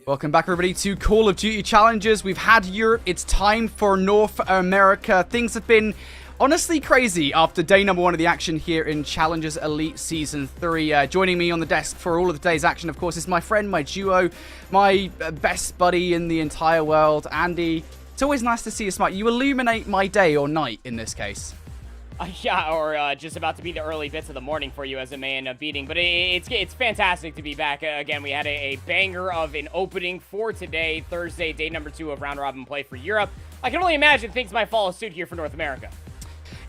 Welcome back, everybody, to Call of Duty Challenges. We've had Europe. It's time for North America. Things have been honestly crazy after day number 1 of the action here in Challenges Elite Season 3. Joining me on the desk for all of the day's action, of course, is my friend, my duo, my best buddy in the entire world, Andy. It's always nice to see you smile. You illuminate my day or night in this case. Yeah, or just about to be the early bits of the morning for you as a man of beating. But it's fantastic to be back. Again, we had a banger of an opening for today, Thursday, day number 2 of round robin play for Europe. I can only imagine things might follow suit here for North America.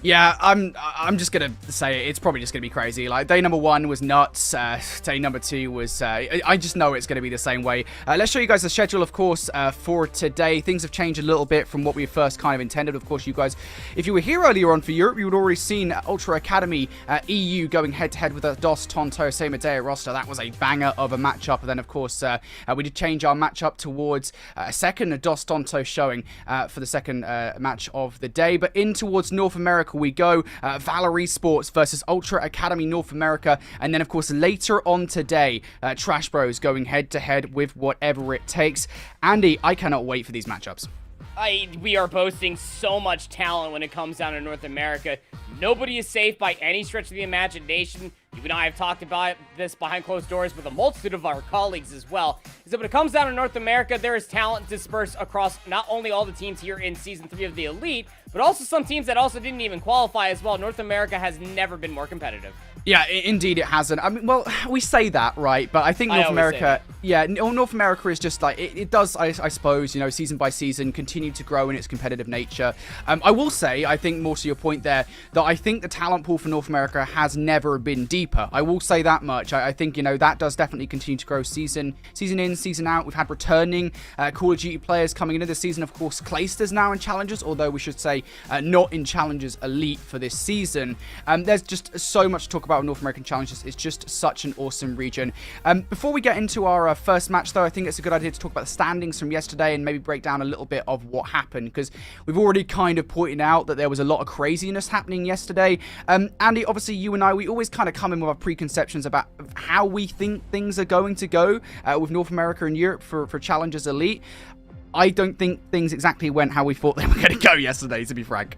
Yeah, I'm just gonna say it's probably just gonna be crazy. Like, day number 1 was nuts. Day number 2 was. I just know it's gonna be the same way. Let's show you guys the schedule, of course, for today. Things have changed a little bit from what we first kind of intended. Of course, you guys, if you were here earlier on for Europe, you would already seen Ultra Academy EU going head-to-head with a DOS Tonto Same Day roster. That was a banger of a matchup. And then, of course, we did change our matchup towards a second DOS Tonto showing for the second match of the day. But in towards North America we go. Valor Sports versus Ultra Academy North America, and then of course later on today, Trash Bros going head to head with whatever it takes. Andy, I cannot wait for these matchups. We are boasting so much talent when it comes down to North America. Nobody is safe by any stretch of the imagination. You and I have talked about this behind closed doors with a multitude of our colleagues as well. So when it comes down to North America, there is talent dispersed across not only all the teams here in Season 3 of the Elite, but also some teams that also didn't even qualify as well. North America has never been more competitive. Yeah, indeed it hasn't. I mean, well, we say that, right? But I think North America, yeah, North America is just like, it does, I suppose, you know, season by season, continue to grow in its competitive nature. I will say, I think more to your point there, that I think the talent pool for North America has never been deeper. I will say that much. I think, you know, that does definitely continue to grow season in, season out. We've had returning Call of Duty players coming into this season. Of course, Clayster's now in Challengers, although we should say not in Challengers Elite for this season. There's just so much to talk about North American Challenges. It's just such an awesome region. Before we get into our first match, though, I think it's a good idea to talk about the standings from yesterday and maybe break down a little bit of what happened, because we've already kind of pointed out that there was a lot of craziness happening yesterday. Andy, obviously you and I, we always kind of come in with our preconceptions about how we think things are going to go with North America and Europe for Challengers Elite. I don't think things exactly went how we thought they were going to go yesterday, to be frank.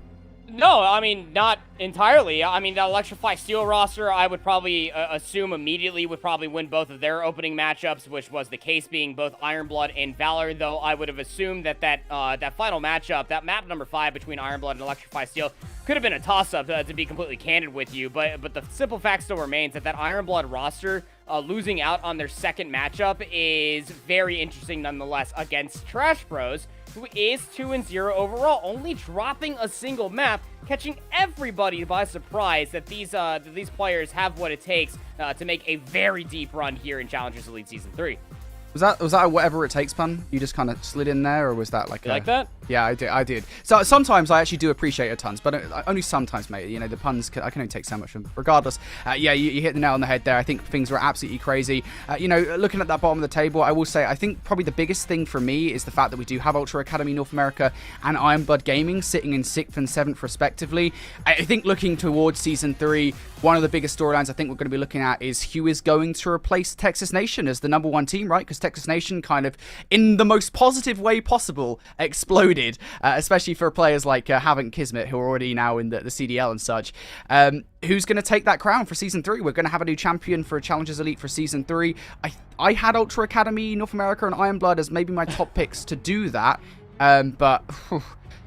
No, I mean, not entirely. I mean, the Electrify Steel roster, I would probably assume immediately would probably win both of their opening matchups, which was the case being both Ironblood and Valor, though I would have assumed that that final matchup, that map number 5 between Ironblood and Electrify Steel, could have been a toss-up, to be completely candid with you, but the simple fact still remains that Ironblood roster losing out on their second matchup is very interesting nonetheless against Trash Bros, who is 2-0 overall, only dropping a single map, catching everybody by surprise that these players have what it takes to make a very deep run here in Challengers Elite Season 3. Was that a whatever it takes pun? You just kind of slid in there, or was that like like that? Yeah, I did. So sometimes I actually do appreciate your tons, but only sometimes, mate. You know, the puns, I can only take so much from them. Regardless, yeah, you hit the nail on the head there. I think things were absolutely crazy. You know, looking at that bottom of the table, I will say, I think probably the biggest thing for me is the fact that we do have Ultra Academy North America and Ironblood Gaming sitting in 6th and 7th respectively. I think looking towards Season 3, one of the biggest storylines I think we're going to be looking at is who is going to replace Texas Nation as the number 1 team, right? Because Texas Nation kind of, in the most positive way possible, exploded, especially for players like Havoc Kismet, who are already now in the CDL and such. Who's going to take that crown for Season 3? We're going to have a new champion for Challengers Elite for Season 3. I had Ultra Academy, North America, and Ironblood as maybe my top picks to do that, but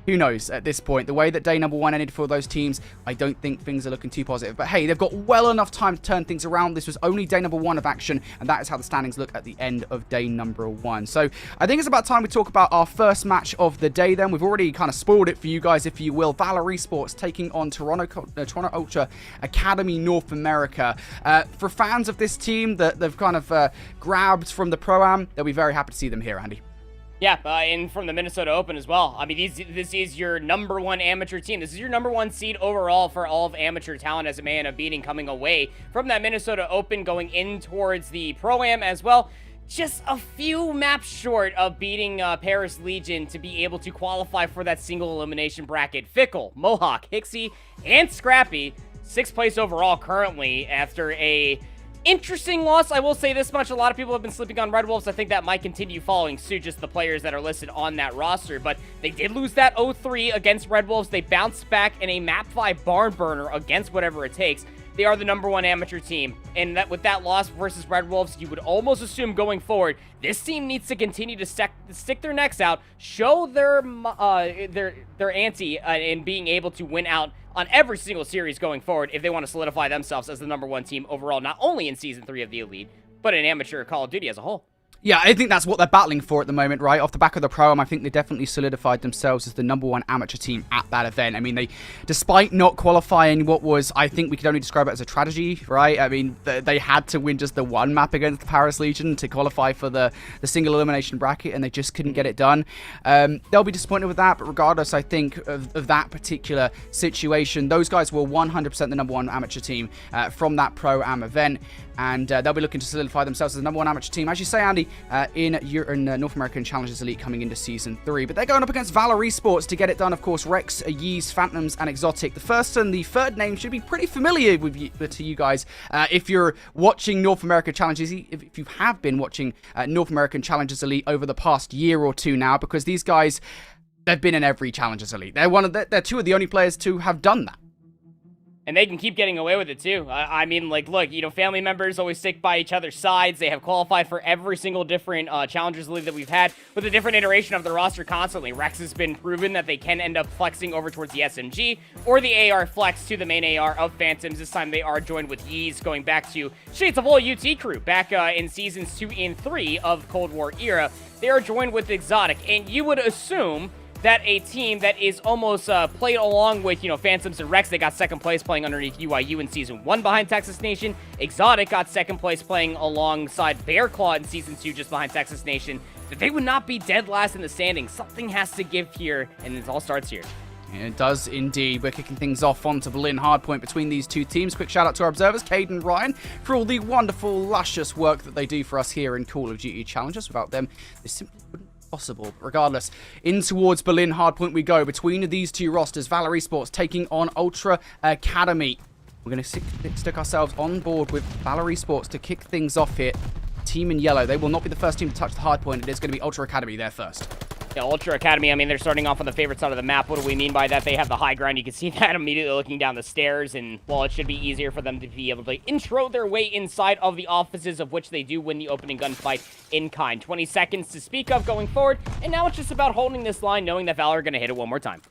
who knows at this point? The way that day number 1 ended for those teams, I don't think things are looking too positive. But hey, they've got well enough time to turn things around. This was only day number 1 of action, and that is how the standings look at the end of day number 1. So I think it's about time we talk about our first match of the day then. We've already kind of spoiled it for you guys, if you will. Valor Esports taking on Toronto Ultra Academy North America. For fans of this team that they've kind of grabbed from the Pro-Am, they'll be very happy to see them here, Andy. Yeah, and from the Minnesota Open as well. I mean, this is your number 1 amateur team. This is your number 1 seed overall for all of amateur talent as a man of beating, coming away from that Minnesota Open, going in towards the Pro-Am as well. Just a few maps short of beating Paris Legion to be able to qualify for that single elimination bracket. Fickle, Mohawk, Hixie, and Scrappy, 6th place overall currently after a interesting loss. I will say this much. A lot of people have been sleeping on Red Wolves. I think that might continue following suit, just the players that are listed on that roster. But they did lose that 0-3 against Red Wolves. They bounced back in a map 5 barn burner against whatever it takes. They are the #1 amateur team, and that with that loss versus Red Wolves, you would almost assume going forward, this team needs to continue to stick their necks out, show their ante in being able to win out on every single series going forward if they want to solidify themselves as the #1 team overall, not only in Season 3 of the Elite, but in amateur Call of Duty as a whole. Yeah, I think that's what they're battling for at the moment, right? Off the back of the Pro-Am, I think they definitely solidified themselves as the #1 amateur team at that event. I mean, they, despite not qualifying what was, I think we could only describe it as a tragedy, right? I mean, they had to win just the one map against the Paris Legion to qualify for the single elimination bracket, and they just couldn't get it done. They'll be disappointed with that, but regardless, I think, of that particular situation, those guys were 100% the #1 amateur team from that Pro-Am event. And they'll be looking to solidify themselves as the #1 amateur team, as you say, Andy, in North American Challengers Elite coming into Season 3. But they're going up against Valor Esports to get it done, of course. Rex, Yeez, Phantoms, and Exotic. The first and the third name should be pretty familiar to you guys if you're watching North American Challengers, if you have been watching North American Challengers Elite over the past year or two now, because these guys, they've been in every Challengers Elite. They're two of the only players to have done that. And they can keep getting away with it, too. I mean, like, look, you know, family members always stick by each other's sides. They have qualified for every single different Challengers League that we've had with a different iteration of the roster constantly. Rex has been proven that they can end up flexing over towards the SMG or the AR flex to the main AR of Phantoms. This time they are joined with Yeez, going back to Shades of Whole UT crew back in Seasons 2 and 3 of Cold War era. They are joined with Exotic, and you would assume that a team that is almost played along with, you know, Phantoms and Rex, they got second place playing underneath UIU in Season 1 behind Texas Nation. Exotic got second place playing alongside Bearclaw in Season 2 just behind Texas Nation. That they would not be dead last in the standings. Something has to give here, and it all starts here. Yeah, it does indeed. We're kicking things off onto Berlin Hardpoint between these two teams. Quick shout out to our observers, Cade and Ryan, for all the wonderful, luscious work that they do for us here in Call of Duty Challengers. Without them, this simply wouldn't possible. But regardless, in towards Berlin Hardpoint we go. Between these two rosters, Valor Esports taking on Ultra Academy. We're going to stick ourselves on board with Valor Esports to kick things off here. Team in yellow. They will not be the first team to touch the hardpoint. It is going to be Ultra Academy there first. Yeah, Ultra Academy, I mean, they're starting off on the favorite side of the map. What do we mean by that? They have the high ground. You can see that immediately looking down the stairs, and, well, it should be easier for them to be able to intro their way inside of the offices, of which they do win the opening gunfight in kind. 20 seconds to speak of going forward, and now it's just about holding this line, knowing that Valor are going to hit it one more time.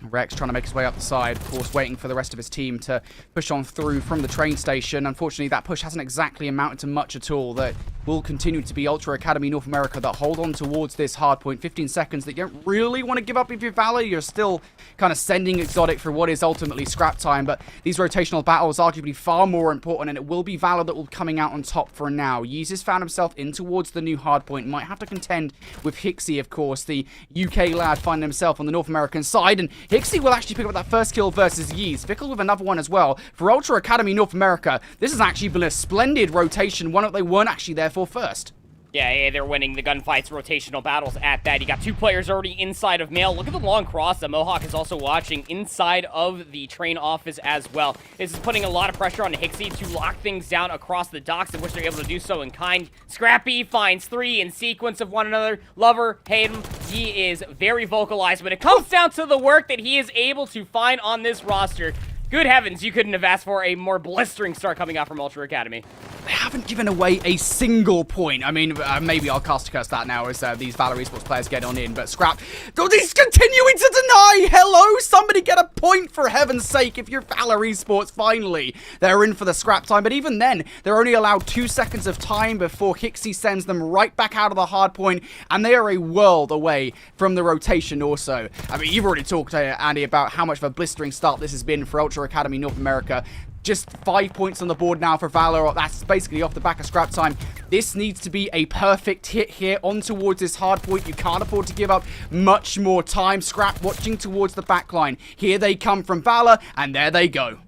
Rex trying to make his way up the side, of course, waiting for the rest of his team to push on through from the train station. Unfortunately, that push hasn't exactly amounted to much at all. That will continue to be Ultra Academy North America that hold on towards this hard point. 15 seconds that you don't really want to give up if you're Valor. You're still kind of sending Exotic for what is ultimately scrap time, but these rotational battles are arguably far more important, and it will be Valor that will be coming out on top for now. Yeez has found himself in towards the new hard point. Might have to contend with Hixie, of course, the UK lad finding himself on the North American side, and Hixie will actually pick up that first kill versus Yeez. Vickle with another one as well. For Ultra Academy North America, this has actually been a splendid rotation, one that they weren't actually there for first. Yeah, they're winning the gunfights, rotational battles at that. You got two players already inside of Mail. Look at the long cross that Mohawk is also watching inside of the train office as well. This is putting a lot of pressure on Hixie to lock things down across the docks, in which they're able to do so in kind. Scrappy finds three in sequence of one another. Lover, hate him. He is very vocalized when it comes down to the work that he is able to find on this roster. Good heavens, you couldn't have asked for a more blistering start coming out from Ultra Academy. They haven't given away a single point. I mean, maybe I'll cast a curse that now as these Valor Esports players get on in, but Scrap, he's continuing to deny! Hello? Somebody get a point for heaven's sake if you're Valor Esports, finally. They're in for the scrap time, but even then, they're only allowed 2 seconds of time before Hixie sends them right back out of the hard point, and they are a world away from the rotation also. I mean, you've already talked, Andy, about how much of a blistering start this has been for Ultra Academy North America. Just 5 points on the board now for Valor. That's basically off the back of scrap time. This needs to be a perfect hit here on towards this hard point. You can't afford to give up much more time. Scrap watching towards the back line. Here they come from Valor, and there they go.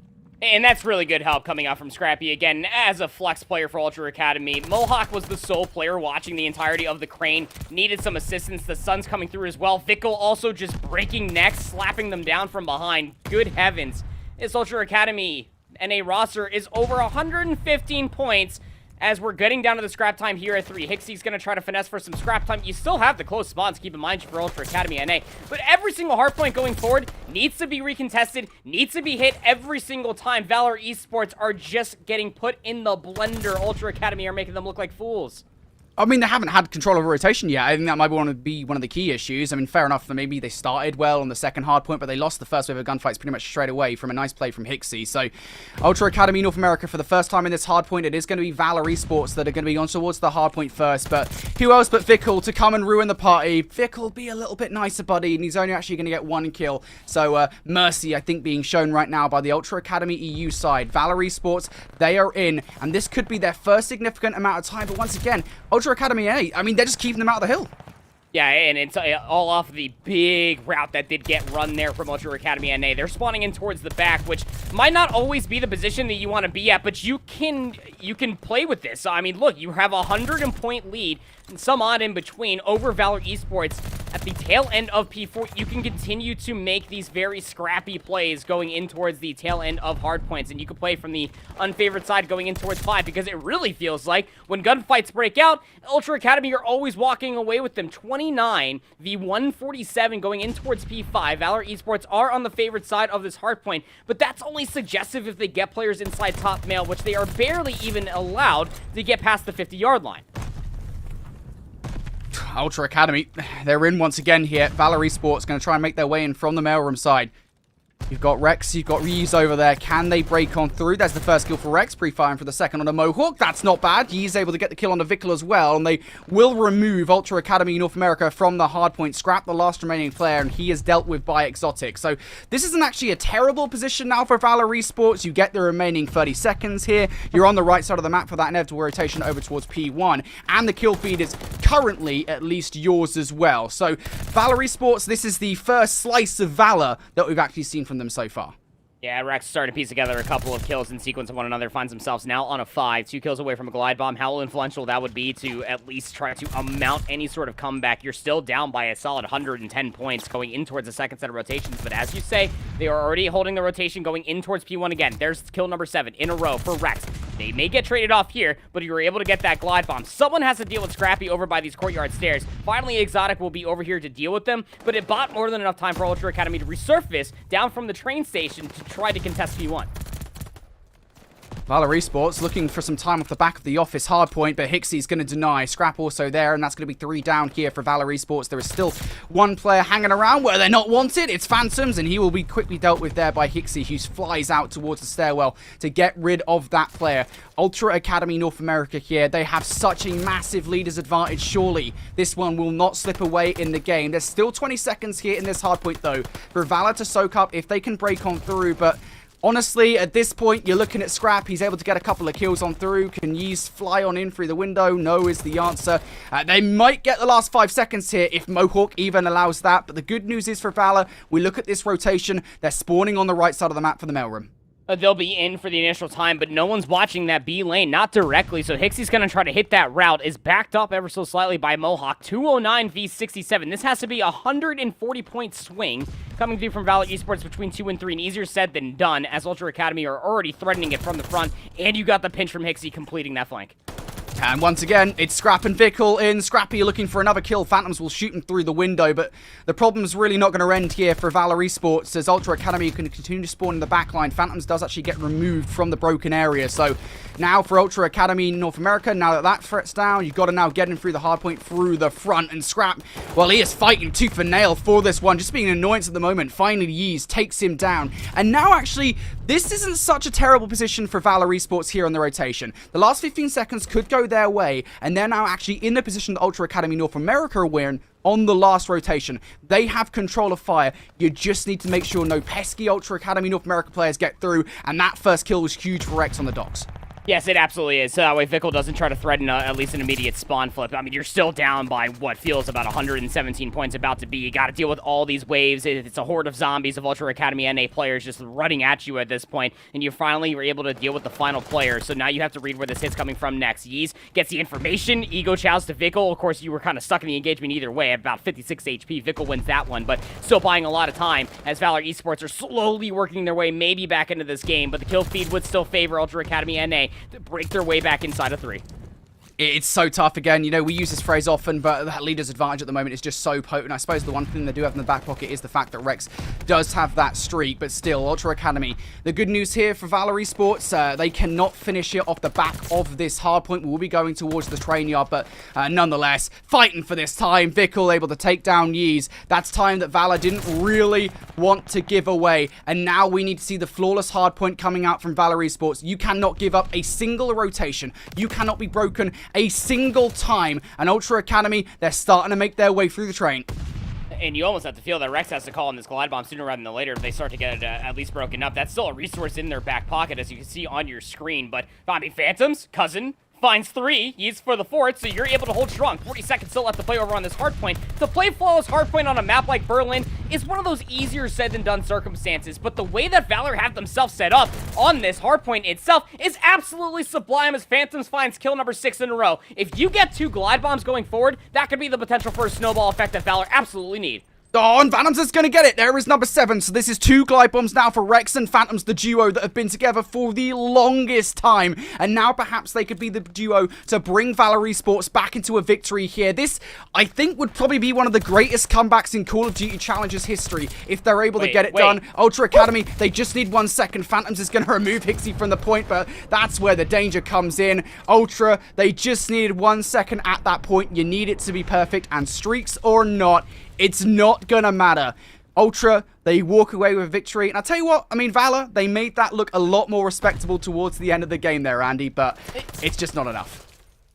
And that's really good help coming out from Scrappy. Again, as a flex player for Ultra Academy, Mohawk was the sole player watching the entirety of the crane. Needed some assistance. The sun's coming through as well. Vickle also just breaking necks, slapping them down from behind. Good heavens. This Ultra Academy NA roster is over 115 points. As we're getting down to the scrap time here at 3, Hixie's going to try to finesse for some scrap time. You still have the close spawns, keep in mind, for Ultra Academy NA. But every single hardpoint going forward needs to be recontested, needs to be hit every single time. Valor Esports are just getting put in the blender. Ultra Academy are making them look like fools. I mean, they haven't had control of rotation yet. I think that might be one of the key issues. I mean, fair enough that maybe they started well on the second hardpoint, but they lost the first wave of gunfights pretty much straight away from a nice play from Hixie. So, Ultra Academy North America, for the first time in this hardpoint, it is going to be Valor Esports that are going to be on towards the hardpoint first. But who else but Fickle to come and ruin the party? Fickle, be a little bit nicer, buddy, and he's only actually going to get 1 kill. So, mercy, I think, being shown right now by the Ultra Academy EU side. Valor Esports, they are in, and this could be their first significant amount of time. But once again, Ultra Academy A, I mean, they're just keeping them out of the hill. Yeah, and it's all off the big route that did get run there from Ultra Academy NA. They're spawning in towards the back, which might not always be the position that you want to be at, but you can play with this. I mean, look, you have a 100-point lead, and some odd in between, over Valor Esports. At the tail end of P4, you can continue to make these very scrappy plays going in towards the tail end of hardpoints, and you can play from the unfavored side going in towards 5, because it really feels like when gunfights break out, Ultra Academy are always walking away with them. 29 v 147 going in towards P5. Valor Esports are on the favored side of this hardpoint, but that's only suggestive if they get players inside top mail, which they are barely even allowed to get past the 50-yard line. Ultra Academy, they're in once again here. Valor Esports going to try and make their way in from the mailroom side. You've got Rex, you've got Ryu's over there. Can they break on through? There's the first kill for Rex, pre-firing for the second on a Mohawk. That's not bad. He's able to get the kill on the Vickle as well, and they will remove Ultra Academy North America from the hardpoint, scrap the last remaining player, and he is dealt with by Exotic. So this isn't actually a terrible position now for Valor Esports. You get the remaining 30 seconds here. You're on the right side of the map for that inevitable rotation over towards P1, and the kill feed is currently at least yours as well. So Valor Esports, this is the first slice of Valor that we've actually seen from them so far. Yeah, Rex starting to piece together a couple of kills in sequence of one another, finds themselves now on a 5, 2 kills away from a glide bomb. How influential that would be to at least try to mount any sort of comeback. You're still down by a solid 110 points going in towards the second set of rotations, but as you say, they are already holding the rotation going in towards P1 again. There's kill number 7 in a row for Rex. They may get traded off here, but you're able to get that glide bomb. Someone has to deal with Scrappy over by these courtyard stairs. Finally, Exotic will be over here to deal with them, but it bought more than enough time for Ultra Academy to resurface down from the train station to try to contest P1. Valor Esports looking for some time off the back of the office hardpoint, but Hixie's going to deny. Scrap also there, and that's going to be 3 down here for Valor Esports. There is still 1 player hanging around where they're not wanted. It's Phantoms, and he will be quickly dealt with there by Hixie, who flies out towards the stairwell to get rid of that player. Ultra Academy North America here, they have such a massive leader's advantage. Surely this one will not slip away in the game. There's still 20 seconds here in this hardpoint, though, for Valor to soak up if they can break on through, but honestly, at this point, you're looking at Scrap. He's able to get a couple of kills on through. Can Yeez fly on in through the window? No is the answer. They might get the last 5 seconds here if Mohawk even allows that. But the good news is for Valor, we look at this rotation. They're spawning on the right side of the map for the mailroom. They'll be in for the initial time, but no one's watching that B lane, not directly, so Hixie's going to try to hit that route. Is backed up ever so slightly by Mohawk. 209 v 67. This has to be a 140-point swing coming through from Valor Esports between 2 and 3, and easier said than done, as Ultra Academy are already threatening it from the front, and you got the pinch from Hixie completing that flank. And once again, it's Scrap and Vickle in. Scrappy looking for another kill. Phantoms will shoot him through the window, but the problem's really not going to end here for Valor Esports, as Ultra Academy can continue to spawn in the backline. Phantoms does actually get removed from the broken area, so now for Ultra Academy North America, now that that threat's down, you've got to now get him through the hardpoint through the front, and Scrap, well, he is fighting tooth and nail for this one, just being an annoyance at the moment. Finally, Yeez takes him down, and now actually, this isn't such a terrible position for Valor Esports here on the rotation. The last 15 seconds could go their way, and they're now actually in the position that Ultra Academy North America are in on the last rotation. They have control of fire. You just need to make sure no pesky Ultra Academy North America players get through, and that first kill was huge for Rex on the docks. Yes, it absolutely is. So that way Vickle doesn't try to threaten at least an immediate spawn flip. I mean, you're still down by what feels about 117 points about to be. You got to deal with all these waves. It's a horde of zombies of Ultra Academy NA players just running at you at this point, and you finally were able to deal with the final player. So now you have to read where this hit's coming from next. Yeez gets the information. Ego chows to Vickle. Of course, you were kind of stuck in the engagement either way at about 56 HP. Vickle wins that one, but still buying a lot of time as Valor Esports are slowly working their way maybe back into this game, but the kill feed would still favor Ultra Academy NA to break their way back inside of 3. It's so tough again. You know, we use this phrase often, but that leader's advantage at the moment is just so potent. I suppose the one thing they do have in the back pocket is the fact that Rex does have that streak, but still, Ultra Academy. The good news here for Valor Esports, they cannot finish it off the back of this hardpoint. We'll be going towards the train yard, but nonetheless, fighting for this time. Vickle able to take down Yeez. That's time that Valor didn't really want to give away, and now we need to see the flawless hardpoint coming out from Valor Esports. You cannot give up a single rotation. You cannot be broken a single time. And Ultra Academy, they're starting to make their way through the train. And you almost have to feel that Rex has to call on this glide bomb sooner rather than later if they start to get it at least broken up. That's still a resource in their back pocket, as you can see on your screen. But, I mean, Phantoms, Cousin, finds 3, he's for the 4th, so you're able to hold strong. 40 seconds still left to play over on this hardpoint. To play flawless hardpoint on a map like Berlin is one of those easier said than done circumstances, but the way that Valor have themselves set up on this hardpoint itself is absolutely sublime as Phantoms finds kill number 6 in a row. If you get 2 glide bombs going forward, that could be the potential for a snowball effect that Valor absolutely need. Oh, and Phantoms is going to get it. There is number 7. So this is 2 glide bombs now for Rex and Phantoms, the duo that have been together for the longest time. And now perhaps they could be the duo to bring Valor Esports back into a victory here. This, I think, would probably be one of the greatest comebacks in Call of Duty Challenges history if they're able to get it done. Ultra Academy, they just need 1 second. Phantoms is going to remove Hixie from the point, but that's where the danger comes in. Ultra, they just needed 1 second at that point. You need it to be perfect, and streaks or not, it's not gonna matter. Ultra, they walk away with victory. And I'll tell you what, I mean, Valor, they made that look a lot more respectable towards the end of the game there, Andy, but it's just not enough.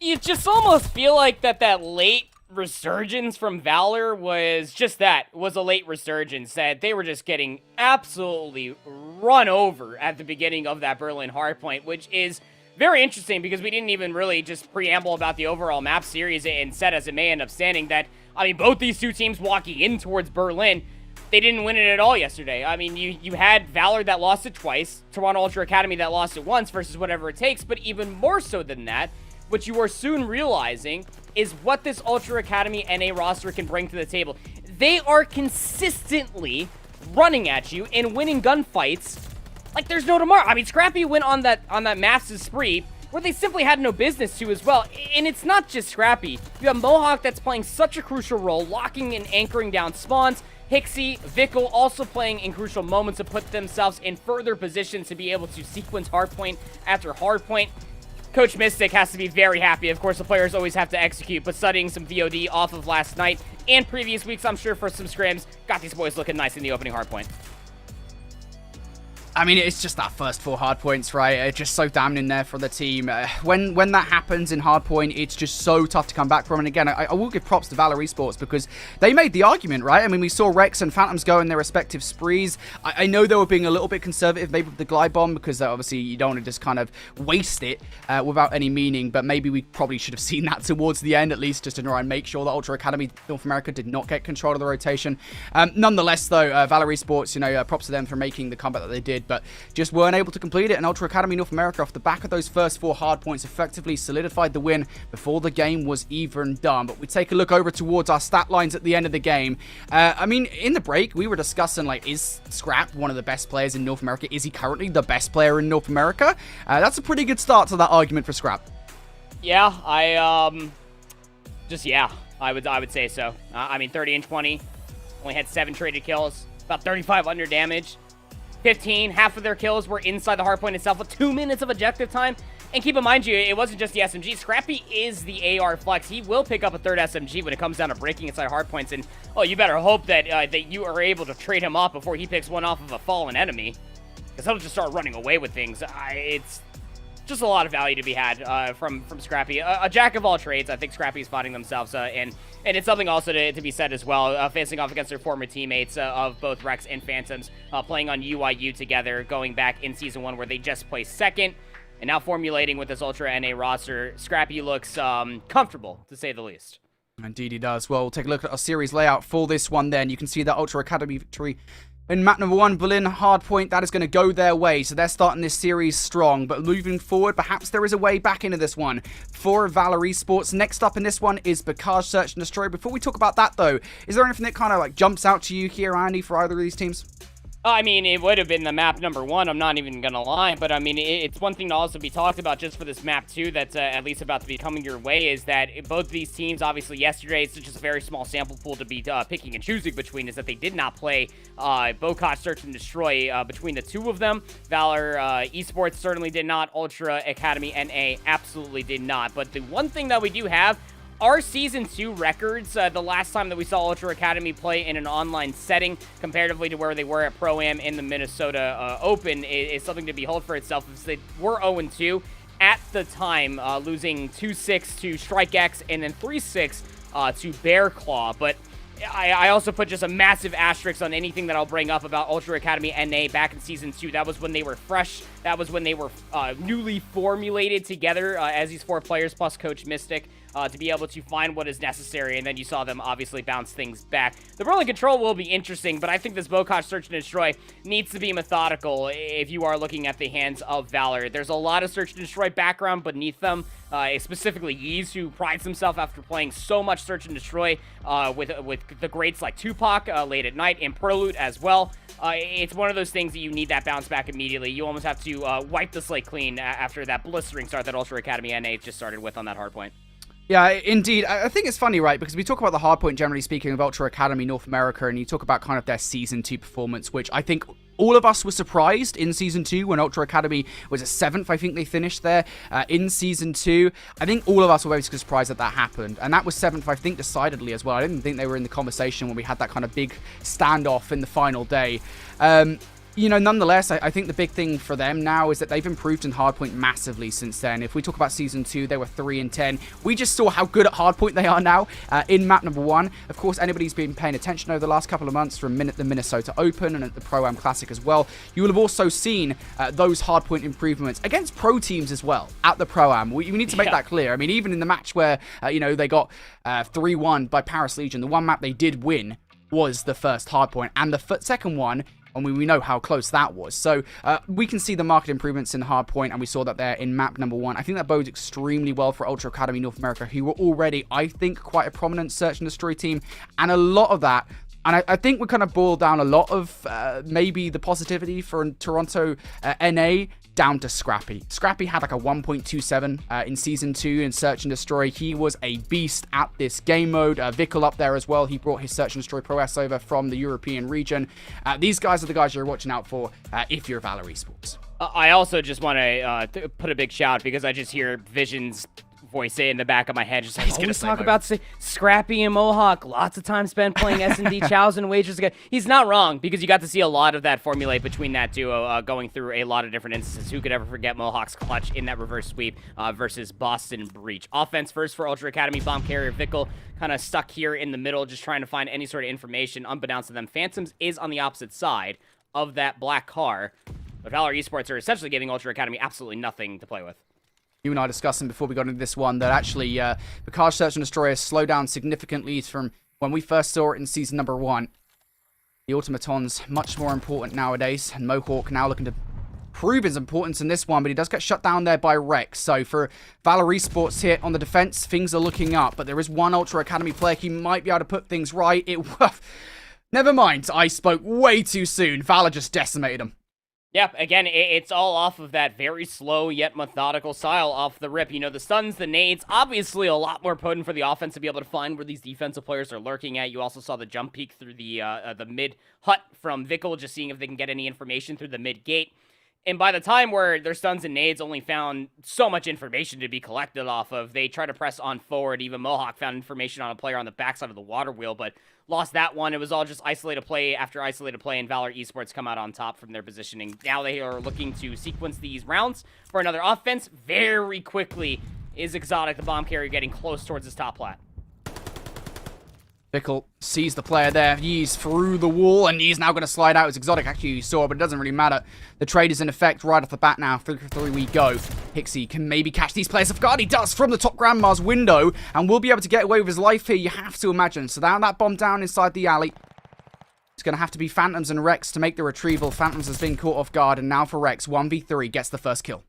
You just almost feel like that late resurgence from Valor was just that, was a late resurgence, that they were just getting absolutely run over at the beginning of that Berlin hardpoint, which is very interesting because we didn't even really just preamble about the overall map series and set as it may end up standing that, I mean, both these two teams walking in towards Berlin, they didn't win it at all yesterday. I mean, you had Valor that lost it twice, Toronto Ultra Academy that lost it once versus whatever it takes, but even more so than that, what you are soon realizing is what this Ultra Academy NA roster can bring to the table. They are consistently running at you and winning gunfights like there's no tomorrow. I mean, Scrappy went on that massive spree where they simply had no business to as well. And it's not just Scrappy. You have Mohawk that's playing such a crucial role, locking and anchoring down spawns. Hixie, Vickle also playing in crucial moments to put themselves in further positions to be able to sequence hardpoint after hardpoint. Coach Mystic has to be very happy. Of course, the players always have to execute, but studying some VOD off of last night and previous weeks, I'm sure for some scrims, got these boys looking nice in the opening hardpoint. I mean, it's just that first 4 hardpoints, right? It's just so damning in there for the team. When that happens in hardpoint, it's just so tough to come back from. And again, I will give props to Valor Esports because they made the argument, right? I mean, we saw Rex and Phantoms go in their respective sprees. I know they were being a little bit conservative, maybe with the glide bomb, because obviously you don't want to just kind of waste it without any meaning. But maybe we probably should have seen that towards the end, at least, just to try and make sure that Ultra Academy North America did not get control of the rotation. Nonetheless, though, Valor Esports, you know, props to them for making the comeback that they did, but just weren't able to complete it. And Ultra Academy North America, off the back of those first 4 hard points, effectively solidified the win before the game was even done. But we take a look over towards our stat lines at the end of the game. I mean, in the break, we were discussing, like, is Scrap one of the best players in North America? Is he currently the best player in North America? That's a pretty good start to that argument for Scrap. Yeah, I would say so. I mean, 30 and 20, only had 7 traded kills, about 35 under damage. 15, half of their kills were inside the hardpoint itself with 2 minutes of objective time. And keep in mind, it wasn't just the SMG. Scrappy is the AR flex. He will pick up a 3rd SMG when it comes down to breaking inside hardpoints. And, oh, you better hope that that you are able to trade him off before he picks one off of a fallen enemy, because he'll just start running away with things. It's just a lot of value to be had from Scrappy. A jack of all trades. I think Scrappy is finding themselves, and it's something also to be said as well, facing off against their former teammates of both Rex and Phantoms, playing on UIU together, going back in Season 1 where they just placed 2nd. And now formulating with this Ultra NA roster, Scrappy looks comfortable, to say the least. Indeed he does. Well, we'll take a look at our series layout for this one then. You can see that Ultra Academy victory in map number 1, Berlin Hardpoint, that is going to go their way. So they're starting this series strong. But moving forward, perhaps there is a way back into this one for Valor Esports. Next up in this one is Picard Search and Destroy. Before we talk about that, though, is there anything that kind of like jumps out to you here, Andy, for either of these teams? I mean, it would have been the map number 1, I'm not even gonna lie, but I mean, it's one thing to also be talked about just for this map 2 that's at least about to be coming your way, is that both these teams, obviously yesterday, it's just a very small sample pool to be picking and choosing between, is that they did not play Bocage Search and Destroy between the two of them. Valor Esports certainly did not, Ultra Academy NA absolutely did not, but the one thing that we do have, our Season 2 records, the last time that we saw Ultra Academy play in an online setting, comparatively to where they were at Pro-Am in the Minnesota Open, is something to behold for itself. They were 0-2 at the time, losing 2-6 to Strike X and then 3-6 to Bear Claw. But I also put just a massive asterisk on anything that I'll bring up about Ultra Academy NA back in Season 2. That was when they were fresh. That was when they were newly formulated together as these 4 players plus Coach Mystic to be able to find what is necessary, and then you saw them obviously bounce things back. The Rolling Control will be interesting, but I think this Bocage Search and Destroy needs to be methodical if you are looking at the hands of Valor. There's a lot of Search and Destroy background beneath them, specifically Yeez, who prides himself after playing so much Search and Destroy with the greats like Tupac late at night, and Prelude as well. It's one of those things that you need that bounce back immediately. You almost have to wipe the slate clean after that blistering start that Ultra Academy NA just started with on that hardpoint. Yeah, indeed. I think it's funny, right? Because we talk about the hardpoint, generally speaking, of Ultra Academy North America, and you talk about kind of their Season 2 performance, which I think all of us were surprised in Season 2 when Ultra Academy was at 7th. I think they finished there in Season 2. I think all of us were very surprised that happened. And that was 7th, I think, decidedly as well. I didn't think they were in the conversation when we had that kind of big standoff in the final day. You know, nonetheless, I think the big thing for them now is that they've improved in hardpoint massively since then. If we talk about Season 2, they were 3-10. We just saw how good at hardpoint they are now in map number 1. Of course, anybody who's been paying attention over the last couple of months from the Minnesota Open and at the Pro-Am Classic as well, you will have also seen those hardpoint improvements against pro teams as well at the Pro-Am. We need to make that clear. I mean, even in the match where, you know, they got 3-1 by Paris Legion, the one map they did win was the first hardpoint, and the second one, and we know how close that was. So we can see the market improvements in hardpoint, and we saw that there in map number 1. I think that bodes extremely well for Ultra Academy North America, who were already, I think, quite a prominent Search and Destroy team. And a lot of that, and I think we kind of boiled down a lot of maybe the positivity for Toronto NA down to Scrappy. Scrappy had like a 1.27 in Season 2 in Search and Destroy. He was a beast at this game mode. Vickle up there as well. He brought his Search and Destroy prowess over from the European region. These guys are the guys you're watching out for if you're Valor Esports. I also just want to put a big shout because I just hear Vision's voice in the back of my head, just like, always talk about Scrappy and Mohawk, lots of time spent playing S&D chows and wagers again. He's not wrong, because you got to see a lot of that formulate between that duo going through a lot of different instances. Who could ever forget Mohawk's clutch in that reverse sweep versus Boston Breach? Offense first for Ultra Academy. Bomb carrier Vickle kind of stuck here in the middle, just trying to find any sort of information. Unbeknownst to them, Phantoms is on the opposite side of that black car, but Valor Esports are essentially giving Ultra Academy absolutely nothing to play with. You and I discussing before we got into this one that actually Picard Search and Destroy has slowed down significantly from when we first saw it in Season number 1. The Automaton's much more important nowadays, and Mohawk now looking to prove his importance in this one, but he does get shut down there by Rex. So for Valor Esports here on the defense, things are looking up, but there is one Ultra Academy player. He might be able to put things right. Never mind, I spoke way too soon. Valor just decimated him. Yeah, again, it's all off of that very slow yet methodical style off the rip. You know, the stuns, the nades, obviously a lot more potent for the offense to be able to find where these defensive players are lurking at. You also saw the jump peek through the mid hut from Vickle, just seeing if they can get any information through the mid gate. And by the time where their stuns and nades only found so much information to be collected off of, they try to press on forward. Even Mohawk found information on a player on the backside of the water wheel, but lost that one. It was all just isolated play after isolated play, and Valor Esports come out on top from their positioning. Now they are looking to sequence these rounds for another offense very quickly. Is Exotic, the bomb carrier, getting close towards his top plat? Fickle sees the player there. He's through the wall, and he's now going to slide out as Exotic. Actually, you saw, but it doesn't really matter. The trade is in effect right off the bat now. 3-3 we go. Hixie can maybe catch these players off guard. He does from the top Grandma's window, and will be able to get away with his life here, you have to imagine. So now that bomb down inside the alley. It's going to have to be Phantoms and Rex to make the retrieval. Phantoms has been caught off guard, and now for Rex, 1v3, gets the first kill.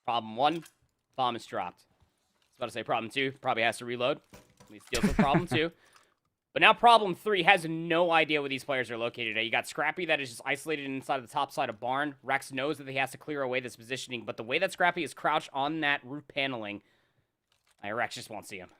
Problem 1, bomb is dropped. About to say problem 2, probably has to reload. At least deals with problem 2. But now problem 3 has no idea where these players are located at. You got Scrappy that is just isolated inside of the top side of barn. Rex knows that he has to clear away this positioning, but the way that Scrappy is crouched on that roof paneling, Rex just won't see him.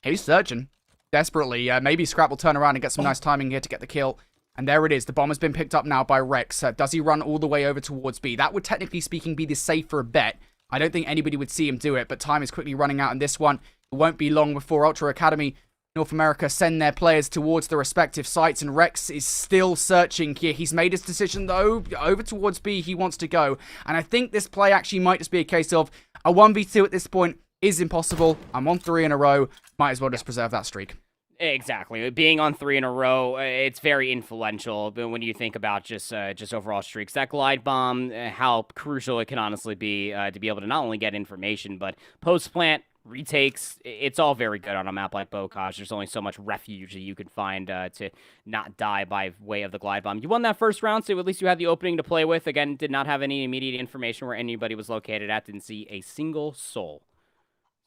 He's searching desperately. Maybe Scrap will turn around and get some nice timing here to get the kill. And there it is. The bomb has been picked up now by Rex. Does he run all the way over towards B? That would technically speaking be the safer bet. I don't think anybody would see him do it, but time is quickly running out in this one. It won't be long before Ultra Academy North America send their players towards the respective sites, and Rex is still searching here. He's made his decision, though. Over towards B, he wants to go. And I think this play actually might just be a case of a 1v2 at this point is impossible. I'm on 3 in a row. Might as well just preserve that streak. Exactly. Being on 3 in a row, it's very influential when you think about just overall streaks. That glide bomb, how crucial it can honestly be to be able to not only get information, but post-plant, retakes. It's all very good on a map like Bocage. There's only so much refuge that you can find to not die by way of the glide bomb. You won that first round, so at least you had the opening to play with. Again, did not have any immediate information where anybody was located at. Didn't see a single soul.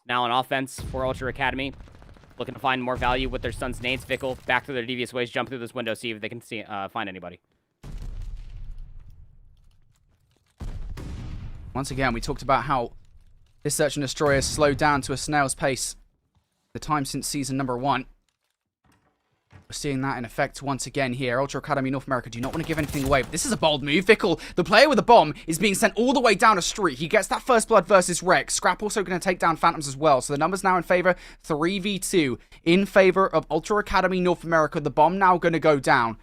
Now on offense for Ultra Academy. Looking to find more value with their son's nades. Fickle, back to their devious ways, jump through this window, see if they can find anybody. Once again, we talked about how this search and destroy has slowed down to a snail's pace. The time since season number 1. We're seeing that in effect once again here. Ultra Academy North America do not want to give anything away, but this is a bold move. Fickle, the player with the bomb, is being sent all the way down a street. He gets that first blood versus Rex. Scrap also going to take down Phantoms as well. So the numbers now in favor, 3v2 in favor of Ultra Academy North America. The bomb now going to go down.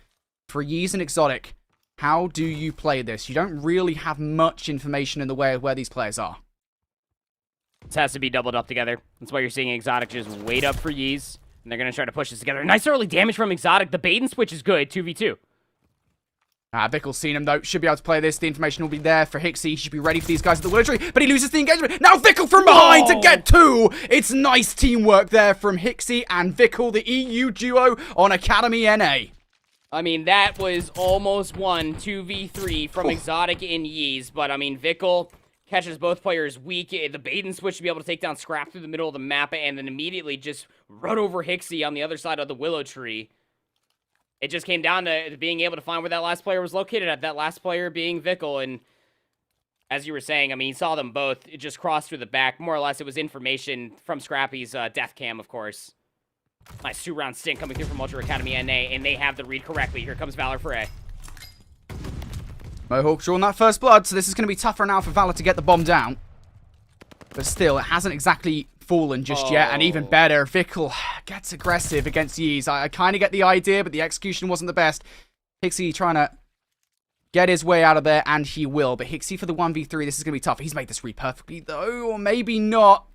For Yeez and Exotic, how do you play this? You don't really have much information in the way of where these players are. This has to be doubled up together. That's why you're seeing Exotic just wait up for Yeez. And they're going to try to push this together. Nice early damage from Exotic. The bait and switch is good. 2v2. Vickel's seen him, though. Should be able to play this. The information will be there for Hixie. He should be ready for these guys at the willow tree. But he loses the engagement. Now Vickel from behind to get 2. It's nice teamwork there from Hixie and Vickel, the EU duo on Academy NA. I mean, that was almost 2v3 from Exotic and Yeez. But, I mean, Vickel catches both players weak. The bait and switch to be able to take down Scrap through the middle of the map and then immediately just run over Hixie on the other side of the willow tree. It just came down to being able to find where that last player was located at, that last player being Vickel. And as you were saying, I mean, he saw them both. It just crossed through the back. More or less, it was information from Scrappy's death cam, of course. Nice 2-round stint coming through from Ultra Academy NA, and they have the read correctly. Here comes Valor for A. Mohawk drawn that first blood, so this is going to be tougher now for Valor to get the bomb down. But still, it hasn't exactly fallen just yet, and even better, Vickel gets aggressive against Yeez. I kind of get the idea, but the execution wasn't the best. Hixie trying to get his way out of there, and he will. But Hixie for the 1v3, this is going to be tough. He's made this read perfectly, though, or maybe not.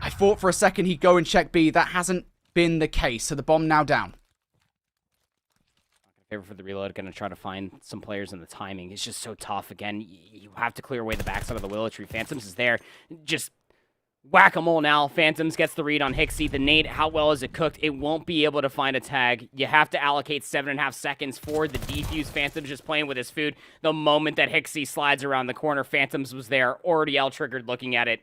I thought for a second he'd go and check B. That hasn't been the case, so the bomb now down. Favor for the reload, going to try to find some players, and the timing is just so tough. Again, you have to clear away the backside of the willow tree. Phantoms is there. Just whack-a-mole now. Phantoms gets the read on Hixie. The nade, how well is it cooked? It won't be able to find a tag. You have to allocate 7.5 seconds for the defuse. Phantoms just playing with his food. The moment that Hixie slides around the corner, Phantoms was there, already L-triggered looking at it.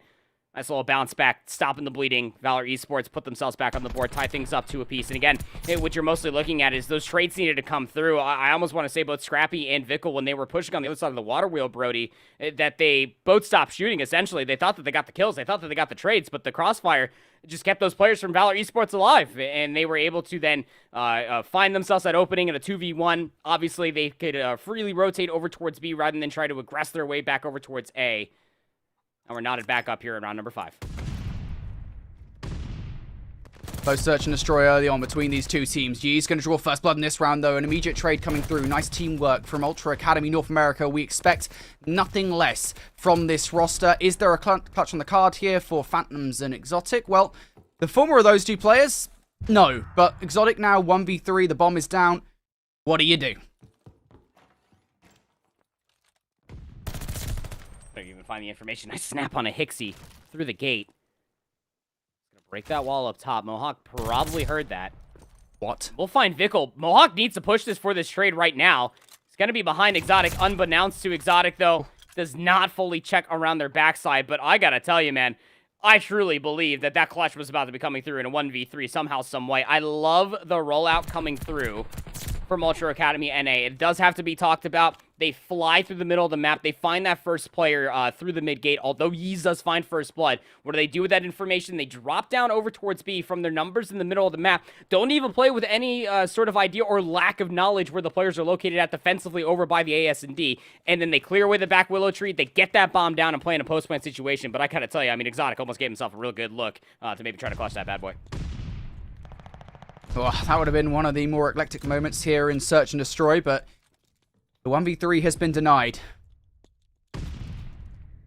Nice little bounce back, stopping the bleeding. Valor Esports put themselves back on the board, tie things up 2 apiece. And again, what you're mostly looking at is those trades needed to come through. I almost want to say both Scrappy and Vickel, when they were pushing on the other side of the water wheel, Brody, that they both stopped shooting, essentially. They thought that they got the kills. They thought that they got the trades, but the crossfire just kept those players from Valor Esports alive. And they were able to then find themselves that opening in a 2v1. Obviously, they could freely rotate over towards B rather than try to aggress their way back over towards A. And we're knotted back up here in round number 5. Both search and destroy early on between these two teams. G's going to draw first blood in this round, though. An immediate trade coming through. Nice teamwork from Ultra Academy North America. We expect nothing less from this roster. Is there a clutch on the card here for Phantoms and Exotic? Well, the former of those two players, no. But Exotic now 1v3. The bomb is down. What do you do? Don't even find the information. I snap on a Hixie through the gate. Break that wall up top. Mohawk probably heard that. What? We'll find Vickle. Mohawk needs to push this for this trade right now. He's going to be behind Exotic, unbeknownst to Exotic, though. Does not fully check around their backside. But I got to tell you, man, I truly believe that that clutch was about to be coming through in a 1v3 somehow, some way. I love the rollout coming through from Ultra Academy NA. It does have to be talked about. They fly through the middle of the map. They find that first player through the mid gate, although Yeez does find first blood. What do they do with that information? They drop down over towards B from their numbers in the middle of the map. Don't even play with any sort of idea or lack of knowledge where the players are located at defensively over by the AS&D. And then they clear away the back Willow tree. They get that bomb down and play in a post-plant situation. But I gotta tell you, I mean, Exotic almost gave himself a real good look to maybe try to clutch that bad boy. Oh, that would have been one of the more eclectic moments here in Search and Destroy, but the 1v3 has been denied.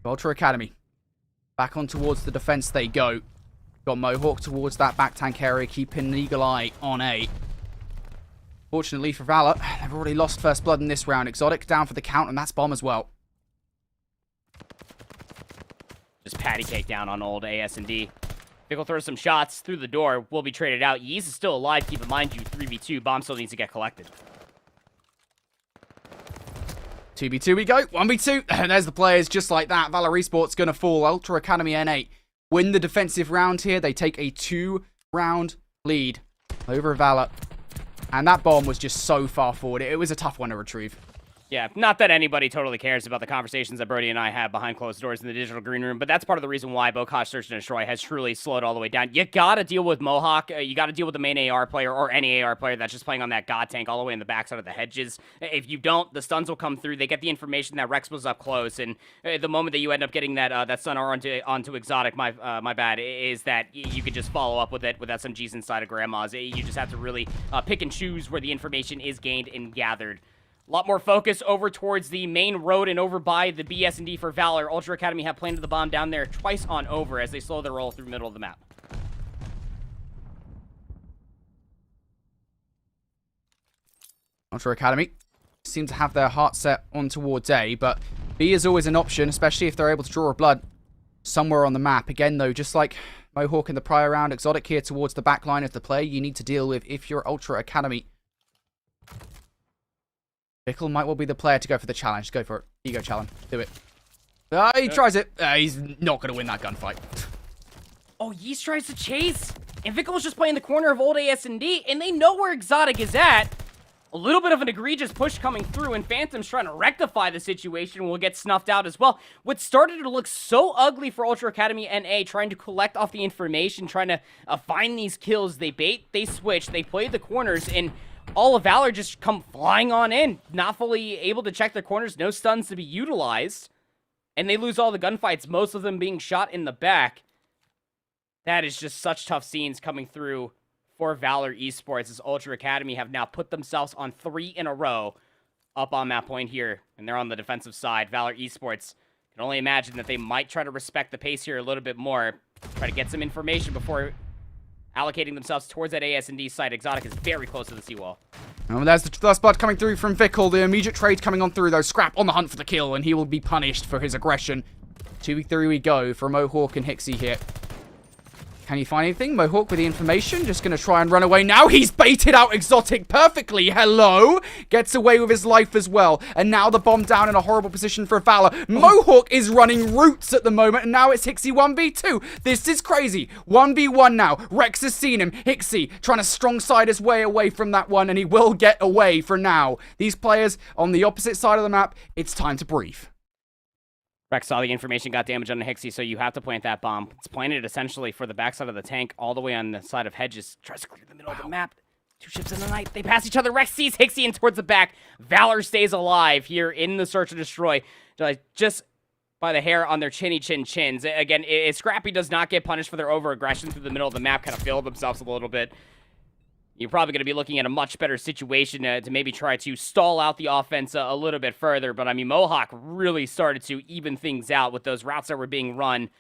Ultra Academy. Back on towards the defense they go. Got Mohawk towards that back tank area, keeping an eagle eye on A. Fortunately for Valor, they've already lost first blood in this round. Exotic down for the count, and that's bomb as well. Just patty cake down on old AS&D. Vickle throws some shots through the door. Will be traded out. Yeez is still alive. Keep in mind, you 3v2. Bomb still needs to get collected. 2v2 we go. 1v2. And there's the players just like that. Valor Esports going to fall. Ultra Academy N8 win the defensive round here. They take a 2-round lead over Valor. And that bomb was just so far forward. It was a tough one to retrieve. Yeah, not that anybody totally cares about the conversations that Brody and I have behind closed doors in the digital green room, but that's part of the reason why Bokosh Search and Destroy has truly slowed all the way down. You gotta deal with Mohawk. You gotta deal with the main AR player or any AR player that's just playing on that God tank all the way in the backside of the hedges. If you don't, the stuns will come through. They get the information that Rex was up close, and the moment that you end up getting that stun onto Exotic, my bad, is that you could just follow up with it without some G's inside of Grandma's. You just have to really pick and choose where the information is gained and gathered. A lot more focus over towards the main road and over by the BS&D for Valor. Ultra Academy have planted the bomb down there twice on over as they slow their roll through the middle of the map. Ultra Academy seem to have their heart set on towards A, but B is always an option, especially if they're able to draw a blood somewhere on the map. Again, though, just like Mohawk in the prior round, Exotic here towards the back line of the play you need to deal with if you're Ultra Academy. Vickle might well be the player to go for the challenge. Go for it. Ego challenge. Do it. He tries it. He's not going to win that gunfight. Oh, Yeast tries to chase. And Vickle was just playing the corner of old AS&D, and they know where Exotic is at. A little bit of an egregious push coming through, and Phantom's trying to rectify the situation will get snuffed out as well. What started to look so ugly for Ultra Academy NA, trying to collect off the information, trying to find these kills. They bait, they switch, they play the corners, and all of Valor just come flying on in, not fully able to check their corners, no stuns to be utilized, and they lose all the gunfights, most of them being shot in the back. That is just such tough scenes coming through for Valor Esports, as Ultra Academy have now put themselves on 3 in a row up on that point here, and they're on the defensive side. Valor Esports can only imagine that they might try to respect the pace here a little bit more, try to get some information before allocating themselves towards that AS&D side. Exotic is very close to the seawall. Oh, there's the first blood coming through from Vickle. The immediate trade coming on through, though. Scrap on the hunt for the kill, and he will be punished for his aggression. 2v3 we go for Mohawk and Hixie here. Can you find anything? Mohawk with the information. Just going to try and run away now. He's baited out Exotic perfectly. Hello. Gets away with his life as well. And now the bomb down in a horrible position for Valor. Mohawk is running roots at the moment. And now it's Hixie 1v2. This is crazy. 1v1 now. Rex has seen him. Hixie trying to strong side his way away from that one. And he will get away for now. These players on the opposite side of the map. It's time to breathe. Rex saw the information, got damage on the Hixie, so you have to plant that bomb. It's planted essentially for the backside of the tank, all the way on the side of hedges. Tries to clear the middle of the map. 2 ships in the night. They pass each other. Rex sees Hixie in towards the back. Valor stays alive here in the Search and Destroy. Just by the hair on their chins. Again, if Scrappy does not get punished for their over-aggression through the middle of the map, kind of failed themselves a little bit, you're probably going to be looking at a much better situation to maybe try to stall out the offense a little bit further. But, I mean, Mohawk really started to even things out with those routes that were being run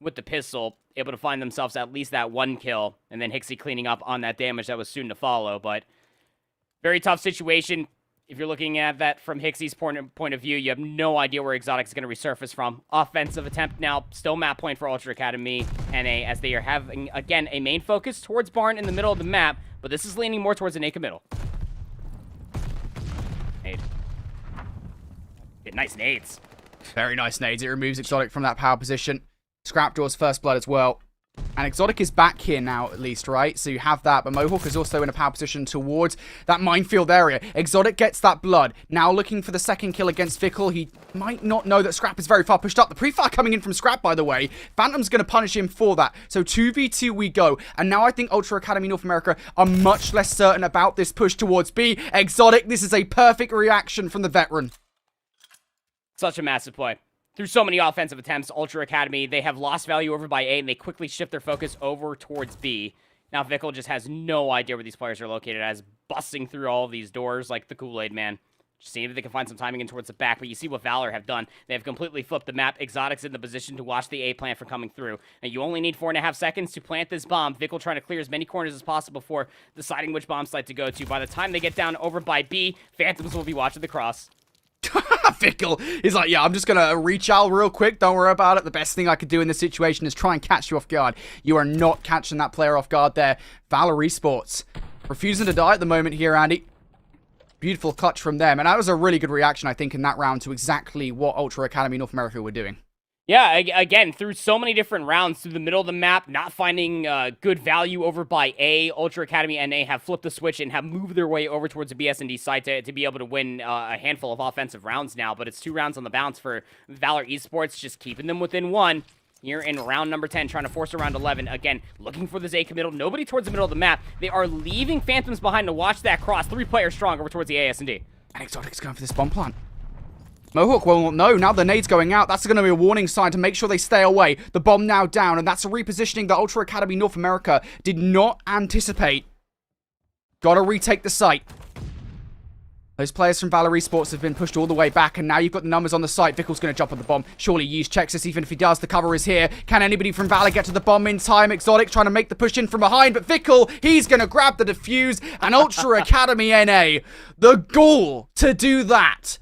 with the pistol, able to find themselves at least that one kill, and then Hixie cleaning up on that damage that was soon to follow. But very tough situation. If you're looking at that from Hixie's point of view, you have no idea where Exotic is going to resurface from. Offensive attempt now, still map point for Ultra Academy NA, as they are having, again, a main focus towards Barn in the middle of the map, but this is leaning more towards an Aka middle. Nade. Nice nades. Very nice nades. It removes Exotic from that power position. Scrap draws first blood as well. And Exotic is back here now, at least, right? So you have that, but Mohawk is also in a power position towards that minefield area. Exotic gets that blood. Now looking for the second kill against Fickle. He might not know that Scrap is very far pushed up. The pre-fire coming in from Scrap, by the way. Phantom's going to punish him for that. So 2v2 we go. And now I think Ultra Academy North America are much less certain about this push towards B. Exotic, this is a perfect reaction from the veteran. Such a massive play. Through so many offensive attempts, Ultra Academy, they have lost value over by A, and they quickly shift their focus over towards B. Now, Vickle just has no idea where these players are located as, busting through all of these doors like the Kool-Aid Man. Just seeing if they can find some timing in towards the back, but you see what Valor have done. They have completely flipped the map. Exotic's in the position to watch the A plant from coming through. Now, you only need 4.5 seconds to plant this bomb. Vickle trying to clear as many corners as possible before deciding which bomb site to go to. By the time they get down over by B, Phantoms will be watching the cross. Fickle is like, yeah, I'm just gonna reach out real quick, don't worry about it. The best thing I could do in this situation is try and catch you off guard. You are not catching that player off guard there. Valor Esports refusing to die at the moment here, Andy. Beautiful clutch from them, and that was a really good reaction, I think, in that round to exactly what Ultra Academy North America were doing. Yeah, again, through so many different rounds through the middle of the map, not finding good value over by A, Ultra Academy NA have flipped the switch and have moved their way over towards the BS&D side to be able to win a handful of offensive rounds now, but it's 2 rounds on the bounce for Valor Esports, just keeping them within 1. Here in round number 10, trying to force a round 11. Again, looking for this A middle. Nobody towards the middle of the map. They are leaving Phantoms behind to watch that cross. 3 players strong over towards the AS&D. And Exotic's going for this bomb plant. Mohawk won't know. Now the nade's going out. That's going to be a warning sign to make sure they stay away. The bomb now down, and that's a repositioning that Ultra Academy North America did not anticipate. Gotta retake the site. Those players from Valor Esports have been pushed all the way back, and now you've got the numbers on the site. Vickle's going to jump on the bomb. Surely Yeez checks this, even if he does. The cover is here. Can anybody from Valor get to the bomb in time? Exotic trying to make the push in from behind, but Vickle, he's going to grab the defuse, and Ultra Academy NA, the gall to do that.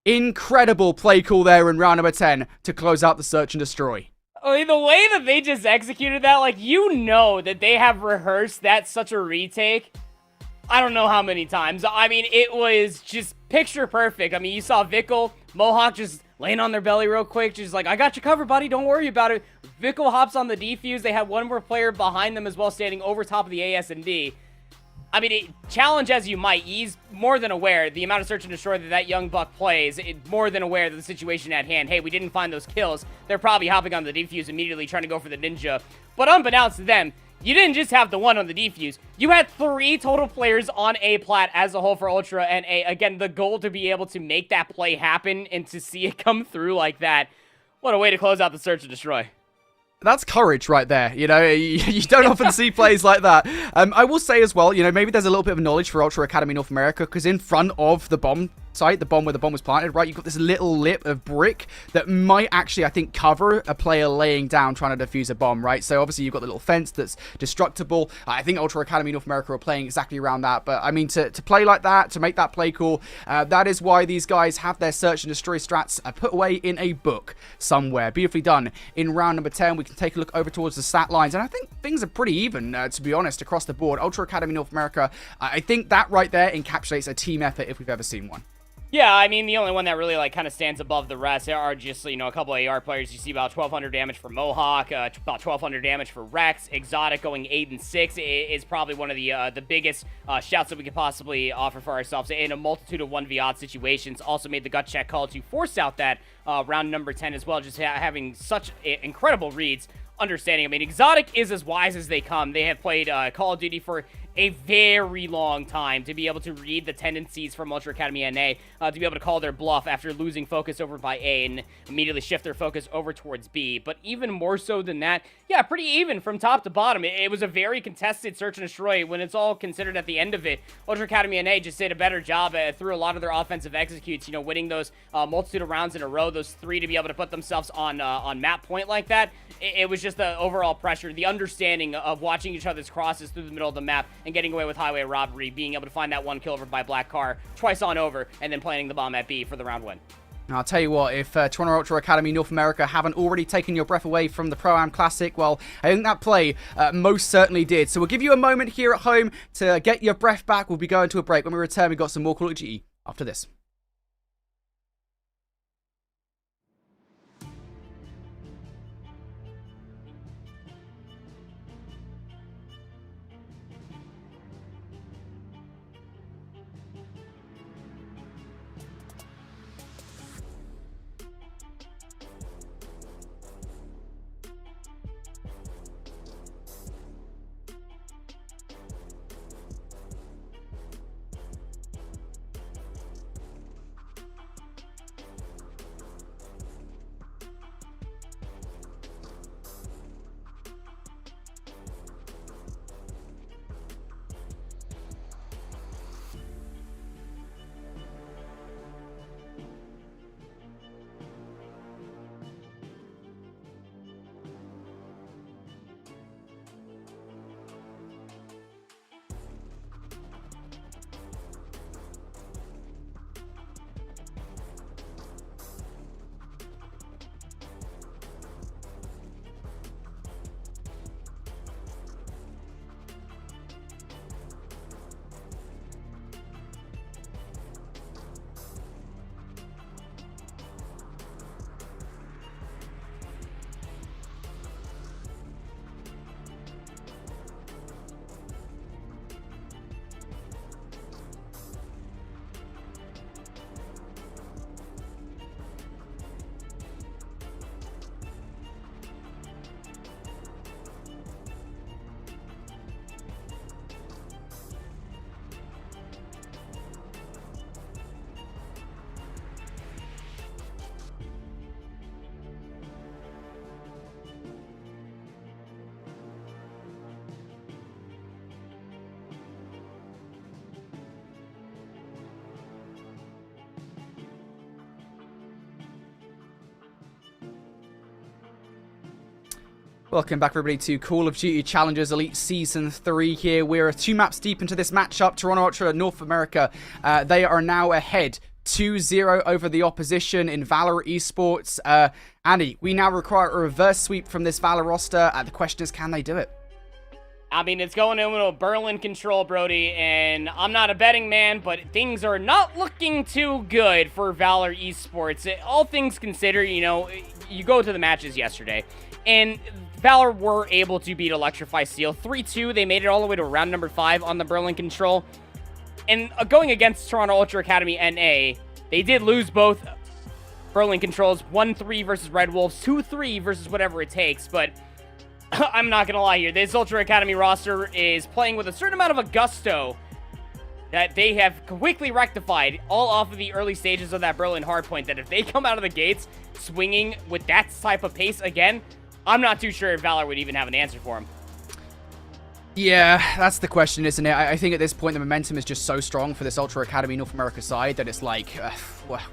Incredible play call there in round number 10 to close out the search and destroy. I mean, the way that they just executed that, like, you know that they have rehearsed that such a retake. I don't know how many times. I mean, it was just picture perfect. I mean, you saw Vickle, Mohawk just laying on their belly real quick. Just like, I got you covered, buddy. Don't worry about it. Vickle hops on the defuse. They had one more player behind them as well, standing over top of the AS&D. I mean, challenge as you might, he's more than aware the amount of search and destroy that young buck plays, more than aware of the situation at hand. Hey, we didn't find those kills. They're probably hopping on the defuse immediately, trying to go for the ninja. But unbeknownst to them, you didn't just have the one on the defuse. You had 3 total players on A plat as a whole for Ultra and A. Again, the goal to be able to make that play happen and to see it come through like that. What a way to close out the search and destroy. That's courage right there, you know, you don't often see plays like that. I will say as well, you know, maybe there's a little bit of knowledge for Ultra Academy North America, because in front of the bomb site, the bomb where the bomb was planted, right, you've got this little lip of brick that might actually, I think, cover a player laying down trying to defuse a bomb, right? So obviously you've got the little fence that's destructible. I think Ultra Academy North America are playing exactly around that, but I mean, to play like that, to make that play cool, that is why these guys have their search and destroy strats put away in a book somewhere. Beautifully done. In round number 10, we can take a look over towards the stat lines, and I think things are pretty even, to be honest, across the board. Ultra Academy North America, I think that right there encapsulates a team effort if we've ever seen one. Yeah, I mean, the only one that really, like, kind of stands above the rest are just, you know, a couple of AR players. You see about 1,200 damage for Mohawk, about 1,200 damage for Rex. Exotic going 8 and 6 is probably one of the biggest shouts that we could possibly offer for ourselves in a multitude of 1v odd situations. Also made the gut check call to force out that round number 10 as well, just having such incredible reads. Understanding, I mean, Exotic is as wise as they come. They have played Call of Duty for a very long time to be able to read the tendencies from Ultra Academy NA, to be able to call their bluff after losing focus over by A and immediately shift their focus over towards B. But even more so than that, yeah, pretty even from top to bottom. It was a very contested search and destroy. When it's all considered at the end of it, Ultra Academy NA just did a better job through a lot of their offensive executes, winning those multitude of rounds in a row, those 3 to be able to put themselves on map point like that. It was just the overall pressure, the understanding of watching each other's crosses through the middle of the map and getting away with highway robbery, being able to find that 1 kill over by Black Car twice on over, and then planting the bomb at B for the round win. I'll tell you what, if Toronto Ultra Academy North America haven't already taken your breath away from the Pro-Am Classic, well, I think that play most certainly did. So we'll give you a moment here at home to get your breath back. We'll be going to a break. When we return, we've got some more Call of Duty after this. Welcome back, everybody, to Call of Duty Challengers Elite Season 3 here. We're 2 maps deep into this matchup. Toronto Ultra North America, they are now ahead 2-0 over the opposition in Valor Esports. Andy, we now require a reverse sweep from this Valor roster. The question is, can they do it? I mean, it's going into a Berlin control, Brody, and I'm not a betting man, but things are not looking too good for Valor Esports. All things considered, you go to the matches yesterday, and Valor were able to beat Electrify Steel 3-2. They made it all the way to round number 5 on the Berlin control. And going against Toronto Ultra Academy NA, they did lose both Berlin controls, 1-3 versus Red Wolves, 2-3 versus whatever it takes, but I'm not going to lie here. This Ultra Academy roster is playing with a certain amount of a gusto that they have quickly rectified all off of the early stages of that Berlin hardpoint, that if they come out of the gates swinging with that type of pace again, I'm not too sure if Valor would even have an answer for him. Yeah, that's the question, isn't it? I think at this point the momentum is just so strong for this Ultra Academy North America side that it's like,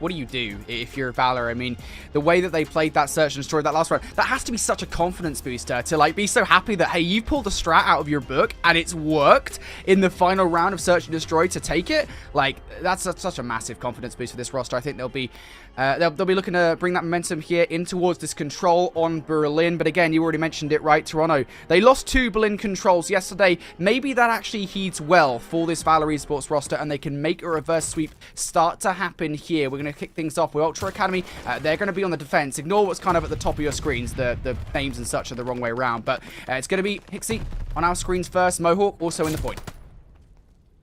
what do you do if you're Valor? I mean, the way that they played that search and destroy that last round, that has to be such a confidence booster to be so happy that, hey, you've pulled a strat out of your book and it's worked in the final round of search and destroy to take it. Like, that's such a massive confidence boost for this roster. I think they'll be looking to bring that momentum here in towards this control on Berlin. But again, you already mentioned it, right? Toronto, they lost 2 Berlin controls yesterday. Maybe that actually heeds well for this Valor Esports roster, and they can make a reverse sweep start to happen here. We're going to kick things off with Ultra Academy. They're going to be on the defense. Ignore what's kind of at the top of your screens. The names and such are the wrong way around. But it's going to be Hixie on our screens first. Mohawk also in the point.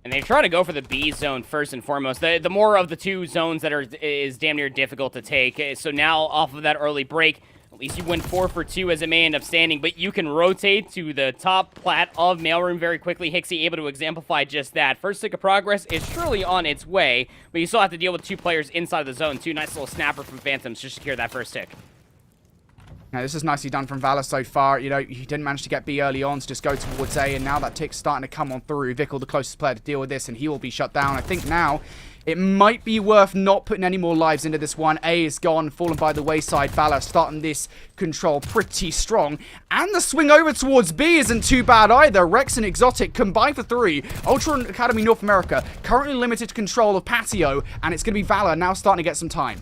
And they try to go for the B zone first and foremost. The more of the 2 zones that is damn near difficult to take. So now off of that early break, At least you win 4 for 2 as it may end up standing, but you can rotate to the top plat of Mailroom very quickly. Hixie able to exemplify just that. First tick of progress is surely on its way, but you still have to deal with 2 players inside of the zone. 2 nice little snapper from Phantoms to secure that first tick. Now, this is nicely done from Valor so far. You know, he didn't manage to get B early on to just go towards A, and now that tick's starting to come on through. Vickle, the closest player to deal with this, and he will be shut down. I think now it might be worth not putting any more lives into this one. A is gone, fallen by the wayside. Valor starting this control pretty strong. And the swing over towards B isn't too bad either. Rex and Exotic combined for 3. Ultra Academy North America currently limited control of Patio, and it's going to be Valor now starting to get some time.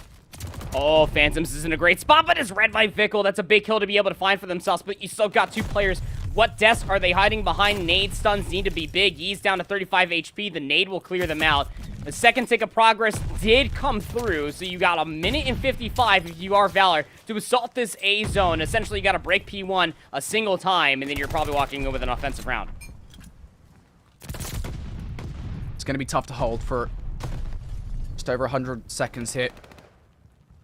Oh, Phantoms is in a great spot, but it's read by Vickle. That's a big kill to be able to find for themselves, but you still got 2 players. What deaths are they hiding behind? Nade stuns need to be big. Yee's down to 35 HP. The nade will clear them out. The second tick of progress did come through, so you got 1 minute and 55 if you are Valor to assault this A zone. Essentially, you got to break P1 a single time, and then you're probably walking in with an offensive round. It's going to be tough to hold for just over 100 seconds here.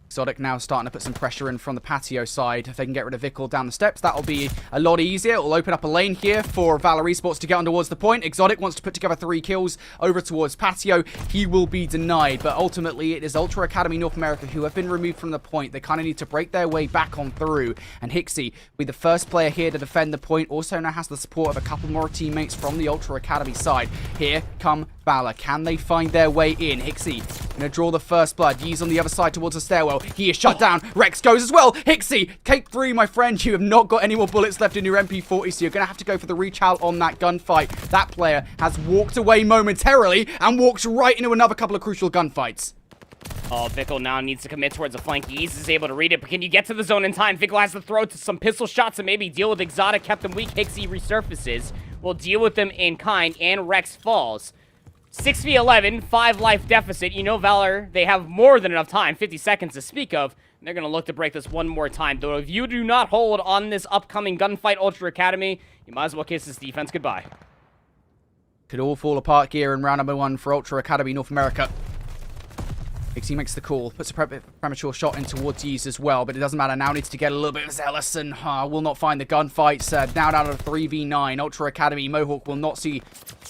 Exotic now starting to put some pressure in from the Patio side. If they can get rid of Vickle down the steps, that'll be a lot easier. It'll open up a lane here for Valor Esports to get on towards the point. Exotic wants to put together 3 kills over towards Patio. He will be denied, but ultimately it is Ultra Academy North America who have been removed from the point. They kind of need to break their way back on through, and Hixie, with the first player here to defend the point, also now has the support of a couple more teammates from the Ultra Academy side. Here come Valor. Can they find their way in? Hixie gonna draw the first blood. Yee's on the other side towards the stairwell. He is shut down. Rex goes as well. Hixie, cake 3, my friend. You have not got any more bullets left in your MP40, so you're gonna have to go for the reach out on that gunfight. That player has walked away momentarily and walked right into another couple of crucial gunfights. Oh, Vickle now needs to commit towards the flank. Yeez is able to read it, but can you get to the zone in time? Vickle has to throw to some pistol shots and maybe deal with Exotic. Kept him weak. Hixie resurfaces. We'll deal with them in kind, and Rex falls. 6v11, 5 life deficit. You know Valor, they have more than enough time, 50 seconds to speak of. They're going to look to break this one more time. Though if you do not hold on this upcoming gunfight, Ultra Academy, you might as well kiss this defense goodbye. Could all fall apart here in round number 1 for Ultra Academy North America. Hixie makes the call, puts a premature shot in towards Yeez as well, but it doesn't matter. Now needs to get a little bit zealous and will not find the gunfights. Now down to 3v9. Ultra Academy Mohawk will not see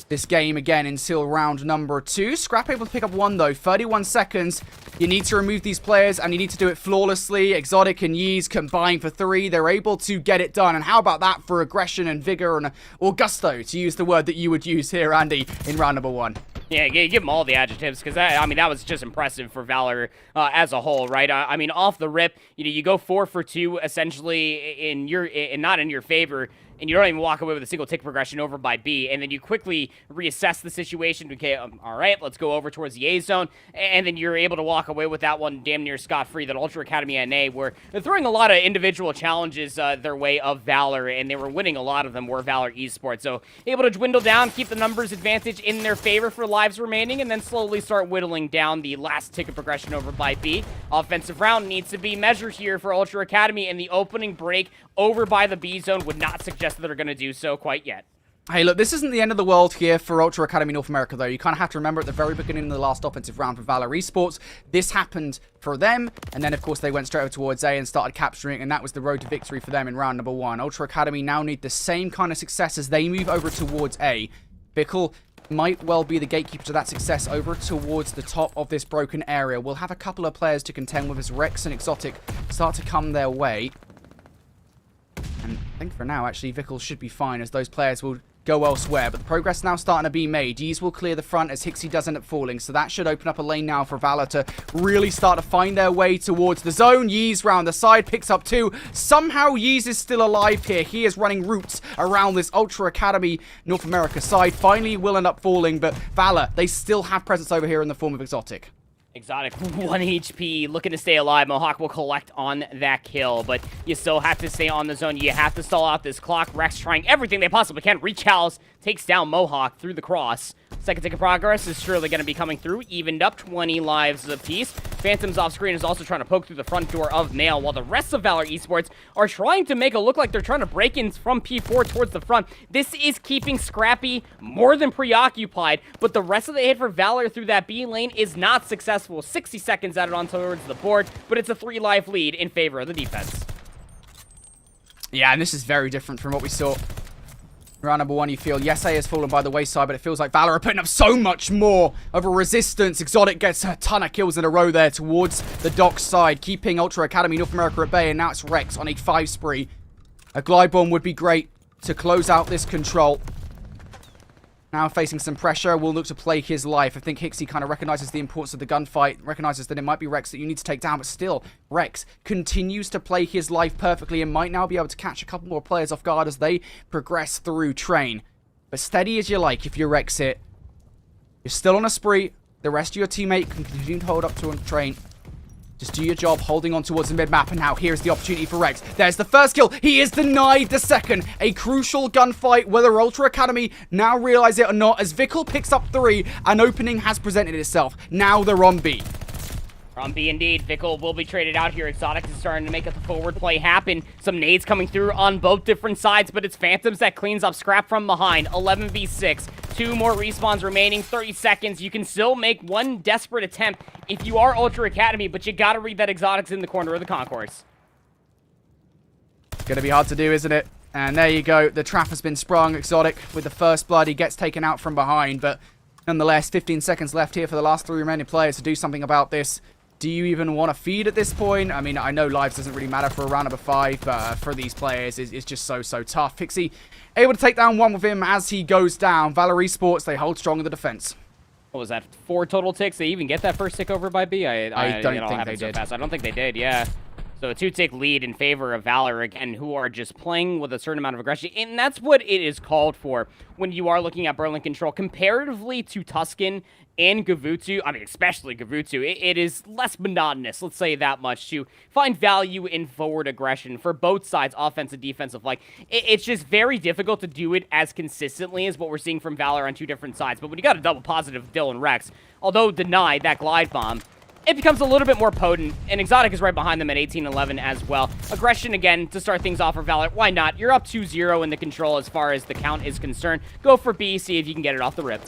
this game again until round number 2. Scrap able to pick up 1 though. 31 seconds. You need to remove these players and you need to do it flawlessly. Exotic and Yeez combine for 3. They're able to get it done. And how about that for aggression and vigor and or gusto, to use the word that you would use here, Andy, in round number 1. Yeah, give them all the adjectives, because I mean that was just impressive for Valor as a whole, right? I mean, off the rip, you go 4 for 2 essentially not in your favor, and you don't even walk away with a single tick progression over by B, and then you quickly reassess the situation. Okay, all right, let's go over towards the A zone, and then you're able to walk away with that one damn near scot-free. That Ultra Academy NA were throwing a lot of individual challenges their way of Valor, and they were winning a lot of them were Valor Esports. So able to dwindle down, keep the numbers advantage in their favor for lives remaining, and then slowly start whittling down the last tick of progression over by B. Offensive round needs to be measured here for Ultra Academy, and the opening break over by the B zone would not suggest that they're going to do so quite yet. Hey, look, this isn't the end of the world here for Ultra Academy North America, though. You kind of have to remember at the very beginning of the last offensive round for Valor Esports, this happened for them, and then, of course, they went straight over towards A and started capturing, and that was the road to victory for them in round number 1. Ultra Academy now need the same kind of success as they move over towards A. Vickle might well be the gatekeeper to that success over towards the top of this broken area. We'll have a couple of players to contend with as Rex and Exotic start to come their way. And I think for now, actually, Vickle should be fine as those players will go elsewhere. But the progress now starting to be made. Yeez will clear the front as Hixie does end up falling. So that should open up a lane now for Valor to really start to find their way towards the zone. Yeez round the side, picks up 2. Somehow Yeez is still alive here. He is running routes around this Ultra Academy North America side. Finally will end up falling, but Valor, they still have presence over here in the form of Exotic. Exotic, 1 HP, looking to stay alive. Mohawk will collect on that kill, but you still have to stay on the zone. You have to stall out this clock. Rex trying everything they possibly can. Reach House, takes down Mohawk through the cross. Second tick of progress is surely going to be coming through. Evened up, 20 lives apiece. Phantoms off screen is also trying to poke through the front door of Mail, while the rest of Valor Esports are trying to make it look like they're trying to break in from P4 towards the front. This is keeping Scrappy more than preoccupied, but the rest of the hit for Valor through that B lane is not successful. 60 seconds added on towards the board, but it's a 3-life lead in favor of the defense. Yeah, and this is very different from what we saw. Round number 1, you feel, yes, A has fallen by the wayside, but it feels like Valor are putting up so much more of a resistance. Exotic gets a ton of kills in a row there towards the dock side, keeping Ultra Academy North America at bay, and now it's Rex on a 5 spree. A glide bomb would be great to close out this control. Now facing some pressure, will look to play his life. I think Hixie kind of recognizes the importance of the gunfight, recognizes that it might be Rex that you need to take down, but still, Rex continues to play his life perfectly and might now be able to catch a couple more players off guard as they progress through train. But steady as you like if you're Rex it. You're still on a spree. The rest of your teammate can continue to hold up to a train. Just do your job, holding on towards the mid-map, and now here's the opportunity for Rex. There's the first kill. He is denied the second. A crucial gunfight, whether Ultra Academy now realize it or not, as Vickle picks up 3, an opening has presented itself. Now they're on B. On B indeed, Vickle will be traded out here. Exotic is starting to make the forward play happen. Some nades coming through on both different sides, but it's Phantoms that cleans up Scrap from behind. 11v6. 2 more respawns remaining, 30 seconds. You can still make one desperate attempt if you are Ultra Academy, but you gotta read that Exotic's in the corner of the concourse. Gonna be hard to do, isn't it? And there you go. The trap has been sprung. Exotic with the first blood. He gets taken out from behind, but nonetheless, 15 seconds left here for the last 3 remaining players to do something about this. Do you even want to feed at this point? I mean, I know lives doesn't really matter for a round number 5, but for these players, it's just so tough. Pixie able to take down 1 with him as he goes down. Valor Esports, they hold strong in the defense. What was that, 4 total ticks? They even get that first tick over by B? I don't think they did. Fast. I don't think they did, yeah. So a 2-tick lead in favor of Valor, again, who are just playing with a certain amount of aggression. And that's what it is called for when you are looking at Berlin Control. Comparatively to Tuscan and Gavutu, I mean, especially Gavutu, it is less monotonous, let's say that much, to find value in forward aggression for both sides, offensive, defensive. Like, it's just very difficult to do it as consistently as what we're seeing from Valor on 2 different sides. But when you got a double positive Dylan Rex, although denied that glide bomb, it becomes a little bit more potent, and Exotic is right behind them at 18-11 as well. Aggression, again, to start things off for Valor. Why not? You're up 2-0 in the control as far as the count is concerned. Go for B, see if you can get it off the rip.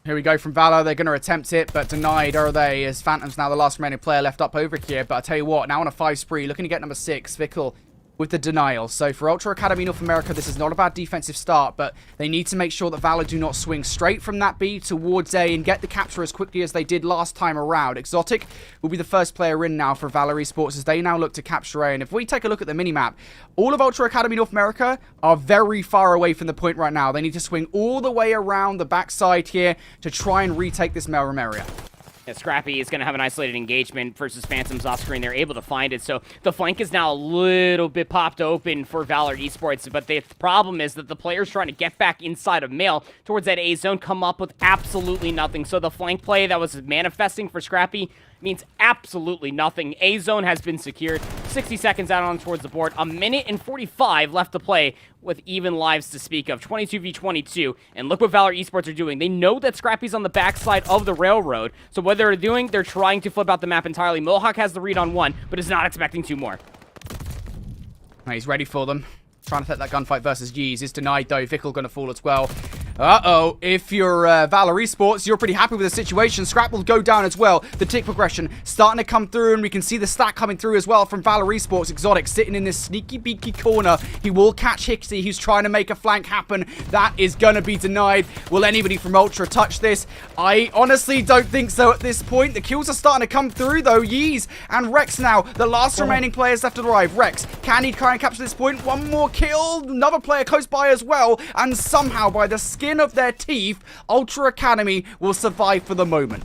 Here we go from Valor. They're going to attempt it, but denied are they, as Phantom's now the last remaining player left up over here. But I tell you what, now on a 5 spree, looking to get number 6, Vickle with the denial. So for Ultra Academy North America, this is not a bad defensive start, but they need to make sure that Valor do not swing straight from that B towards A and get the capture as quickly as they did last time around. Exotic will be the first player in now for Valor Esports as they now look to capture A. And if we take a look at the minimap, all of Ultra Academy North America are very far away from the point right now. They need to swing all the way around the backside here to try and retake this mailroom area. Yeah, Scrappy is going to have an isolated engagement versus Phantoms off screen. They're able to find it, so the flank is now a little bit popped open for Valor Esports, but the problem is that the players trying to get back inside of Mail towards that A zone come up with absolutely nothing. So the flank play that was manifesting for Scrappy means absolutely nothing. A zone has been secured. 60 seconds out on towards the board. 1:45 left to play with even lives to speak of. 22v22. And look what Valor Esports are doing. They know that Scrappy's on the backside of the railroad. So what they're doing, they're trying to flip out the map entirely. Mohawk has the read on 1, but is not expecting 2 more. He's ready for them. Trying to take that gunfight versus Yeez. Is denied though. Vickle going to fall as well. Uh-oh. If you're Valor Esports, you're pretty happy with the situation. Scrap will go down as well. The tick progression starting to come through, and we can see the stack coming through as well from Valor Esports. Exotic sitting in this sneaky beaky corner. He will catch Hixie, who's trying to make a flank happen. That is going to be denied. Will anybody from Ultra touch this? I honestly don't think so at this point. The kills are starting to come through though. Yeez and Rex now, the last remaining players left to arrive. Rex, can he try and capture this point? 1 more kill. Another player close by as well. And somehow, by the skin of their teeth, Ultra Academy will survive for the moment.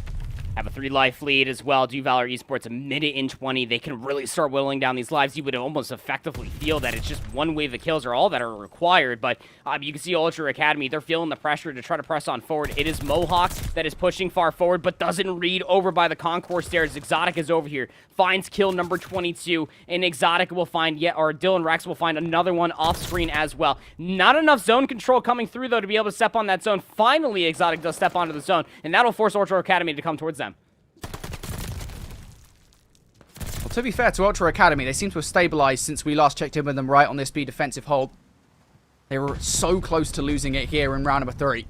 Have a 3-life lead as well. Do Valor Esports a minute in 20. They can really start whittling down these lives. You would almost effectively feel that it's just one wave of kills are all that are required. But you can see Ultra Academy, they're feeling the pressure to try to press on forward. It is Mohawk that is pushing far forward, but doesn't read over by the concourse stairs. Exotic is over here. Finds kill number 22. And Exotic will find Dylan Rex will find another one off screen as well. Not enough zone control coming through, though, to be able to step on that zone. Finally, Exotic does step onto the zone, and that'll force Ultra Academy to come towards them. Well, to be fair to Ultra Academy, they seem to have stabilized since we last checked in with them right on this B defensive hold. They were so close to losing it here in round number 3.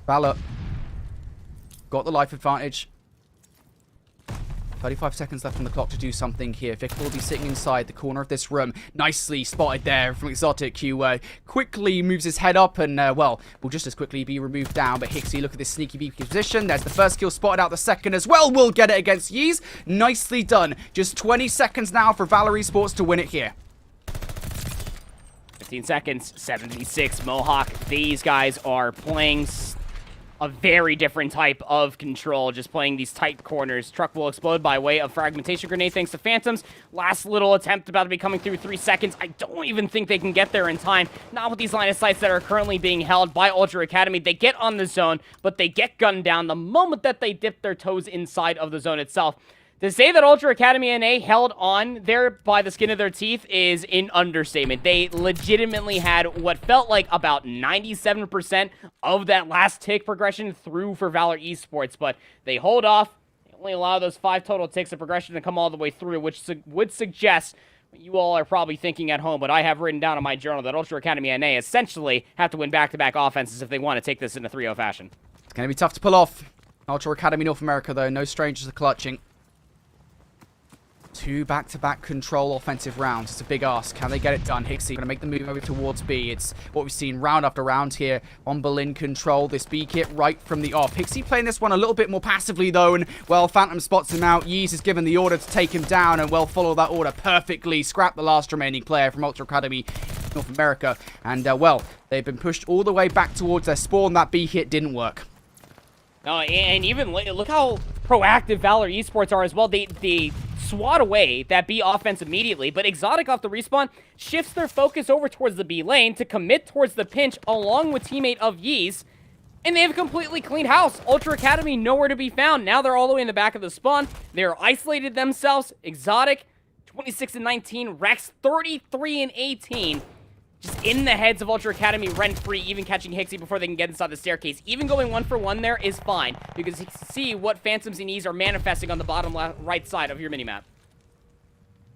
Valor got the life advantage. 35 seconds left on the clock to do something here. Vic will be sitting inside the corner of this room. Nicely spotted there from Exotic, who quickly moves his head up and, well, will just as quickly be removed down. But Hixie, look at this sneaky beaky position. There's the first kill spotted out, the second as well. Will get it against Yeez. Nicely done. Just 20 seconds now for Valor Sports to win it here. 15 seconds, 76 Mohawk. These guys are playing a very different type of control, just playing these tight corners. Truck will explode by way of fragmentation grenade thanks to Phantoms. Last little attempt about to be coming through 3 seconds. I don't even think they can get there in time. Not with these line of sights that are currently being held by Ultra Academy. They get on the zone, but they get gunned down the moment that they dip their toes inside of the zone itself. To say that Ultra Academy NA held on there by the skin of their teeth is an understatement. They legitimately had what felt like about 97% of that last tick progression through for Valor Esports, but they hold off. They only allow those 5 total ticks of progression to come all the way through, which would suggest what you all are probably thinking at home, but I have written down in my journal that Ultra Academy NA essentially have to win back-to-back offenses if they want to take this in a 3-0 fashion. It's going to be tough to pull off. Ultra Academy North America, though, no strangers to clutching. 2 back-to-back control offensive rounds. It's a big ask. Can they get it done? Hixie going to make the move over towards B. It's what we've seen round after round here on Berlin control. This B kit right from the off. Hixie playing this one a little bit more passively, though, and, well, Phantom spots him out. Yeez is given the order to take him down, and, well, follow that order perfectly. Scrap the last remaining player from Ultra Academy North America. And, well, they've been pushed all the way back towards their spawn. That B hit didn't work. And even look how proactive Valor Esports are as well. They swat away that B offense immediately, but Exotic off the respawn shifts their focus over towards the B lane to commit towards the pinch along with teammate of Yeez, and they have completely cleaned house. Ultra Academy nowhere to be found. Now they're all the way in the back of the spawn. They're isolated themselves. Exotic 26-19, Rex 33-18. Just in the heads of Ultra Academy rent-free, even catching Hixie before they can get inside the staircase. Even going 1-for-1 there is fine, because you can see what Phantoms and E's are manifesting on the bottom right side of your minimap.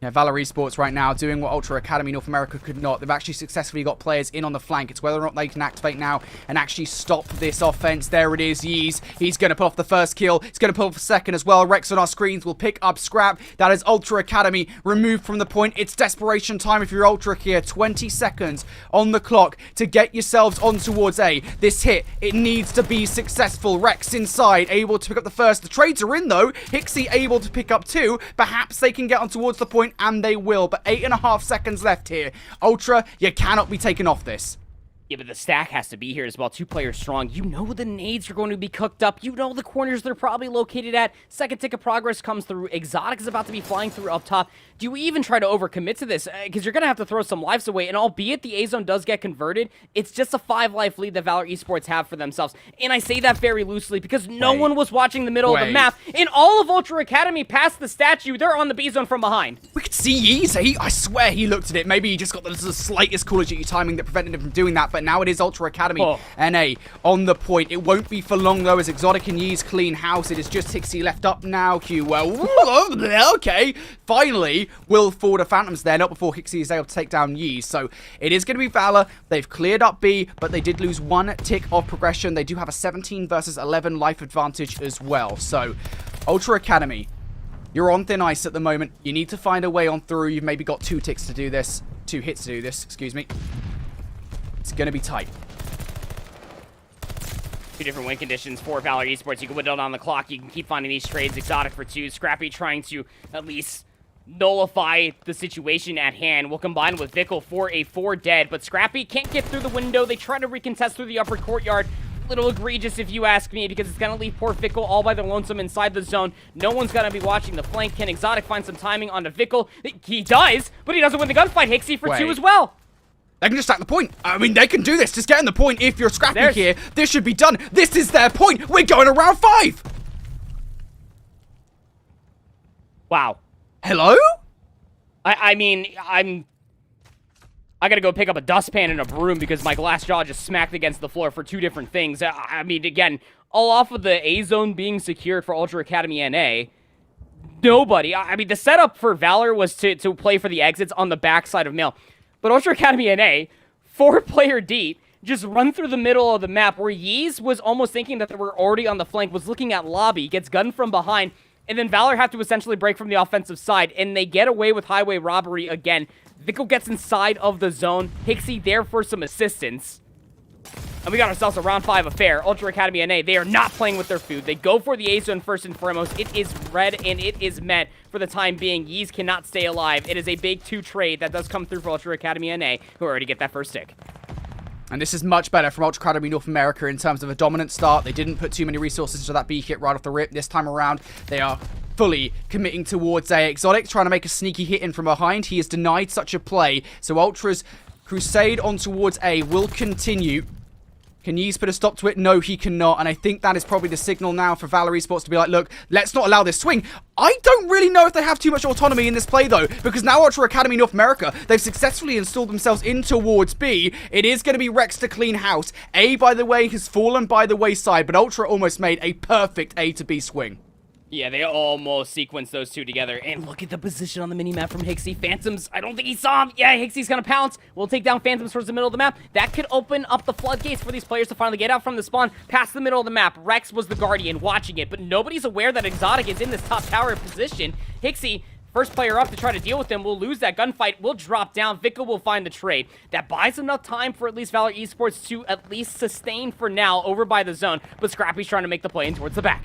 Yeah, Valor Esports right now doing what Ultra Academy North America could not. They've actually successfully got players in on the flank. It's whether or not they can activate now and actually stop this offense. There it is, Yeez. He's going to pull off the first kill. He's going to pull off the second as well. Rex on our screens will pick up Scrap. That is Ultra Academy removed from the point. It's desperation time if you're Ultra here. 20 seconds on the clock to get yourselves on towards A. This hit, it needs to be successful. Rex inside, able to pick up the first. The trades are in though. Hixie able to pick up 2. Perhaps they can get on towards the point, and they will, but 8.5 seconds left here. Ultra, you cannot be taken off this. Yeah, but the stack has to be here as well. 2 players strong. You know the nades are going to be cooked up. You know the corners they're probably located at. Second tick of progress comes through. Exotic is about to be flying through up top. Do you even try to overcommit to this? Because you're going to have to throw some lives away. And albeit the A-zone does get converted, it's just a 5-life lead that Valor Esports have for themselves. And I say that very loosely because no one was watching the middle of the map. In all of Ultra Academy past the statue, they're on the B-zone from behind. We could see Yeez. I swear he looked at it. Maybe he just got the slightest Call of Duty timing that prevented him from doing that. But now it is Ultra Academy NA on the point. It won't be for long, though, as Exotic and Yeez clean house. It is just Hixie left up now. Q, well, okay. Finally, will fall to Phantoms there, not before Hixie is able to take down Yeez. So it is going to be Valor. They've cleared up B, but they did lose 1 tick of progression. They do have a 17 versus 11 life advantage as well. So Ultra Academy, you're on thin ice at the moment. You need to find a way on through. You've maybe got 2 ticks to do this. 2 hits to do this, excuse me. It's going to be tight. 2 different win conditions for Valor Esports. You can whittle down the clock. You can keep finding these trades. Exotic for 2. Scrappy trying to at least nullify the situation at hand. Will combine with Vickle for a 4 dead, but Scrappy can't get through the window. They try to recontest through the upper courtyard. Little egregious if you ask me, because it's going to leave poor Vickle all by the lonesome inside the zone. No one's going to be watching the flank. Can Exotic find some timing onto Vickle? He does, but he doesn't win the gunfight. Hixie for 2 as well. They can just stack the point. I mean, they can do this. Just get in the point. If you're Scrappy here, this should be done. This is their point. We're going to round 5. Wow. Hello? I mean, I gotta go pick up a dustpan and a broom because my glass jaw just smacked against the floor for 2 different things. I mean, again, all off of the A-zone being secured for Ultra Academy NA. Nobody. I mean, the setup for Valor was to play for the exits on the backside of Mail. But Ultra Academy NA, 4-player deep, just run through the middle of the map where Yeez was almost thinking that they were already on the flank, was looking at lobby, gets gunned from behind, and then Valor have to essentially break from the offensive side, and they get away with highway robbery again. Vickle gets inside of the zone. Hixie there for some assistance. And we got ourselves a round 5 affair. Ultra Academy NA, they are not playing with their food. They go for the A-Zone first and foremost. It is red, and it is met for the time being. Yeez cannot stay alive. It is a big 2 trade that does come through for Ultra Academy NA, who already get that first stick. And this is much better from Ultra Academy North America in terms of a dominant start. They didn't put too many resources into that B hit right off the rip. This time around, they are fully committing towards A. Exotic, trying to make a sneaky hit in from behind. He is denied such a play. So Ultra's crusade on towards A will continue. Can Yeez put a stop to it? No, he cannot. And I think that is probably the signal now for Valor Esports to be like, look, let's not allow this swing. I don't really know if they have too much autonomy in this play, though, because now Ultra Academy North America, they've successfully installed themselves in towards B. It is going to be Rex to clean house. A, by the way, has fallen by the wayside, but Ultra almost made a perfect A to B swing. Yeah, they almost sequenced those two together. And look at the position on the minimap from Hixie. Phantoms, I don't think he saw him. Yeah, Hixie's gonna pounce. We'll take down Phantoms towards the middle of the map. That could open up the floodgates for these players to finally get out from the spawn past the middle of the map. Rex was the Guardian watching it, but nobody's aware that Exotic is in this top tower position. Hixie, first player up to try to deal with them, will lose that gunfight, will drop down. Vickle will find the trade. That buys enough time for at least Valor Esports to at least sustain for now over by the zone, but Scrappy's trying to make the play in towards the back.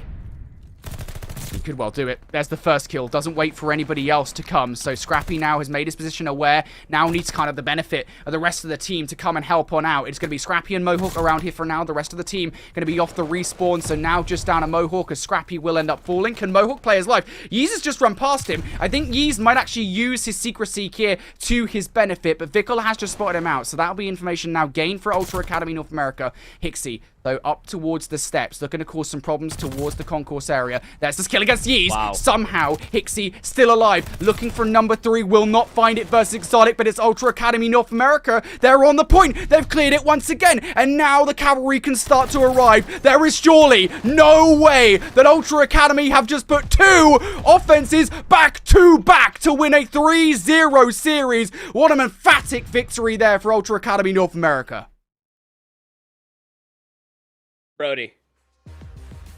He could well do it. There's the first kill. Doesn't wait for anybody else to come. So Scrappy now has made his position aware. Now needs kind of the benefit of the rest of the team to come and help on out. It's going to be Scrappy and Mohawk around here for now. The rest of the team going to be off the respawn. So now just down a Mohawk as Scrappy will end up falling. Can Mohawk play his life? Yeez has just run past him. I think Yeez might actually use his secrecy here to his benefit. But Vickle has just spotted him out. So that'll be information now gained for Ultra Academy North America. Hixie, though, up towards the steps. Looking to cause some problems towards the concourse area. There's this kill against Yeez. Wow. Somehow, Hixie still alive. Looking for number 3. Will not find it versus Exotic, but it's Ultra Academy North America. They're on the point. They've cleared it once again. And now the cavalry can start to arrive. There is surely no way that Ultra Academy have just put 2 offenses back to back to win a 3-0 series. What an emphatic victory there for Ultra Academy North America. Brody,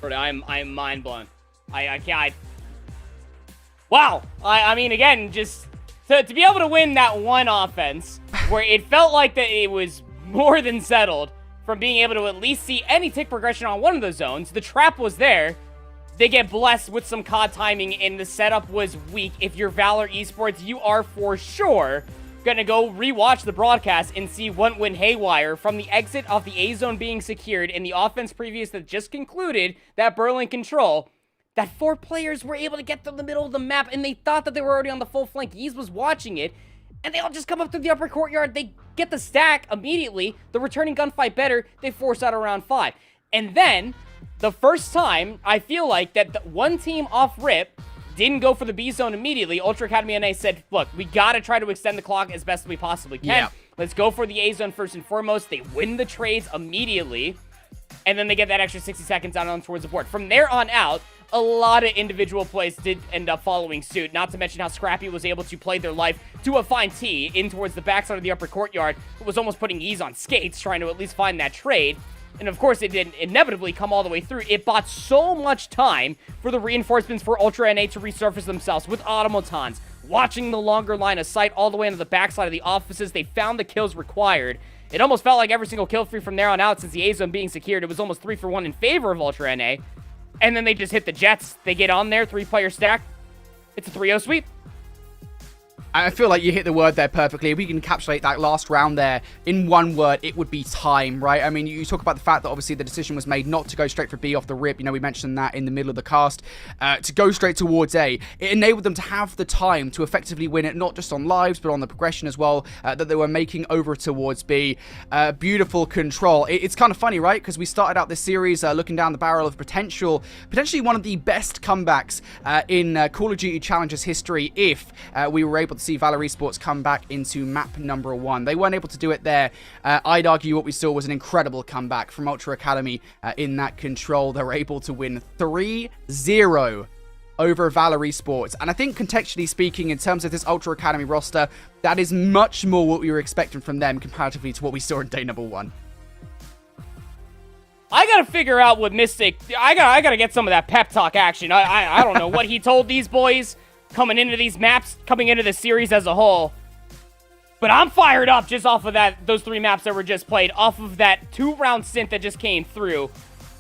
I'm mind blown. I can't. Wow. I mean, again, just to be able to win that one offense where it felt like that it was more than settled from being able to at least see any tick progression on one of the zones. The trap was there. They get blessed with some COD timing, and the setup was weak. If you're Valor Esports, you are for sure gonna go rewatch the broadcast and see what went haywire from the exit of the A zone being secured and the offense previous that just concluded that Berlin control. That 4 players were able to get to the middle of the map, and they thought that they were already on the full flank. Yeez was watching it, and they all just come up through the upper courtyard. They get the stack immediately. The returning gunfight better. They force out around 5. And then, the first time, I feel like that the one team off rip didn't go for the B zone immediately. Ultra Academy NA said, look, we gotta try to extend the clock as best we possibly can. Yeah. Let's go for the A zone first and foremost. They win the trades immediately, and then they get that extra 60 seconds out on towards the board. From there on out, a lot of individual plays did end up following suit, not to mention how Scrappy was able to play their life to a fine tee in towards the backside of the upper courtyard. It was almost putting Yeez on skates, trying to at least find that trade. And of course, it did inevitably come all the way through. It bought so much time for the reinforcements for Ultra NA to resurface themselves with automatons, watching the longer line of sight all the way into the backside of the offices. They found the kills required. It almost felt like every single kill free from there on out since the A zone being secured. It was almost 3 for 1 in favor of Ultra NA. And then they just hit the Jets. They get on there, 3-player stack. It's a 3-0 sweep. I feel like you hit the word there perfectly. We can encapsulate that last round there in one word. It would be time, right? I mean, you talk about the fact that obviously the decision was made not to go straight for B off the rip. You know, we mentioned that in the middle of the cast. To go straight towards A. It enabled them to have the time to effectively win it, not just on lives, but on the progression as well, that they were making over towards B. Beautiful control. It's kind of funny, right? Because we started out this series looking down the barrel of potentially one of the best comebacks in Call of Duty Challengers history if we were able to see Valor Esports come back into map number 1. They weren't able to do it there. I'd argue what we saw was an incredible comeback from Ultra Academy in that control. They were able to win 3-0 over Valor Esports. And I think contextually speaking, in terms of this Ultra Academy roster, that is much more what we were expecting from them comparatively to what we saw in day number 1. I gotta figure out what Mystic. I gotta get some of that pep talk action. I don't know what he told these boys coming into these maps, coming into the series as a whole. But I'm fired up just off of those 3 maps that were just played, off of that 2-round stint that just came through.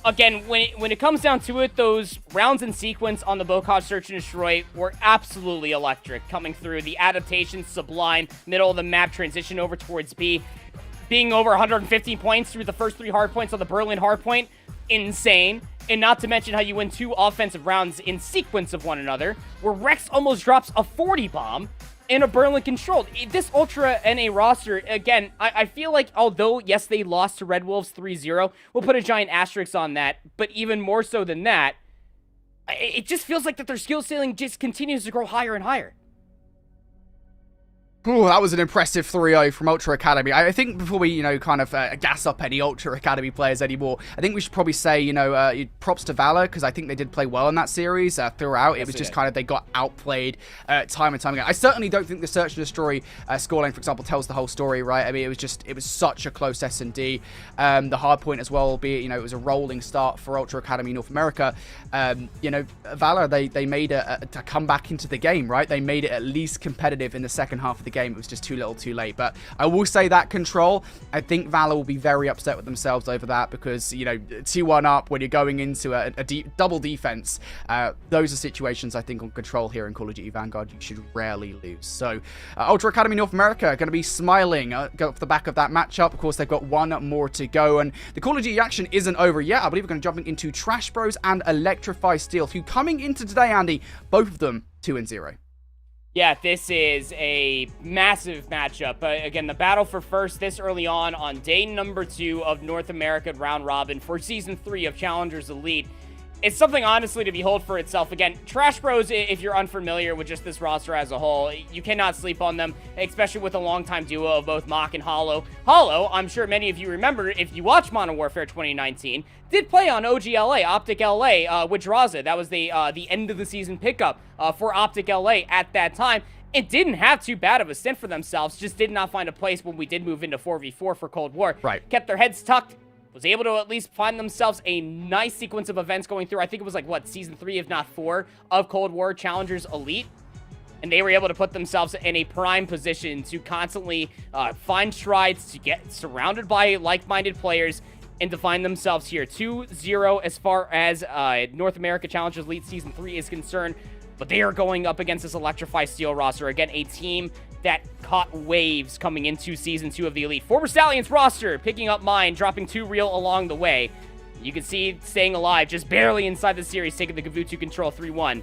Again, when it comes down to it, those rounds in sequence on the Bocage Search and Destroy were absolutely electric. Coming through, the adaptation, sublime, middle of the map, transition over towards B. Being over 115 points through the first 3 hardpoints on the Berlin hardpoint, insane. And not to mention how you win 2 offensive rounds in sequence of one another, where Rex almost drops a 40 bomb in a Berlin controlled. This Ultra NA roster, again, I feel like although, yes, they lost to Red Wolves 3-0, we'll put a giant asterisk on that, but even more so than that, it just feels like that their skill ceiling just continues to grow higher and higher. Ooh, that was an impressive 3-0 from Ultra Academy. I think before we, kind of gas up any Ultra Academy players anymore, I think we should probably say, props to Valor, because I think they did play well in that series throughout. It was just kind of, they got outplayed time and time again. I certainly don't think the Search and Destroy scoreline, for example, tells the whole story, right? I mean, it was such a close S&D. The hard point as well, albeit, it was a rolling start for Ultra Academy North America. Valor, they made a comeback into the game, right? They made it at least competitive in the second half of the game. It was just too little too late. But I will say that control, I think Valor will be very upset with themselves over that, because 2-1 up when you're going into a double defense, those are situations I think on control here in Call of Duty Vanguard you should rarely lose. So Ultra Academy North America are going to be smiling off the back of that matchup. Of course, they've got 1 more to go, and the Call of Duty action isn't over yet. I believe we're going to jump into Trash Bros and Electrify Steel, who coming into today, Andy, both of them 2-0. Yeah, this is a massive matchup. Again, the battle for first this early on day number 2 of North America Round Robin for Season 3 of Challengers Elite. It's something, honestly, to behold for itself. Again, Trash Bros, if you're unfamiliar with just this roster as a whole, you cannot sleep on them, especially with a longtime duo of both Mach and Hollow. Hollow, I'm sure many of you remember, if you watched Modern Warfare 2019, did play on OGLA, Optic LA, with Draza. That was the end of the season pickup for Optic LA at that time. It didn't have too bad of a stint for themselves, just did not find a place when we did move into 4v4 for Cold War. Right. Kept their heads tucked, was able to at least find themselves a nice sequence of events going through. I think it was like, Season 3, if not 4, of Cold War Challengers Elite. And they were able to put themselves in a prime position to constantly find strides, to get surrounded by like-minded players, and to find themselves here 2-0 as far as North America Challengers Elite Season 3 is concerned. But they are going up against this Electrify Steel roster. Again, a team that caught waves coming into Season 2 of the Elite. Former Stallions roster, picking up mine, dropping 2 real along the way. You can see staying alive, just barely inside the series, taking the Gavutu control 3-1.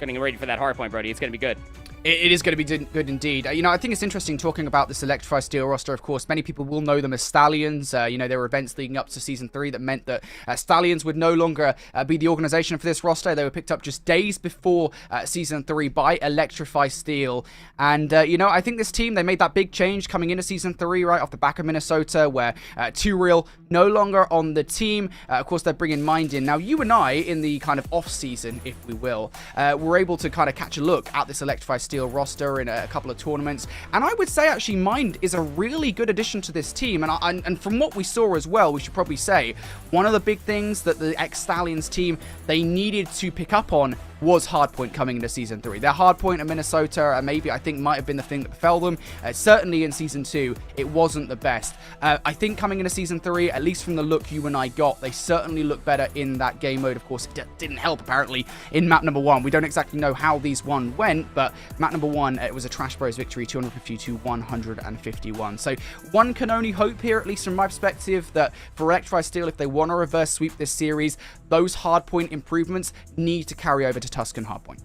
Getting ready for that hardpoint, Brody. It's going to be good. It is going to be good indeed. I think it's interesting talking about this Electrify Steel roster. Of course, many people will know them as Stallions. There were events leading up to Season 3 that meant that Stallions would no longer be the organization for this roster. They were picked up just days before Season 3 by Electrify Steel. And, I think this team, they made that big change coming into Season 3 right off the back of Minnesota, where 2Real no longer on the team. Of course, they're bringing Mind in. Now, you and I, in the kind of off-season, if we will, were able to kind of catch a look at this Electrify Steel roster in a couple of tournaments, and I would say actually Mind is a really good addition to this team, and from what we saw as well, we should probably say one of the big things that the ex-Stallions team, they needed to pick up on was hardpoint coming into Season 3. Their hardpoint in Minnesota, maybe I think might have been the thing that befell them. Certainly in Season 2, it wasn't the best. I think coming into Season 3, at least from the look you and I got, they certainly look better in that game mode. Of course, it didn't help, apparently, in map number 1. We don't exactly know how these one went, but map number 1, it was a Trash Bros victory, 250 to 151. So one can only hope here, at least from my perspective, that for Electrify Steel, if they want to reverse sweep this series, those hardpoint improvements need to carry over to Tuscan hardpoint.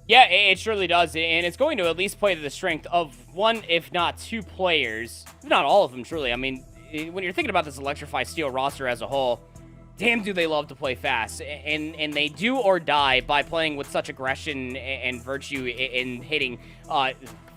Yeah, it surely does, and it's going to at least play to the strength of one, if not 2 players, if not all of them, truly. I mean, when you're thinking about this Electrify Steel roster as a whole, damn do they love to play fast, and they do or die by playing with such aggression and virtue in hitting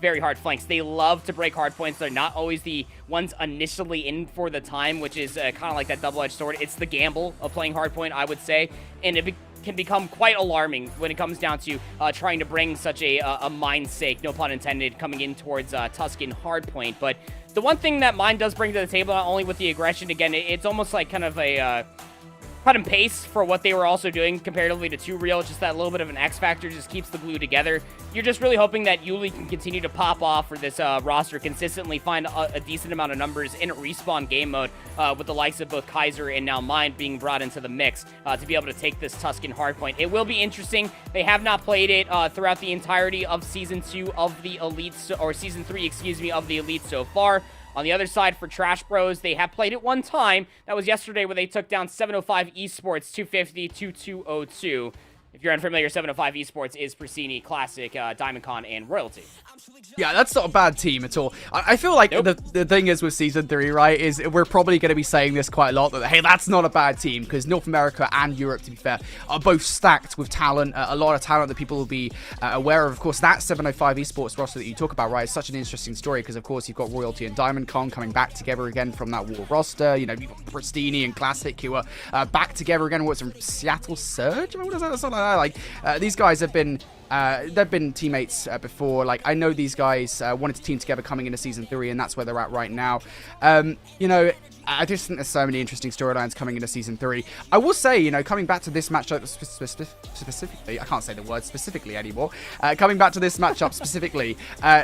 very hard flanks. They love to break hard points. They're not always the ones initially in for the time, which is kind of like that double-edged sword. It's the gamble of playing hard point, I would say, and it can become quite alarming when it comes down to trying to bring such a mind sake, no pun intended, coming in towards Tuscan hardpoint. But the one thing that Mind does bring to the table, not only with the aggression, again, it's almost like kind of a cut and paste for what they were also doing comparatively to 2 Real. Just that little bit of an X factor just keeps the glue together. You're just really hoping that Yuli can continue to pop off for this roster, consistently find a decent amount of numbers in respawn game mode with the likes of both Kaiser and now Mind being brought into the mix to be able to take this Tuscan hardpoint. It will be interesting. They have not played it throughout the entirety of Season 2 of the Elite, or Season 3, excuse me, of the Elite so far. On the other side, for Trash Bros, they have played it one time. That was yesterday where they took down 705 Esports 250-2202. If you're unfamiliar, 705 Esports is Prasini, Classic, DiamondCon, and Royalty. Yeah, that's not a bad team at all. I feel like the thing is with Season 3, right, is we're probably going to be saying this quite a lot, that, hey, that's not a bad team, because North America and Europe, to be fair, are both stacked with talent, a lot of talent that people will be aware of. Of course, that 705 Esports roster that you talk about, right, is such an interesting story, because, of course, you've got Royalty and DiamondCon coming back together again from that War roster. You know, you've got Pristini and Classic, who are back together again. What's from Seattle Surge? I mean, what is that? Something like that. Like, these guys have been... they've been teammates before. Like, I know these guys wanted to team together coming into Season 3, and that's where they're at right now. You know, I just think there's so many interesting storylines coming into Season 3. I will say, you know, coming back to this matchup specifically, I can't say the word specifically anymore. Coming back to this matchup specifically,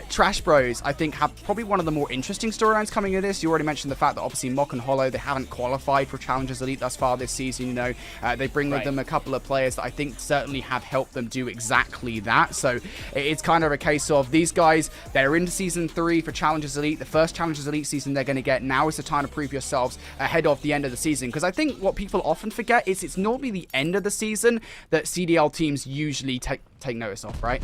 Trash Bros, I think, have probably one of the more interesting storylines coming into this. You already mentioned the fact that, obviously, Mock and Hollow, they haven't qualified for Challengers Elite thus far this season, you know. They bring with them a couple of players that I think certainly have helped them do exactly that. So it's kind of a case of these guys, they're into Season 3 for Challengers Elite. The first Challengers Elite season they're going to get. Now is the time to prove yourselves ahead of the end of the season, because I think what people often forget is it's normally the end of the season that CDL teams usually take notice of, right?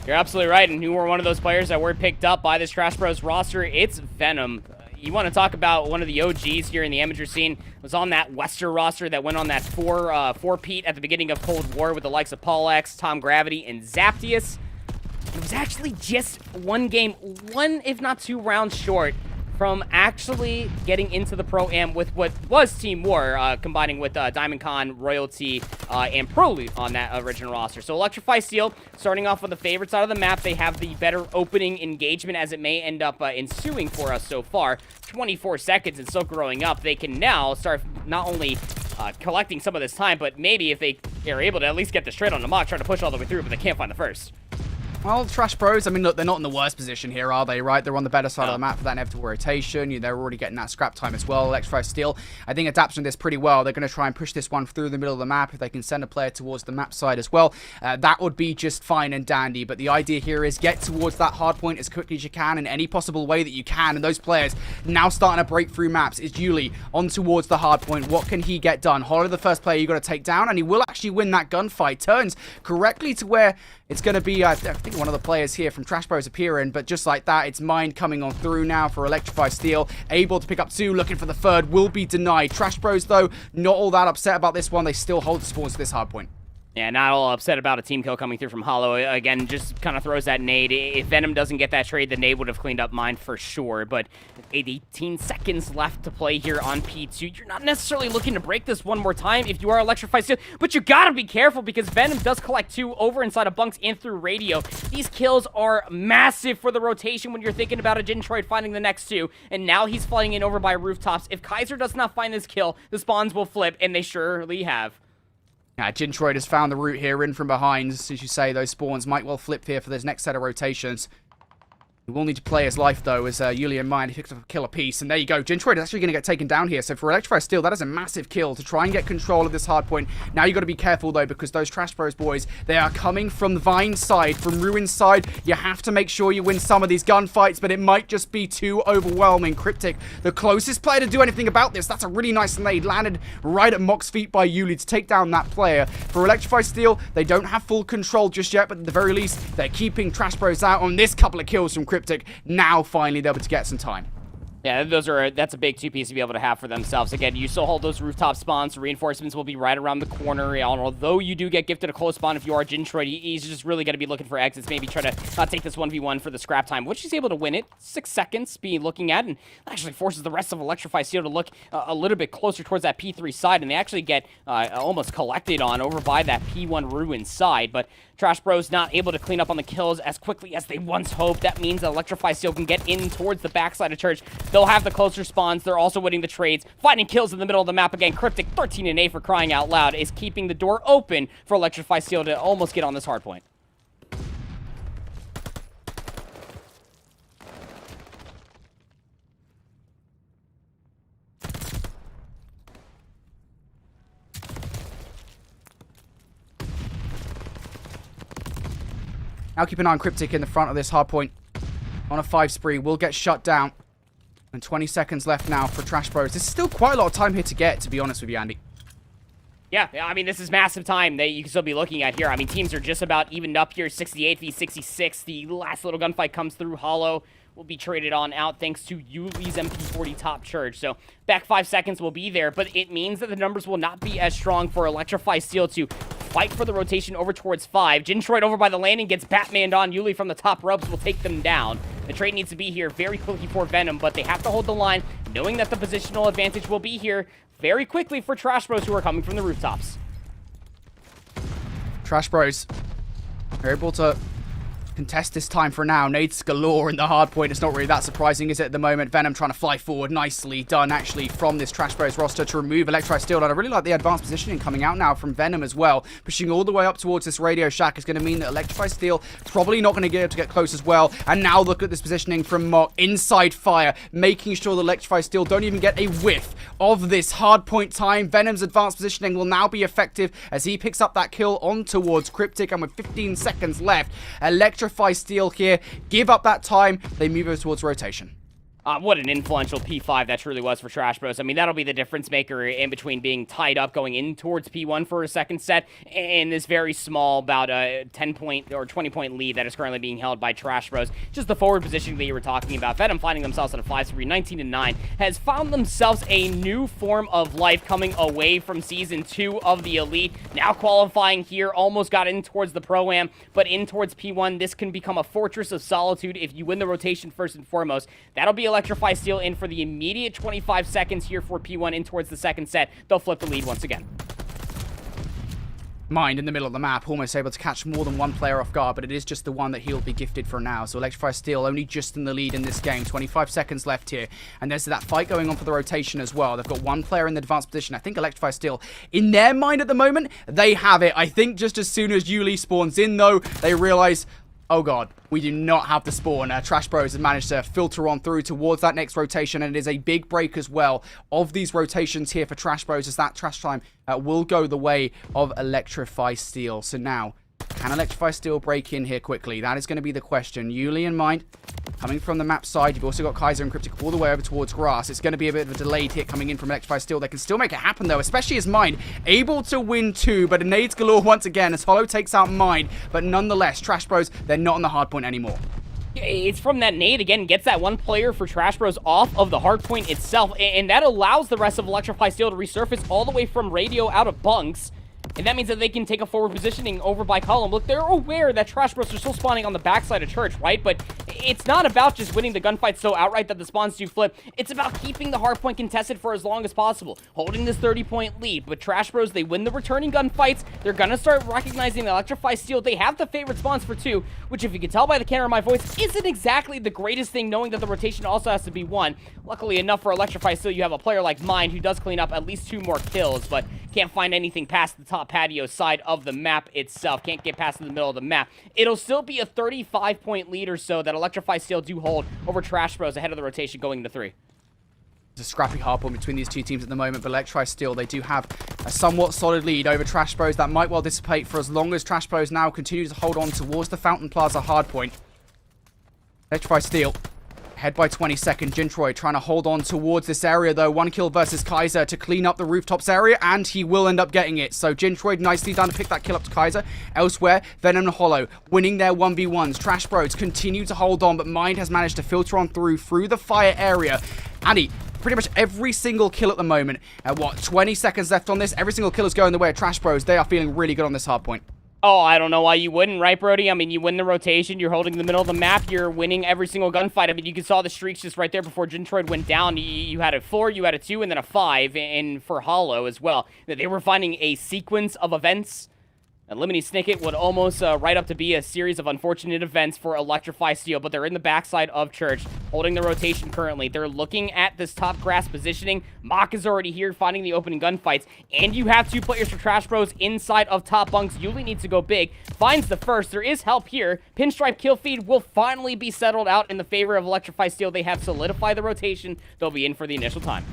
You're absolutely right, and who were one of those players that were picked up by this Trash Bros roster? It's Venom. You want to talk about one of the OGs here in the amateur scene, was on that Wester roster that went on that four-peat at the beginning of Cold War with the likes of Paul X, Tom Gravity, and Zaptius. It was actually just one game, one if not 2 rounds short from actually getting into the Pro-Am with what was Team War, combining with DiamondCon, Royalty, and Prolute on that original roster. So Electrify Steel, starting off with the favorite side of the map, they have the better opening engagement as it may end up ensuing for us so far. 24 seconds and still growing up. They can now start not only collecting some of this time, but maybe if they are able to at least get the straight on the mock, try to push all the way through, but they can't find the first. Well, Trash Bros, I mean, look, they're not in the worst position here, are they, right? They're on the better side of the map for that inevitable rotation. You know, they're already getting that scrap time as well. Electrify Steel, I think, adapts to this pretty well. They're going to try and push this one through the middle of the map. If they can send a player towards the map side as well, that would be just fine and dandy. But the idea here is get towards that hard point as quickly as you can in any possible way that you can. And those players now starting to break through maps. Is Yuli on towards the hard point? What can he get done? Hollow, the first player you got to take down, and he will actually win that gunfight. Turns correctly to where it's going to be, I think, one of the players here from Trash Bros appearing, but just like that, it's Mind coming on through now for Electrify Steel. Able to pick up 2, looking for the 3rd, will be denied. Trash Bros, though, not all that upset about this one. They still hold the spawns to this hard point. Yeah, not all upset about a team kill coming through from Hollow. Again, just kind of throws that nade. If Venom doesn't get that trade, the nade would have cleaned up Mind for sure. But 18 seconds left to play here on P2. You're not necessarily looking to break this one more time if you are Electrify Steel, but you gotta be careful because Venom does collect 2 over inside of bunks and through radio. These kills are massive for the rotation when you're thinking about a Jintroid finding the next 2, and now he's flying in over by rooftops. If Kaiser does not find this kill, the spawns will flip, and they surely have. Jintroid has found the route here in from behind. As you say, those spawns might well flip here for this next set of rotations. He will need to play his life, though, as Yuli and Mind, he picks up a kill apiece. And there you go. Jintroid is actually going to get taken down here. So for Electrify Steel, that is a massive kill to try and get control of this hard point. Now you got to be careful, though, because those Trash Bros boys, they are coming from Vine's side, from Ruin's side. You have to make sure you win some of these gunfights, but it might just be too overwhelming. Cryptic, the closest player to do anything about this. That's a really nice nade. Landed right at Mock's feet by Yuli to take down that player. For Electrify Steel, they don't have full control just yet, but at the very least, they're keeping Trash Bros out on this couple of kills from Cryptic. Now, finally, they're able to get some time. Yeah, that's a big 2-piece to be able to have for themselves. Again, you still hold those rooftop spawns. Reinforcements will be right around the corner. And although you do get gifted a close spawn if you are Jintroid, he's just really going to be looking for exits. Maybe try to take this 1v1 for the scrap time, which he's able to win it. 6 seconds be looking at, and actually forces the rest of Electrify Steel to look a little bit closer towards that P3 side, and they actually get almost collected on over by that P1 Ruin side. But Trash Bros not able to clean up on the kills as quickly as they once hoped. That means that Electrify Steel can get in towards the backside of Church. They'll have the closer spawns. They're also winning the trades. Finding kills in the middle of the map again. Cryptic, 13-8 for crying out loud, is keeping the door open for Electrify Steel to almost get on this hard point. Now keep an eye on Cryptic in the front of this hard point. On a 5 spree, will get shut down. And 20 seconds left now for Trash Bros. There's still quite a lot of time here to get, to be honest with you, Andy. Yeah, I mean, this is massive time that you can still be looking at here. I mean, teams are just about evened up here, 68 v 66. The last little gunfight comes through. Hollow will be traded on out thanks to Yuli's MP40 top charge. So back 5 seconds will be there, but it means that the numbers will not be as strong for Electrify Steel to fight for the rotation over towards 5. Jintroid over by the landing gets Batmaned on. Yuli from the top ropes will take them down. The trade needs to be here very quickly for Venom, but they have to hold the line, knowing that the positional advantage will be here very quickly for Trash Bros, who are coming from the rooftops. Trash Bros are able to contest this time for now. Nades galore in the hard point. It's not really that surprising, is it, at the moment? Venom trying to fly forward. Nicely done, actually, from this Trash Bros roster to remove Electri Steel. And I really like the advanced positioning coming out now from Venom as well. Pushing all the way up towards this Radio Shack is going to mean that Electrify Steel probably not going to get able to get close as well. And now look at this positioning from Mock. Inside fire, making sure that Electrify Steel don't even get a whiff of this hard point time. Venom's advanced positioning will now be effective as he picks up that kill on towards Cryptic. And with 15 seconds left, Electrify Steel here give up that time. They move over towards rotation. What an influential P5 that truly was for Trash Bros. I mean, that'll be the difference maker in between being tied up going in towards P1 for a second set and this very small, about a 10-point or 20-point lead that is currently being held by Trash Bros. Just the forward positioning that you were talking about. Venom finding themselves at a 5-3, 19-9, has found themselves a new form of life coming away from Season 2 of the Elite. Now qualifying here, almost got in towards the Pro-Am, but in towards P1. This can become a fortress of solitude if you win the rotation first and foremost. That'll be Electrify Steel in for the immediate 25 seconds here for P1 in towards the second set. They'll flip the lead once again. Mind in the middle of the map, almost able to catch more than one player off guard, but it is just the one that he'll be gifted for now. So Electrify Steel only just in the lead in this game. 25 seconds left here, and there's that fight going on for the rotation as well. They've got one player in the advanced position. I think Electrify Steel, in their mind at the moment, they have it. I think just as soon as Yuli spawns in, though, they realize, oh god, we do not have the spawn. Trash Bros has managed to filter on through towards that next rotation, and it is a big break as well of these rotations here for Trash Bros, as that trash time will go the way of Electrify Steel. So now, can Electrify Steel break in here quickly? That is going to be the question. Yuli in mind, coming from the map side. You've also got Kaiser and Cryptic all the way over towards Grass. It's going to be a bit of a delayed hit coming in from Electrify Steel. They can still make it happen, though, especially as Mind able to win 2, but nades galore once again as Hollow takes out Mind. But nonetheless, Trash Bros, they're not on the hard point anymore. It's from that nade, again, gets that one player for Trash Bros off of the hard point itself, and that allows the rest of Electrify Steel to resurface all the way from radio out of bunks. And that means that they can take a forward positioning over by column. Look, they're aware that Trash Bros are still spawning on the backside of Church, right? But it's not about just winning the gunfight so outright that the spawns do flip. It's about keeping the hardpoint contested for as long as possible, holding this 30-point lead. But Trash Bros, they win the returning gunfights. They're going to start recognizing Electrify Steel. They have the favorite spawns for 2, which, if you can tell by the camera of my voice, isn't exactly the greatest thing, knowing that the rotation also has to be won. Luckily enough for Electrify Steel, you have a player like Mind who does clean up at least 2 more kills, but can't find anything past the top patio side of the map itself. Can't get past in the middle of the map. It'll still be a 35-point lead or so that Electrify Steel do hold over Trash Bros ahead of the rotation going into 3. It's a scrappy hardpoint between these two teams at the moment, but Electrify Steel, they do have a somewhat solid lead over Trash Bros. That might well dissipate for as long as Trash Bros now continues to hold on towards the Fountain Plaza hardpoint. Electrify Steel ahead by 22nd. Jintroid trying to hold on towards this area, though. 1 kill versus Kaiser to clean up the rooftops area, and he will end up getting it. So Jintroid nicely done to pick that kill up to Kaiser. Elsewhere, Venom and Hollow winning their 1v1s. Trash Bros continue to hold on, but Mind has managed to filter on through the fire area. Andy, pretty much every single kill at the moment. At what, 20 seconds left on this? Every single kill is going the way of Trash Bros. They are feeling really good on this hard point. Oh, I don't know why you wouldn't, right, Brody? I mean, you win the rotation, you're holding the middle of the map, you're winning every single gunfight. I mean, you saw the streaks just right there before Jintroid went down. You had a 4, you had a 2, and then a 5, and for Hollow as well. They were finding a sequence of events And Lemony Snicket would almost write up to be a series of unfortunate events for Electrify Steel, but they're in the backside of Church, holding the rotation currently. They're looking at this top grass positioning. Mach is already here, finding the opening gunfights, and you have 2 players for Trash Bros inside of top bunks. Yuli needs to go big, finds the first. There is help here. Pinstripe kill feed will finally be settled out in the favor of Electrify Steel. They have solidified the rotation. They'll be in for the initial time.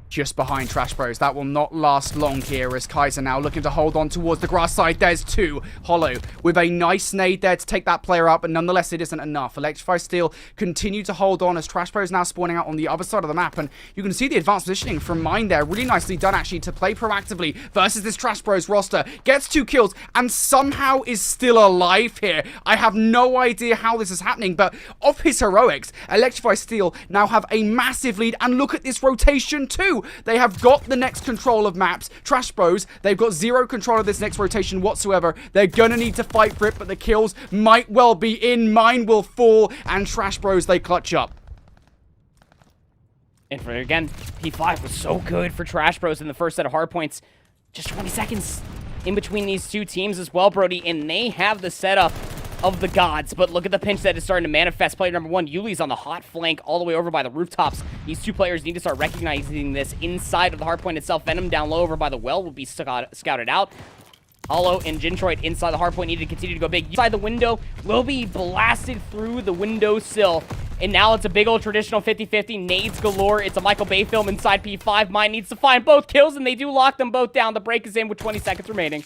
Just behind Trash Bros. That will not last long here as Kaiser now looking to hold on towards the grass side. There's 2. Hollow with a nice nade there to take that player out, but nonetheless it isn't enough. Electrify Steel continue to hold on as Trash Bros now spawning out on the other side of the map, and you can see the advanced positioning from Mine there. Really nicely done actually to play proactively versus this Trash Bros roster. Gets 2 kills and somehow is still alive here. I have no idea how this is happening, but off his heroics, Electrify Steel now have a massive lead, and look at this rotation too. They have got the next control of maps. Trash Bros, they've got 0 control of this next rotation whatsoever. They're gonna need to fight for it, but the kills might well be in. Mine will fall, and Trash Bros, they clutch up. And for again, P5 was so good for Trash Bros in the first set of hardpoints. Just 20 seconds in between these 2 teams as well, Brody, and they have the setup of the gods, but look at the pinch that is starting to manifest. Player number 1, Yuli's on the hot flank all the way over by the rooftops. These 2 players need to start recognizing this inside of the hardpoint itself. Venom down low over by the well will be scouted out. Hollow and Gintroid inside the hardpoint need to continue to go big. Inside the window will be blasted through the window sill. And now it's a big old traditional 50-50. Nades galore. It's a Michael Bay film inside P5. Mine needs to find both kills, and they do lock them both down. The break is in with 20 seconds remaining.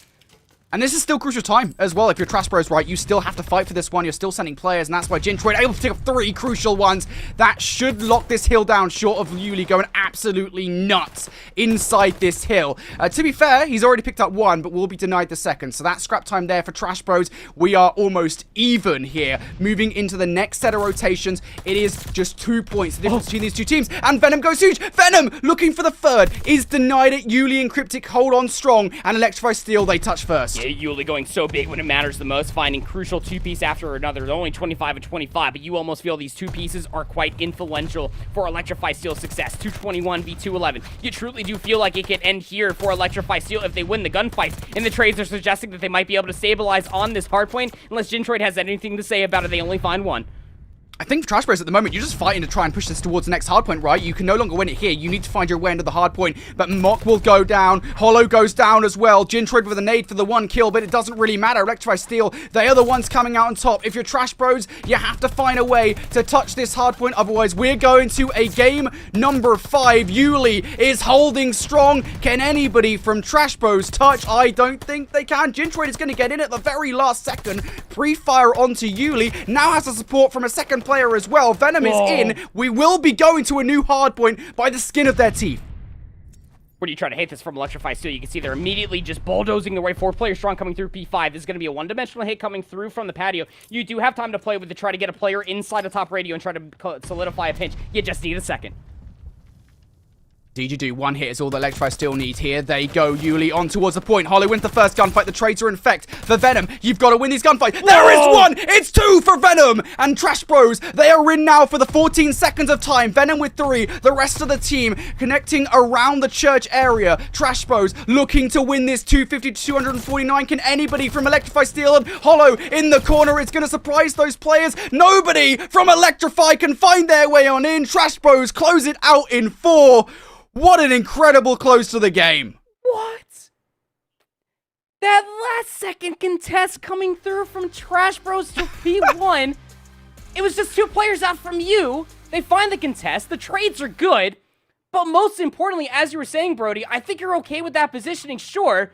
And this is still crucial time as well. If you're Trash Bros, right, you still have to fight for this one. You're still sending players, and that's why Gintroid able to pick up 3 crucial ones. That should lock this hill down, short of Yuli going absolutely nuts inside this hill. To be fair, he's already picked up 1, but will be denied the second. So that's scrap time there for Trash Bros. We are almost even here. Moving into the next set of rotations, it is just 2 points, the difference between these 2 teams. And Venom goes huge. Venom looking for the third is denied it. Yuli and Cryptic hold on strong, and Electrify Steel, they touch first. Yuli going so big when it matters the most, finding crucial 2-piece after another. They're only 25 and 25, but you almost feel these 2 pieces are quite influential for Electrify Steel's success. 221 v 211. You truly do feel like it can end here for Electrify Steel if they win the gunfights. And the trades are suggesting that they might be able to stabilize on this hardpoint, unless Gintroid has anything to say about it. They only find 1. I think for Trash Bros at the moment, you're just fighting to try and push this towards the next hardpoint, right? You can no longer win it here. You need to find your way into the hardpoint. But Mock will go down. Hollow goes down as well. Gintroid with a nade for the 1 kill, but it doesn't really matter. Electrify Steel, they are the ones coming out on top. If you're Trash Bros, you have to find a way to touch this hardpoint. Otherwise, we're going to a game number 5. Yuli is holding strong. Can anybody from Trash Bros touch? I don't think they can. Gintroid is going to get in at the very last second. Pre-fire onto Yuli. Now has the support from a second player as well. Venom is in. We will be going to a new hardpoint by the skin of their teeth. Where do you try to hate this from Electrify Steel? You can see they're immediately just bulldozing their way. 4 players strong coming through P5. This is going to be a one-dimensional hit coming through from the patio. You do have time to play with to try to get a player inside the top radio and try to solidify a pinch. You just need a second. DGD, 1 hit is all that Electrify Steel need here. They go, Yuli on towards the point. Hollow wins the first gunfight. The trades are in effect. For Venom, you've got to win these gunfights. Whoa! There is 1! It's 2 for Venom! And Trash Bros, they are in now for the 14 seconds of time. Venom with 3. The rest of the team connecting around the church area. Trash Bros looking to win this 250 to 249. Can anybody from Electrify Steel and Hollow in the corner? It's going to surprise those players. Nobody from Electrify can find their way on in. Trash Bros close it out in 4. What an incredible close to the game. What? That last second contest coming through from Trash Bros to P1. It was just 2 players out from you. They find the contest. The trades are good. But most importantly, as you were saying, Brody, I think you're okay with that positioning, sure.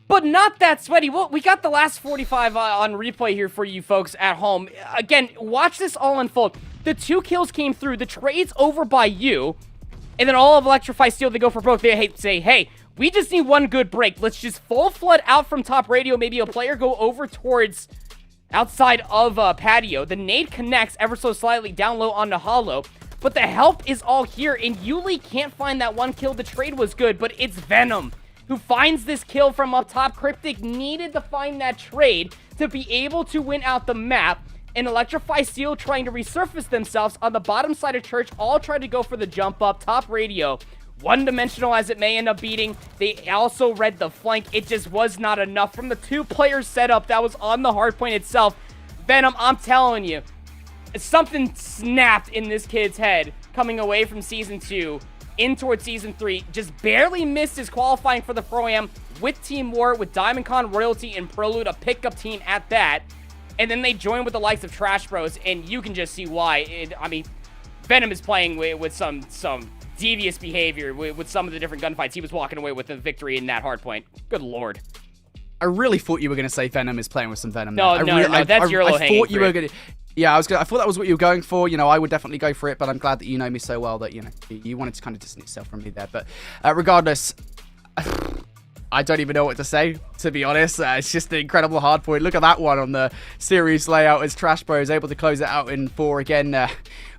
But not that sweaty. Well, we got the last 45 on replay here for you folks at home. Again, watch this all unfold. The 2 kills came through. The trades over by you. And then all of Electrify Steel, they go for broke. They say, hey, we just need 1 good break. Let's just full flood out from top radio. Maybe a player go over towards outside of patio. The nade connects ever so slightly down low onto Hollow. But the help is all here. And Yuli can't find that 1 kill. The trade was good, but it's Venom who finds this kill from up top. Cryptic needed to find that trade to be able to win out the map. And Electrify Steel trying to resurface themselves on the bottom side of church, all tried to go for the jump up. Top radio one-dimensional as it may end up beating, they also read the flank. It just was not enough. From the 2-player setup that was on the hardpoint itself, Venom, I'm telling you, something snapped in this kid's head coming away from Season 2 in towards Season 3. Just barely missed his qualifying for the Pro-Am with Team War, with Diamondcon, Royalty, and Prelude, a pickup team at that. And then they join with the likes of Trash Bros, and you can just see why. I mean, Venom is playing with some devious behavior with some of the different gunfights. He was walking away with the victory in that hardpoint. Good lord. I really thought you were going to say Venom is playing with some Venom. No, that's your low-hanging fruit. You were going to... Yeah, I thought that was what you were going for. You know, I would definitely go for it, but I'm glad that you know me so well that, you know, you wanted to kind of distance yourself from me there. But regardless... I don't even know what to say, to be honest. It's just an incredible hardpoint. Look at that one on the series layout as Trash Bros able to close it out in 4 again.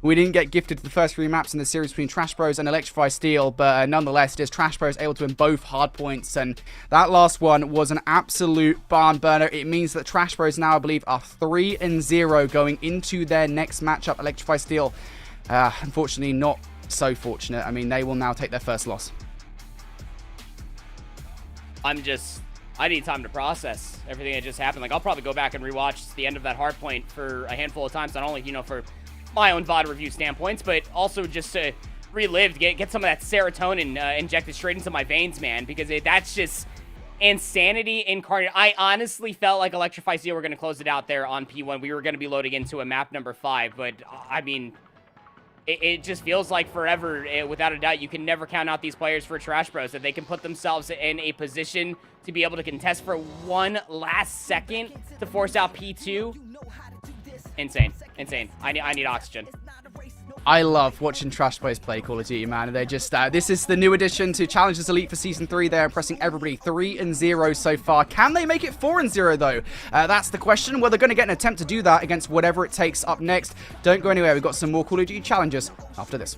We didn't get gifted the first 3 maps in the series between Trash Bros and Electrify Steel, but nonetheless, it is Trash Bros able to win both hardpoints, and that last one was an absolute barn burner. It means that Trash Bros now, I believe, are 3-0 going into their next matchup, Electrify Steel. Unfortunately, not so fortunate. I mean, they will now take their first loss. I need time to process everything that just happened. Like, I'll probably go back and rewatch the end of that hardpoint for a handful of times, not only, you know, for my own VOD review standpoints, but also just to relive, get some of that serotonin injected straight into my veins, man, because that's just insanity incarnate. I honestly felt like Electrify Steel were going to close it out there on P1. We were going to be loading into a map number 5, but, I mean... It just feels like forever, without a doubt. You can never count out these players for Trash Bros, that they can put themselves in a position to be able to contest for one last second to force out P2. Insane. Insane. I need oxygen. I love watching Trash Bros play Call of Duty, man. They're just, this is the new addition to Challengers Elite for Season 3. They're impressing everybody 3-0 so far. Can they make it 4-0 though? That's the question. Well, they're going to get an attempt to do that against whatever it takes up next. Don't go anywhere. We've got some more Call of Duty challenges after this.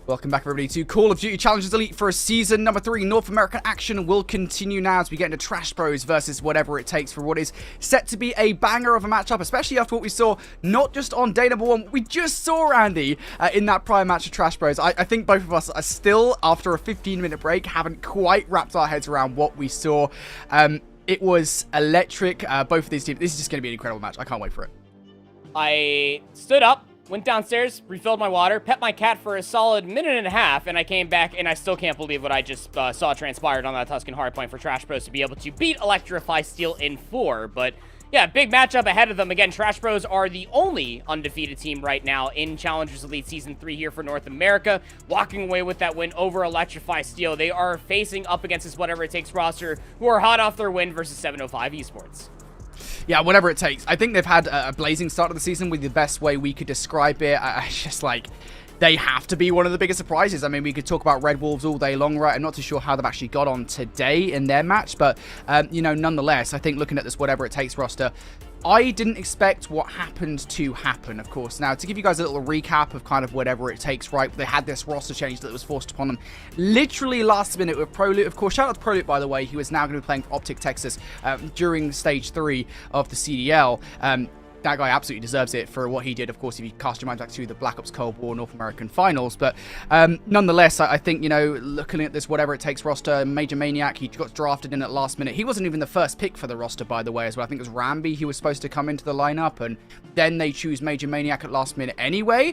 Welcome back, everybody, to Call of Duty Challengers Elite for season number 3. North American action will continue now as we get into Trash Bros versus whatever it takes for what is set to be a banger of a matchup, especially after what we saw not just on day number 1, we just saw, Randy, in that prior match of Trash Bros. I think both of us are still, after a 15-minute break, haven't quite wrapped our heads around what we saw. It was electric. Both of these teams. This is just going to be an incredible match. I can't wait for it. I stood up, went downstairs, refilled my water, pet my cat for a solid minute and a half, and I came back, and I still can't believe what I just saw transpired on that Tuscan hardpoint for Trash Bros to be able to beat Electrify Steel in 4. But yeah, big matchup ahead of them. Again, Trash Bros are the only undefeated team right now in Challengers Elite Season 3 here for North America, walking away with that win over Electrify Steel. They are facing up against this Whatever It Takes roster, who are hot off their win versus 705 Esports. Yeah, whatever it takes. I think they've had a blazing start of the season with the best way we could describe it. It's just like, they have to be one of the biggest surprises. I mean, we could talk about Red Wolves all day long, right? I'm not too sure how they've actually got on today in their match, but, you know, nonetheless, I think looking at this Whatever It Takes roster, I didn't expect what happened to happen, of course. Now, to give you guys a little recap of kind of Whatever It Takes, right? They had this roster change that was forced upon them literally last minute with ProLoot. Of course, shout out to ProLoot, by the way, who is now going to be playing for Optic Texas during Stage 3 of the CDL. That guy absolutely deserves it for what he did, of course, if you cast your mind back to the Black Ops Cold War North American Finals. But nonetheless, I think, you know, looking at this Whatever It Takes roster, Major Maniac, he got drafted in at last minute. He wasn't even the first pick for the roster, by the way, as well. I think it was Ramby who was supposed to come into the lineup, and then they choose Major Maniac at last minute anyway.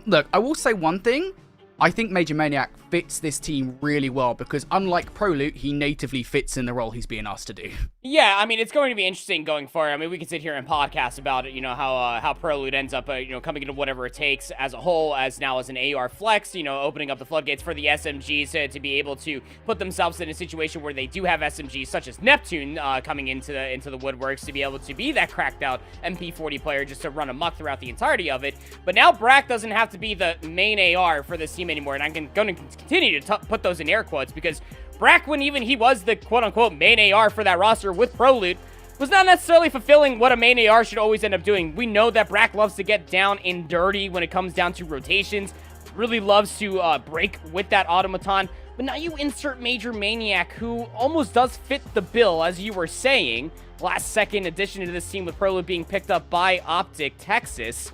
Look, I will say one thing. I think Major Maniac fits this team really well because unlike ProLoot, he natively fits in the role he's being asked to do. Yeah, I mean, it's going to be interesting going forward. I mean, we can sit here and podcast about it, you know, how ProLoot ends up, you know, coming into Whatever It Takes as a whole, as now as an AR flex, you know, opening up the floodgates for the SMGs to be able to put themselves in a situation where they do have SMGs such as Neptune coming into the woodworks to be able to be that cracked out MP40 player just to run amok throughout the entirety of it. But now Brack doesn't have to be the main AR for this team anymore, and I'm going to continue to put those in air quotes because Brack, when even he was the quote-unquote main AR for that roster with ProLoot, was not necessarily fulfilling what a main AR should always end up doing. We know that Brack loves to get down and dirty when it comes down to rotations, really loves to break with that automaton, but now you insert Major Maniac, who almost does fit the bill, as you were saying, last second addition to this team with ProLoot being picked up by Optic Texas.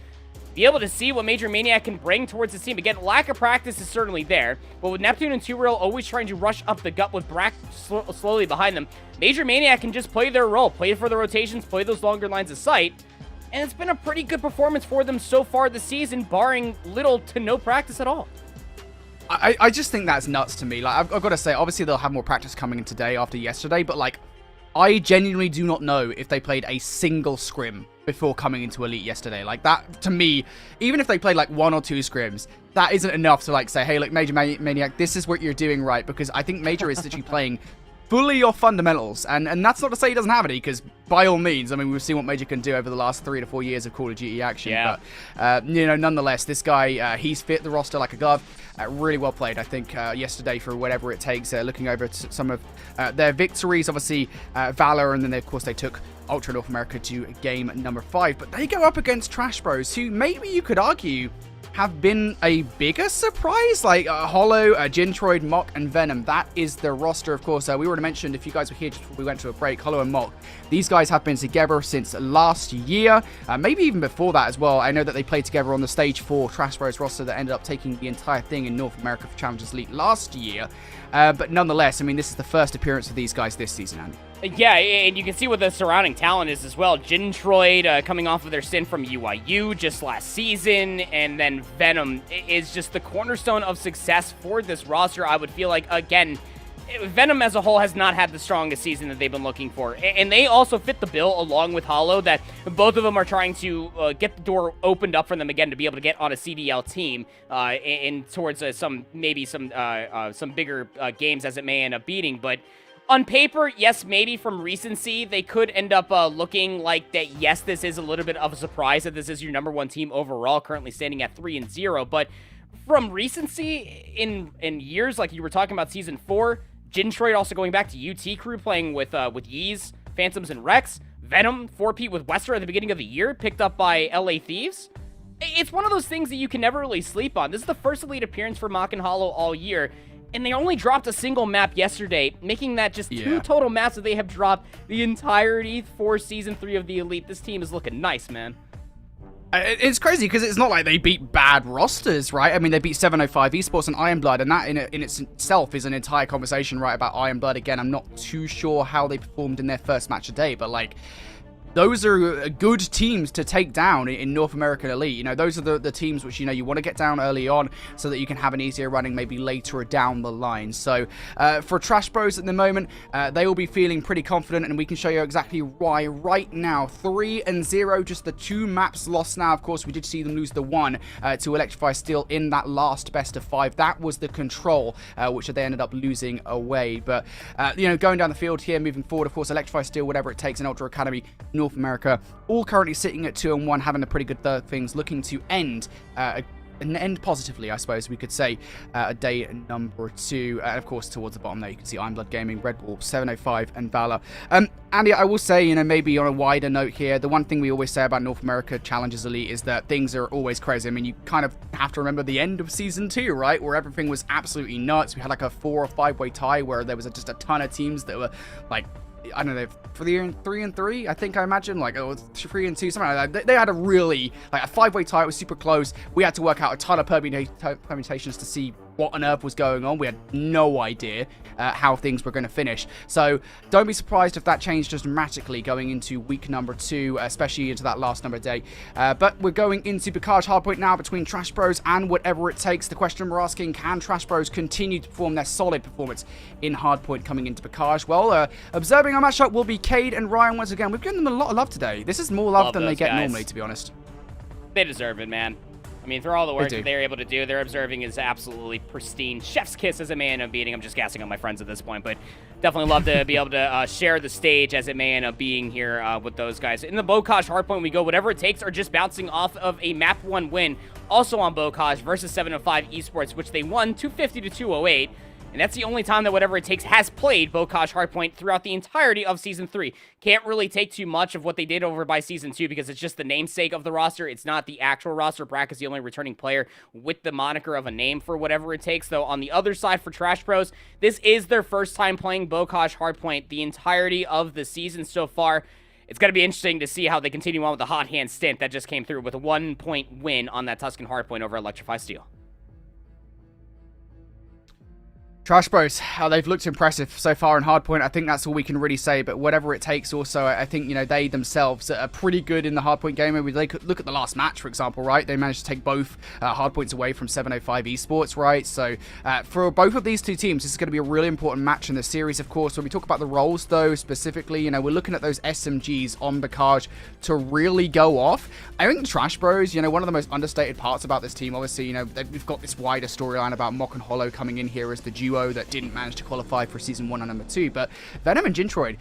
Be able to see what Major Maniac can bring towards this team. Again, lack of practice is certainly there, but with Neptune and 2Real always trying to rush up the gut with Brack slowly behind them, Major Maniac can just play their role, play for the rotations, play those longer lines of sight, and it's been a pretty good performance for them so far this season, barring little to no practice at all. I just think that's nuts to me. Like, I've got to say, obviously they'll have more practice coming in today after yesterday, but like, I genuinely do not know if they played a single scrim before coming into Elite yesterday. Like, that, to me, even if they played like 1 or 2 scrims, that isn't enough to like say, hey, look, Major Maniac, this is what you're doing right, because I think Major is literally playing fully off fundamentals, and that's not to say he doesn't have any, because by all means, I mean, we've seen what Major can do over the last 3 to 4 years of Call of Duty action, yeah. But, you know, nonetheless, this guy, he's fit the roster like a glove. Really well played, I think, yesterday for Whatever It Takes. Looking over at some of their victories, obviously Valor, and then of course they took Ultra North America to game number 5. But they go up against Trash Bros, who maybe you could argue have been a bigger surprise, like Hollow, Gintroid, Mock, and Venom. That is the roster, of course. We already mentioned, if you guys were here just before we went to a break, Hollow and Mock, these guys have been together since last year, maybe even before that as well. I know that they played together on the Stage 4 Trash Bros roster that ended up taking the entire thing in North America for Challengers Elite last year. But nonetheless, I mean, this is the first appearance of these guys this season, Andy. Yeah, and you can see what the surrounding talent is as well. Gintroid coming off of their stint from UIU just last season, and then Venom is just the cornerstone of success for this roster. I would feel like, again, Venom as a whole has not had the strongest season that they've been looking for, and they also fit the bill along with Hollow, that both of them are trying to get the door opened up for them again to be able to get on a CDL team and towards some bigger games as it may end up beating. But on paper, yes, maybe from recency, they could end up looking like that. Yes, this is a little bit of a surprise that this is your number 1 team overall, currently standing at 3-0. But from recency in years, like you were talking about season 4, Gintroid also going back to UT crew, playing with Yeez, Phantoms, and Rex. Venom 4-peat with Wester at the beginning of the year, picked up by LA Thieves. It's one of those things that you can never really sleep on. This is the first Elite appearance for Mach and Hollow all year, and they only dropped a single map yesterday, making that just 2 total maps that they have dropped the entirety for Season 3 of the Elite. This team is looking nice, man. It's crazy because it's not like they beat bad rosters, right? I mean, they beat 705 Esports and Ironblood, and that in itself is an entire conversation, right, about Ironblood. Again, I'm not too sure how they performed in their first match today, but, like, those are good teams to take down in North American Elite. You know, those are the teams which, you know, you want to get down early on so that you can have an easier running maybe later down the line. So for Trash Bros at the moment, they will be feeling pretty confident, and we can show you exactly why right now. 3-0, just the 2 maps lost now. Of course, we did see them lose the one to Electrify Steel in that last best of 5. That was the Control, which they ended up losing away. But, you know, going down the field here, moving forward, of course, Electrify Steel, whatever it takes, in Ultra Academy, North America, all currently sitting at 2-1, having a pretty good things, looking to end positively, I suppose we could say, a day number 2. And of course, towards the bottom there, you can see Ironblood Gaming, Red Bull, 705, and Valor. Andy, I will say, you know, maybe on a wider note here, the one thing we always say about North America Challengers Elite is that things are always crazy. I mean, you kind of have to remember the end of Season 2, right, where everything was absolutely nuts. We had like a 4 or 5-way tie where there was just a ton of teams that were like, I don't know, 3-3, I think, I imagine, like, or 3-2, something like that. They had a really, like, a 5-way tie. It was super close. We had to work out a ton of permutations to see what on earth was going on. We had no idea how things were going to finish. So don't be surprised if that changed just dramatically going into week number 2, especially into that last number day. But we're going into Picard's hardpoint now between Trash Bros and Whatever It Takes. The question we're asking, can Trash Bros continue to perform their solid performance in hardpoint coming into Picard? Well, observing our matchup will be Cade and Ryan once again. We've given them a lot of love today. This is more love than they get normally, to be honest. They deserve it, man. I mean, for all the work that they're able to do, their observing is absolutely pristine. Chef's kiss as a may end up beating. I'm just gassing on my friends at this point, but definitely love to be able to share the stage as it may end up being here with those guys. In the Bocage hardpoint, we go Whatever It Takes are just bouncing off of a map 1 win, also on Bocage versus 705 Esports, which they won 250 to 208. And that's the only time that Whatever It Takes has played Bocage Hardpoint throughout the entirety of Season 3. Can't really take too much of what they did over by Season 2 because it's just the namesake of the roster. It's not the actual roster. Brack is the only returning player with the moniker of a name for Whatever It Takes. Though on the other side for Trash Bros, this is their first time playing Bocage Hardpoint the entirety of the season so far. It's going to be interesting to see how they continue on with the hot hand stint that just came through with a 1-point win on that Tuscan Hardpoint over Electrify Steel. Trash Bros, they've looked impressive so far in Hardpoint. I think that's all we can really say, but Whatever It Takes also, I think, you know, they themselves are pretty good in the Hardpoint game. Maybe they could look at the last match, for example, right? They managed to take both Hardpoints away from 705 Esports, right? So for both of these two teams, this is going to be a really important match in the series, of course. When we talk about the roles, though, specifically, you know, we're looking at those SMGs on Bocage to really go off. I think Trash Bros, you know, one of the most understated parts about this team, obviously, you know, we've got this wider storyline about Mock and Hollow coming in here as the duo that didn't manage to qualify for Season 1 and number 2, but Venom and Gintroid,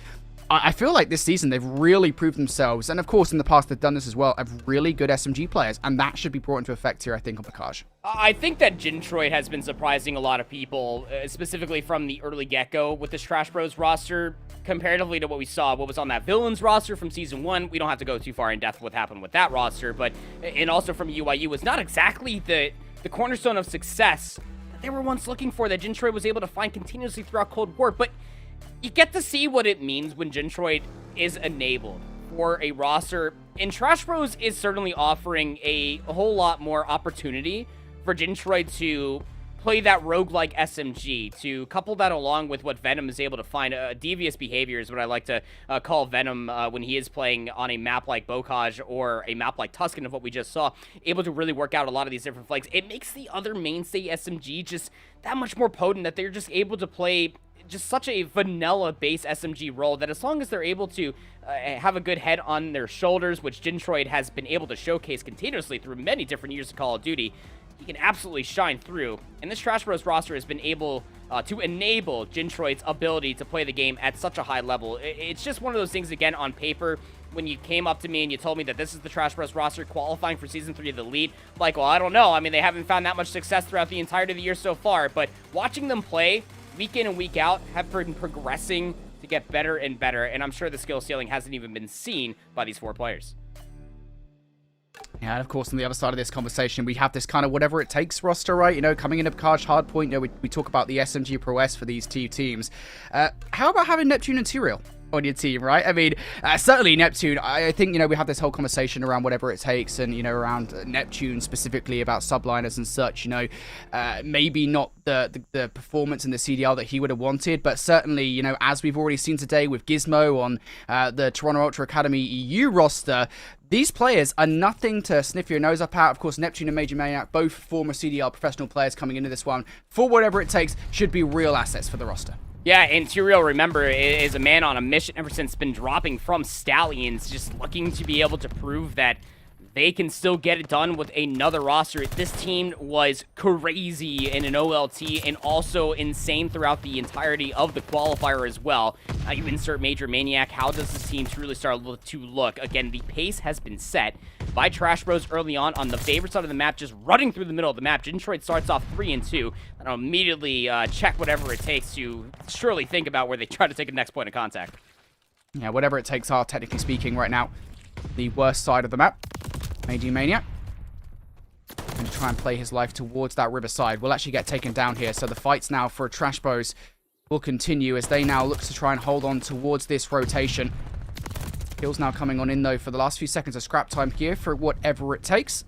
I feel like this season they've really proved themselves, and of course in the past they've done this as well, of really good SMG players, and that should be brought into effect here, I think, on Bocage. I think that Gintroid has been surprising a lot of people, specifically from the early get-go with this Trash Bros roster, comparatively to what we saw, what was on that Villains roster from Season 1. We don't have to go too far in depth what happened with that roster, but, and also from UIU, was not exactly the cornerstone of success they were once looking for that Gintroid was able to find continuously throughout Cold War. But you get to see what it means when Gintroid is enabled for a roster, and Trash Bros is certainly offering a whole lot more opportunity for Gintroid to play that roguelike SMG, to couple that along with what Venom is able to find. Devious behavior is what I like to call Venom when he is playing on a map like Bocage or a map like Tuscan of what we just saw, able to really work out a lot of these different flanks. It makes the other mainstay SMG just that much more potent, that they're just able to play just such a vanilla base SMG role that as long as they're able to have a good head on their shoulders, which Gintroid has been able to showcase continuously through many different years of Call of Duty, he can absolutely shine through. And this Trash Bros roster has been able to enable Gintroid's ability to play the game at such a high level. It's just one of those things, again, on paper, when you came up to me and you told me that this is the Trash Bros roster qualifying for Season 3 of the Elite, like, well, I don't know. I mean, they haven't found that much success throughout the entirety of the year so far, but watching them play week in and week out have been progressing to get better and better, and I'm sure the skill ceiling hasn't even been seen by these 4 players. Yeah, and of course, on the other side of this conversation, we have this kind of whatever it takes roster, right? You know, coming into Picard's hardpoint, you know, we talk about the SMG prowess for these two teams. How about having Neptune and Tyrael on your team, right? I mean, certainly Neptune, I think, you know, we have this whole conversation around whatever it takes and, you know, around Neptune specifically about subliners and such, you know, maybe not the performance in the CDL that he would have wanted, but certainly, you know, as we've already seen today with Gizmo on the Toronto Ultra Academy EU roster, these players are nothing to sniff your nose up at. Of course, Neptune and Major Maniac, both former CDL professional players coming into this one, for whatever it takes, should be real assets for the roster. Yeah, and Tyrael, remember, is a man on a mission ever since been dropping from Stallions, just looking to be able to prove that they can still get it done with another roster. This team was crazy in an OLT and also insane throughout the entirety of the qualifier as well. Now you insert Major Maniac. How does this team truly start to look? Again, the pace has been set by Trash Bros early on the favorite side of the map, just running through the middle of the map. Detroit starts off 3-2, and I'll immediately check whatever it takes to surely think about where they try to take a next point of contact. Yeah, whatever it takes are, technically speaking, right now, the worst side of the map. Major Maniac going to try and play his life towards that riverside. Will actually get taken down here, so the fights now for Trash Bros will continue as they now look to try and hold on towards this rotation. Kills now coming on in, though, for the last few seconds of scrap time here for whatever it takes.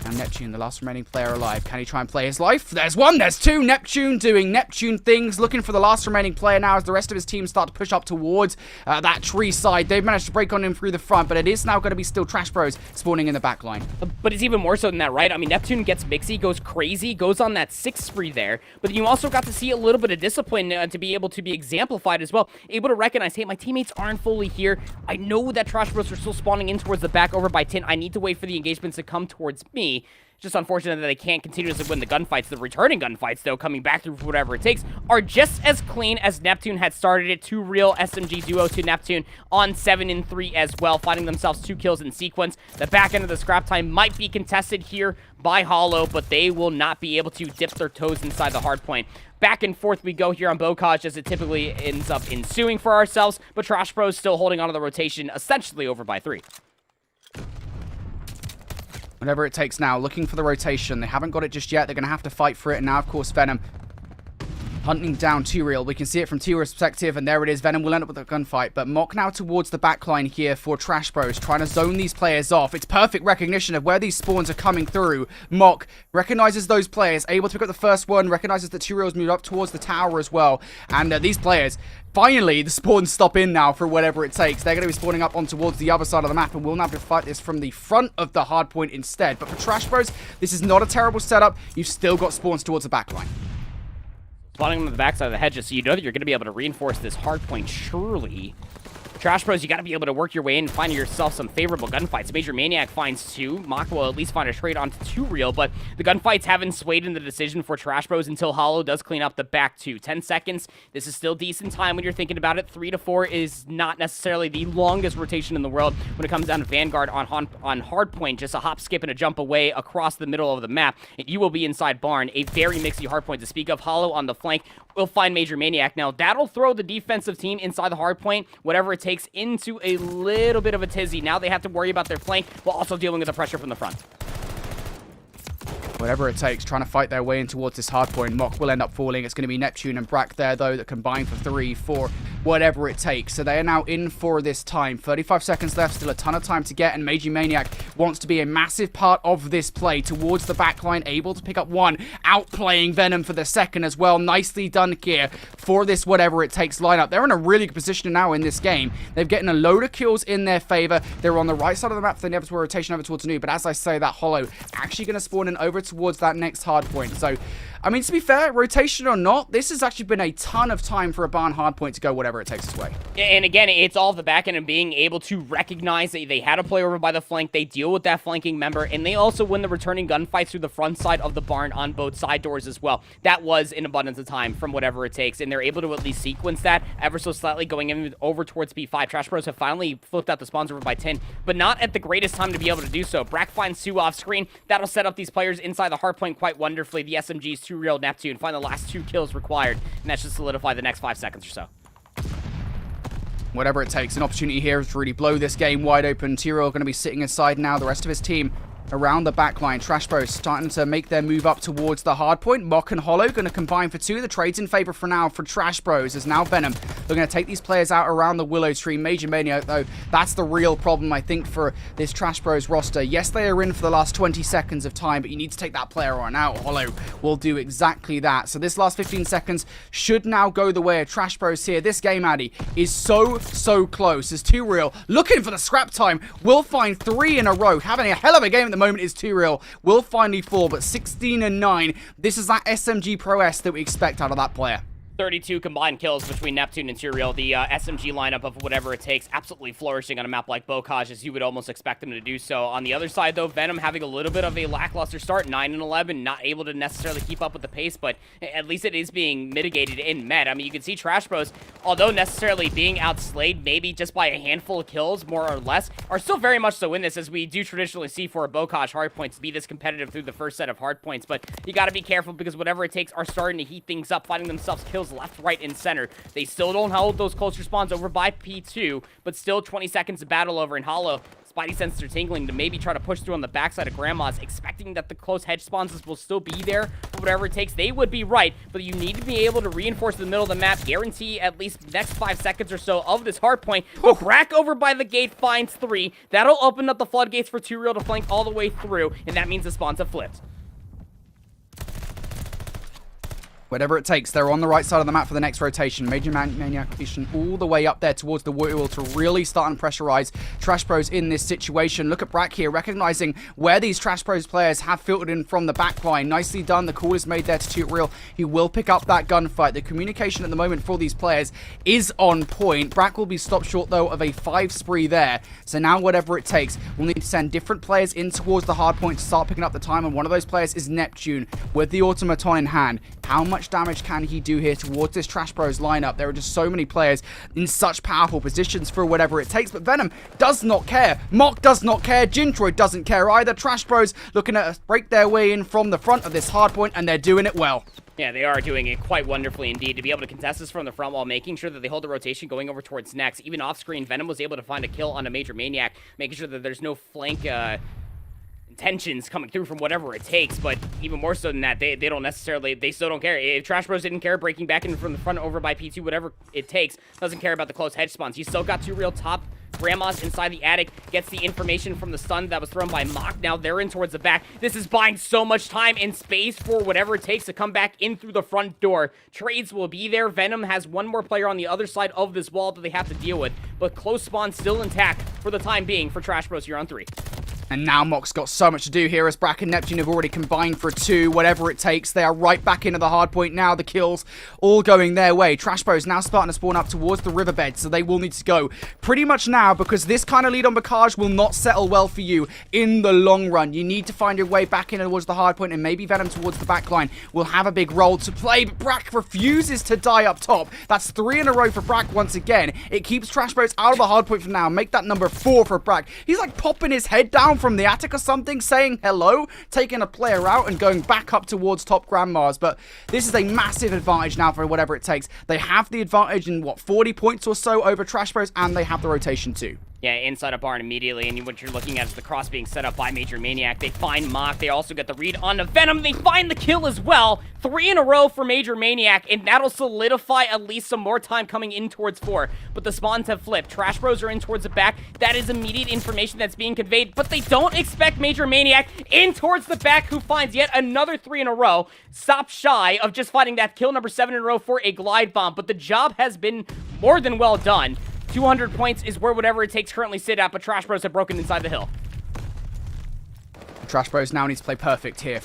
And Neptune, the last remaining player alive. Can he try and play his life? There's one, there's two. Neptune doing Neptune things, looking for the last remaining player now as the rest of his team start to push up towards that tree side. They've managed to break on him through the front, but it is now going to be still Trash Bros spawning in the back line. But it's even more so than that, right? I mean, Neptune gets mixy, goes crazy, goes on that 6 spree there, but you also got to see a little bit of discipline to be able to be exemplified as well. Able to recognize, hey, my teammates aren't fully here. I know that Trash Bros are still spawning in towards the back over by 10. I need to wait for the engagements to come towards me. Just unfortunate that they can't continuously win the gunfights. The returning gunfights, though, coming back through for whatever it takes, are just as clean as Neptune had started it. 2 real SMG duo to Neptune on 7-3 as well, finding themselves 2 kills in sequence. The back end of the scrap time might be contested here by Hollow, but they will not be able to dip their toes inside the hard point. Back and forth we go here on Bocage, as it typically ends up ensuing for ourselves, but Trash Bros still holding on to the rotation, essentially over by 3. Whatever it takes now, looking for the rotation. They haven't got it just yet. They're going to have to fight for it. And now, of course, Venom hunting down Tyrael. We can see it from Tyrael's perspective, and there it is. Venom will end up with a gunfight. But Mock now towards the backline here for Trash Bros, trying to zone these players off. It's perfect recognition of where these spawns are coming through. Mock recognizes those players, able to pick up the first one, recognizes that Tyrael's moved up towards the tower as well. And these players, finally, the spawns stop in now for whatever it takes. They're going to be spawning up on towards the other side of the map, and we'll now have to fight this from the front of the hard point instead. But for Trash Bros, this is not a terrible setup. You've still got spawns towards the backline. Spawning them on the backside of the hedge, just so you know that you're going to be able to reinforce this hard point, surely. Trash Bros, you got to be able to work your way in and find yourself some favorable gunfights. Major Maniac finds 2. Mock will at least find a trade onto 2 real, but the gunfights haven't swayed in the decision for Trash Bros until Hollow does clean up the back 2. 10 seconds. This is still decent time when you're thinking about it. 3 to 4 is not necessarily the longest rotation in the world when it comes down to Vanguard on hardpoint. Just a hop, skip, and a jump away across the middle of the map, and you will be inside Barn. A very mixy hardpoint to speak of. Hollow on the flank will find Major Maniac. Now, that'll throw the defensive team inside the hardpoint, whatever it takes, into a little bit of a tizzy. Now they have to worry about their flank while also dealing with the pressure from the front. Whatever it takes, trying to fight their way in towards this hard point. Mock will end up falling. It's going to be Neptune and Brack there, though, that combine for 3, 4, whatever it takes. So they are now in for this time. 35 seconds left, still a ton of time to get, and Major Maniac wants to be a massive part of this play towards the backline, able to pick up 1, outplaying Venom for the second as well. Nicely done here for this whatever it takes lineup. They're in a really good position now in this game. They've getting a load of kills in their favor. They're on the right side of the map for the inevitable rotation over towards New, but as I say, that Hollow actually going to spawn in over towards that next hard point. So, I mean, to be fair, rotation or not, this has actually been a ton of time for a Barn hard point to go whatever it takes its way. And again, it's all the back end and being able to recognize that they had a play over by the flank, they deal with that flanking member, and they also win the returning gunfights through the front side of the barn on both side doors as well. That was an abundance of time from whatever it takes, and they're able to at least sequence that ever so slightly going in over towards B5. Trash Bros have finally flipped out the spawns over by 10, but not at the greatest time to be able to do so. Brack finds Sue off screen. That'll set up these players inside the hardpoint quite wonderfully. The SMG's 2 real Neptune find the last 2 kills required, and that should solidify the next 5 seconds or so. Whatever it takes, an opportunity here to really blow this game wide open. Tyrael going to be sitting aside now. The rest of his team around the back line. Trash Bros starting to make their move up towards the hard point. Mock and Hollow going to combine for 2. The trade's in favor for now for Trash Bros, as now Venom, they're going to take these players out around the Willow Tree. Major Mania, though, that's the real problem, I think, for this Trash Bros roster. Yes, they are in for the last 20 seconds of time, but you need to take that player on out. Hollow will do exactly that. So this last 15 seconds should now go the way of Trash Bros here. This game, Addy, is so close. As Tyrael looking for the scrap time, will find 3 in a row. Having a hell of a game at the moment is Tyrael. Will finally fall, but 16-9. This is that SMG prowess that we expect out of that player. 32 combined kills between Neptune and Tyrael. The SMG lineup of whatever it takes, absolutely flourishing on a map like Bocage, as you would almost expect them to do so. On the other side, though, Venom having a little bit of a lackluster start, 9-11, not able to necessarily keep up with the pace, but at least it is being mitigated in med. I mean, you can see Trash Bros, although necessarily being outslayed maybe just by a handful of kills, more or less, are still very much so in this, as we do traditionally see for a Bocage hardpoints be this competitive through the first set of hardpoints. But you got to be careful, because whatever it takes are starting to heat things up, finding themselves kills left, right, and center. They still don't hold those close respawns over by P2, but still 20 seconds of battle over in Hollow. Spidey senses are tingling to maybe try to push through on the backside of Grandma's, expecting that the close hedge spawns will still be there. But whatever it takes, they would be right. But you need to be able to reinforce the middle of the map, guarantee at least the next 5 seconds or so of this hard point. But Brack over by the gate finds 3. That'll open up the floodgates for Tyrael to flank all the way through, and that means the spawns have flipped. Whatever it takes, they're on the right side of the map for the next rotation. Major Maniac pushing all the way up there towards the wall to really start and pressurize Trash Bros in this situation. Look at Brack here, recognizing where these Trash Bros players have filtered in from the back line. Nicely done. The call is made there to Tyrael. He will pick up that gunfight. The communication at the moment for these players is on point. Brack will be stopped short, though, of a 5 spree there. So now, whatever it takes, we'll need to send different players in towards the hard point to start picking up the time. And one of those players is Neptune with the automaton in hand. How much damage can he do here towards this Trash Bros lineup? There are just so many players in such powerful positions for whatever it takes, but Venom does not care. Mock does not care. Gintroid doesn't care either. Trash Bros looking to break their way in from the front of this hard point, and they're doing it well. Yeah, they are doing it quite wonderfully indeed, to be able to contest this from the front while making sure that they hold the rotation going over towards next. Even off screen, Venom was able to find a kill on a Major Maniac, making sure that there's no flank intentions coming through from whatever it takes. But even more so than that, they don't necessarily, they still don't care. If Trash Bros didn't care, breaking back in from the front over by P2, whatever it takes, doesn't care about the close hedge spawns. You still got Tyrael top. Grandma's inside the attic, gets the information from the stun that was thrown by Mock. Now they're in towards the back. This is buying so much time and space for whatever it takes to come back in through the front door. Trades will be there. Venom has one more player on the other side of this wall that they have to deal with, but close spawn still intact for the time being for Trash Bros here on 3. And now Mock's got so much to do here, as Brack and Neptune have already combined for 2. Whatever it takes, they are right back into the hard point now. The kills all going their way. Trash Bros now starting to spawn up towards the riverbed, so they will need to go pretty much now, because this kind of lead on Bocage will not settle well for you in the long run. You need to find your way back in towards the hard point, and maybe Venom towards the back line will have a big role to play. But Brack refuses to die up top. That's 3 in a row for Brack once again. It keeps Trash Bros out of the hard point for now. Make that number 4 for Brack. He's like popping his head down from the attic or something, saying hello, taking a player out and going back up towards top Grandmas. But this is a massive advantage now for whatever it takes. They have the advantage in, what, 40 points or so over Trash Bros, and they have the rotation too. Yeah, inside a barn immediately, and what you're looking at is the cross being set up by Major Maniac. They find Mock. They also get the read on the Venom. They find the kill as well. 3 in a row for Major Maniac, and that'll solidify at least some more time coming in towards 4. But the spawns have flipped. Trash Bros are in towards the back. That is immediate information that's being conveyed, but they don't expect Major Maniac in towards the back, who finds yet another 3 in a row. Stop shy of just finding that kill number 7 in a row for a glide bomb, but the job has been more than well done. 200 points is where whatever it takes currently sit at, but Trash Bros have broken inside the hill. Trash Bros now needs to play perfect here.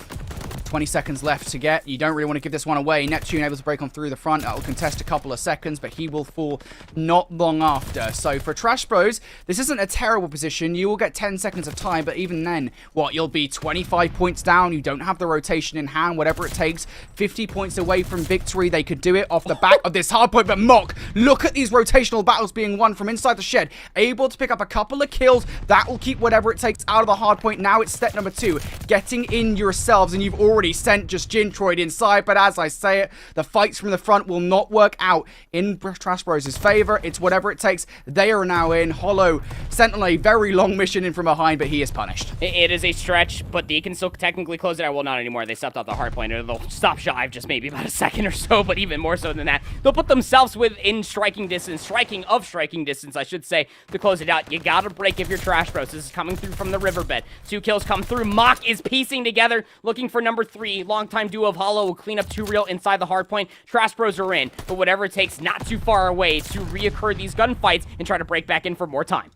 20 seconds left to get. You don't really want to give this one away. Neptune able to break on through the front. That will contest a couple of seconds, but he will fall not long after. So for Trash Bros, this isn't a terrible position. You will get 10 seconds of time, but even then, what, you'll be 25 points down. You don't have the rotation in hand, whatever it takes. 50 points away from victory. They could do it off the back of this hard point, but Mock, look at these rotational battles being won from inside the shed. Able to pick up a couple of kills. That will keep whatever it takes out of the hard point. Now it's step number 2, getting in yourselves, and you've already already sent just Gintroid inside, but as I say it, the fights from the front will not work out in Trash Bros' favor. It's whatever it takes. They are now in. Hollow sent on a very long mission in from behind, but he is punished. It is a stretch, but they can still technically close it out. Well, not anymore. They stepped off the hard point. They'll stop shy of just maybe about a second or so, but even more so than that, they'll put themselves within striking distance, striking distance, I should say, to close it out. You gotta break if you're Trash Bros. This is coming through from the riverbed. 2 kills come through. Mach is piecing together, looking for number 3. Longtime duo of Hollow will clean up 2 Real inside the hard point. Trash Bros are in, but whatever it takes, not too far away to reoccur these gunfights and try to break back in for more time.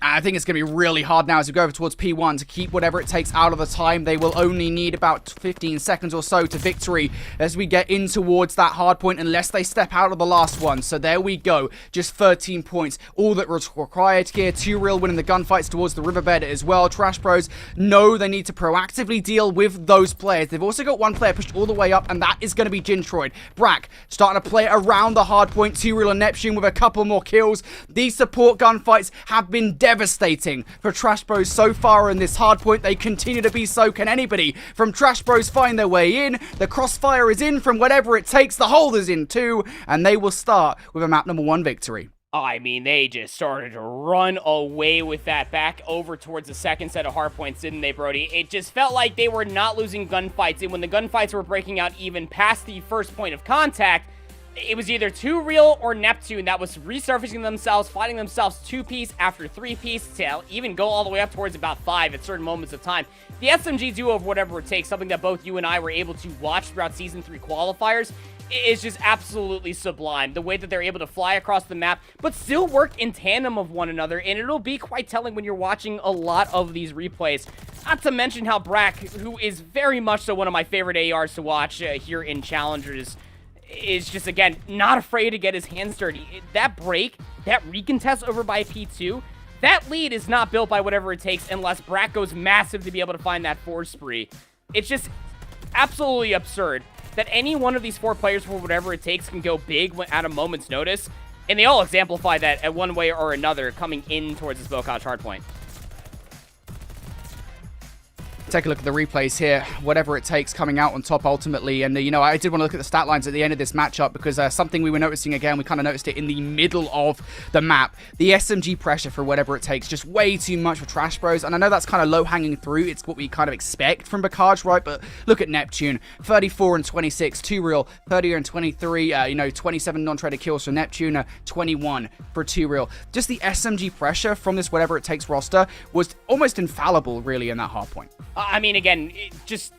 I think it's going to be really hard now as we go over towards P1 to keep whatever it takes out of the time. They will only need about 15 seconds or so to victory as we get in towards that hard point unless they step out of the last one. So there we go. Just 13 points. All that was required here. 2 Real winning the gunfights towards the riverbed as well. Trash Bros know they need to proactively deal with those players. They've also got one player pushed all the way up, and that is going to be Gintroid. Brack starting to play around the hard point. 2 Real and Neptune with a couple more kills. These support gunfights have been devastating for Trash Bros so far in this hard point. They continue to be so. Can anybody from Trash Bros find their way in? The crossfire is in from whatever it takes. The hold is in too, and they will start with a map number 1 victory. I mean, they just started to run away with that back over towards the second set of hard points, didn't they, Brody? It just felt like they were not losing gunfights, and when the gunfights were breaking out even past the first point of contact, it was either 2 Real or Neptune that was resurfacing themselves, fighting themselves 2-piece after 3-piece to even go all the way up towards about 5 at certain moments of time. The SMG duo of whatever it takes, something that both you and I were able to watch throughout Season 3 qualifiers, is just absolutely sublime. The way that they're able to fly across the map, but still work in tandem of one another, and it'll be quite telling when you're watching a lot of these replays. Not to mention how Brack, who is very much so one of my favorite ARs to watch here in Challengers, is just, again, not afraid to get his hands dirty. That break, that recontest over by P2, that lead is not built by whatever it takes unless Brack goes massive to be able to find that 4 spree. It's just absolutely absurd that any one of these 4 players, for whatever it takes, can go big at a moment's notice, and they all exemplify that at one way or another coming in towards this Bocage hardpoint. Take a look at the replays here, whatever it takes coming out on top ultimately. And, you know, I did want to look at the stat lines at the end of this matchup because something we were noticing again, we kind of noticed it in the middle of the map. The SMG pressure for whatever it takes, just way too much for Trash Bros. And I know that's kind of low-hanging fruit. It's what we kind of expect from Picard, right? But look at Neptune, 34 and 26, 2 Real, 30 and 23, you know, 27 non-traded kills for Neptune, 21 for 2 Real. Just the SMG pressure from this whatever it takes roster was almost infallible, really, in that hard point. I mean, again, just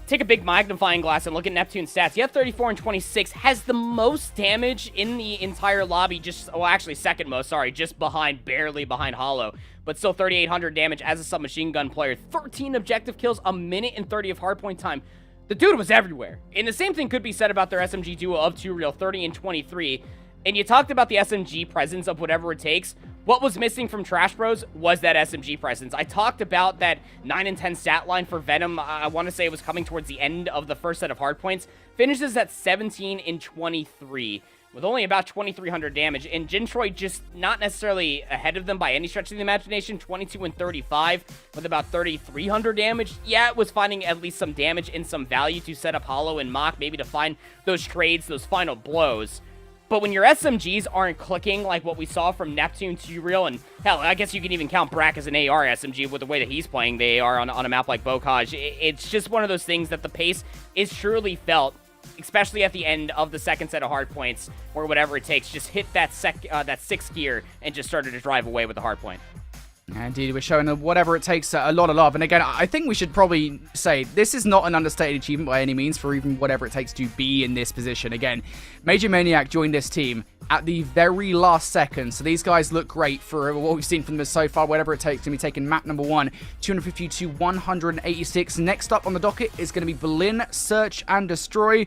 take a big magnifying glass and look at Neptune's stats. He had 34 and 26, has the most damage in the entire lobby, actually second most, sorry, just barely behind Hollow, but still 3,800 damage as a submachine gun player. 13 objective kills, a minute and 30 of hardpoint time. The dude was everywhere. And the same thing could be said about their SMG duo of 2 Real, 30 and 23. And you talked about the SMG presence of whatever it takes. What was missing from Trash Bros was that SMG presence. I talked about that 9 and 10 stat line for Venom. I want to say it was coming towards the end of the first set of hardpoints. Finishes at 17 and 23 with only about 2,300 damage. And Gintroid just not necessarily ahead of them by any stretch of the imagination. 22 and 35 with about 3,300 damage. Yeah, it was finding at least some damage and some value to set up Hollow and Mach, maybe to find those trades, those final blows. But when your SMGs aren't clicking like what we saw from Neptune, 2 Real, and hell, I guess you can even count Brack as an AR SMG with the way that he's playing the AR on a map like Bocage. It's just one of those things that the pace is surely felt, especially at the end of the second set of hardpoints, where whatever it takes, just hit that 6th gear and just started to drive away with the hardpoint. Indeed, we're showing them whatever it takes a lot of love. And again, I think we should probably say this is not an understated achievement by any means for even whatever it takes to be in this position. Again, Major Maniac joined this team at the very last second. So these guys look great for what we've seen from them so far. Whatever it takes to be taking map number 1, 250 to 186. Next up on the docket is going to be Berlin, Search and Destroy.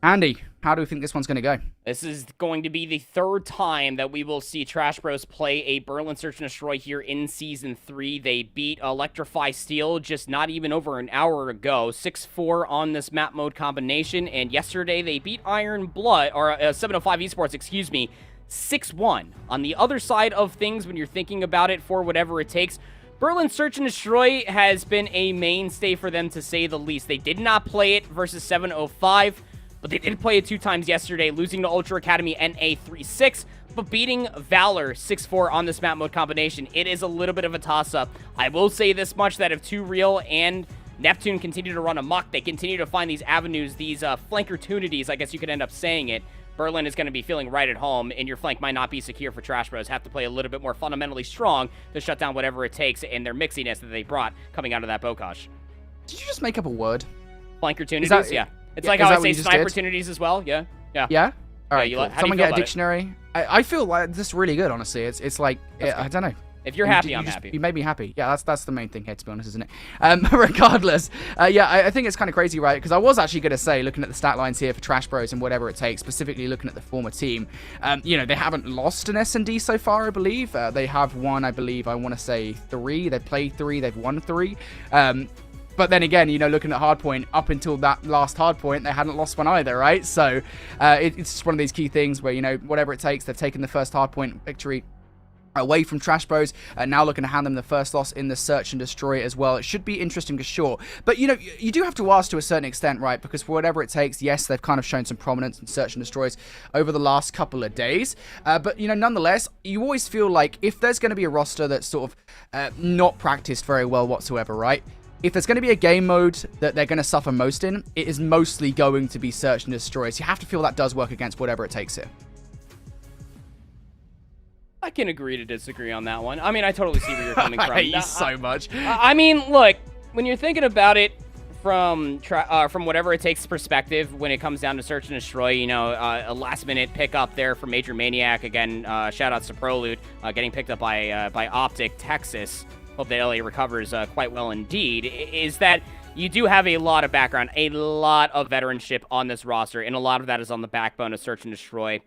Andy, how do we think this one's going to go? This is going to be the 3rd time that we will see Trash Bros play a Berlin Search and Destroy here in Season 3. They beat Electrify Steel just not even over an hour ago. 6-4 on this map mode combination. And yesterday they beat Iron Blood, or 705 Esports, excuse me, 6-1. On the other side of things, when you're thinking about it for whatever it takes, Berlin's Search and Destroy has been a mainstay for them, to say the least. They did not play it versus 705, but they did play it 2 times yesterday, losing to Ultra Academy NA 3-6, but beating Valor 6-4 on this map mode combination. It is a little bit of a toss-up. I will say this much, that if 2 Real and Neptune continue to run amok, they continue to find these avenues, these flankertunities, I guess you could end up saying it, Berlin is going to be feeling right at home, and your flank might not be secure for Trash Bros. Have to play a little bit more fundamentally strong to shut down whatever it takes in their mixiness that they brought coming out of that Bokaj. Did you just make up a word? Flankertunities? Yeah. It's like how I say snipertunities as well. Yeah. Yeah. Yeah? All right, cool. cool. Someone get a dictionary. I feel like this is really good, honestly. It's like, I don't know. If you're happy, I'm happy. You made me happy. Yeah, that's the main thing here, to be honest, isn't it? Regardless, I think it's kind of crazy, right? Because I was actually going to say, looking at the stat lines here for Trash Bros and whatever it takes, specifically looking at the former team, they haven't lost an S&D so far, I believe. They have won, I believe, I want to say 3. They've played 3. They've won 3. But then again, looking at Hardpoint, up until that last Hardpoint, they hadn't lost one either, right? So it's just one of these key things where, whatever it takes, they've taken the first Hardpoint victory away from Trash Bros, now looking to hand them the first loss in the Search and Destroy as well. It should be interesting for sure. But, you do have to ask to a certain extent, right? Because for whatever it takes, yes, they've kind of shown some prominence in Search and Destroys over the last couple of days. But, nonetheless, you always feel like if there's going to be a roster that's sort of not practiced very well whatsoever, right? If there's going to be a game mode that they're going to suffer most in, it is mostly going to be Search and Destroy. So you have to feel that does work against whatever it takes here. I can agree to disagree on that one. I mean, I totally see where you're coming from. I hate you so much. I mean, look, when you're thinking about it from whatever it takes perspective, when it comes down to Search and Destroy, a last-minute pickup there for Major Maniac. Again, shout-outs to Prolude, getting picked up by Optic Texas. Hope that LA recovers quite well indeed. Is that you do have a lot of background, a lot of veteranship on this roster, and a lot of that is on the backbone of Search and Destroy.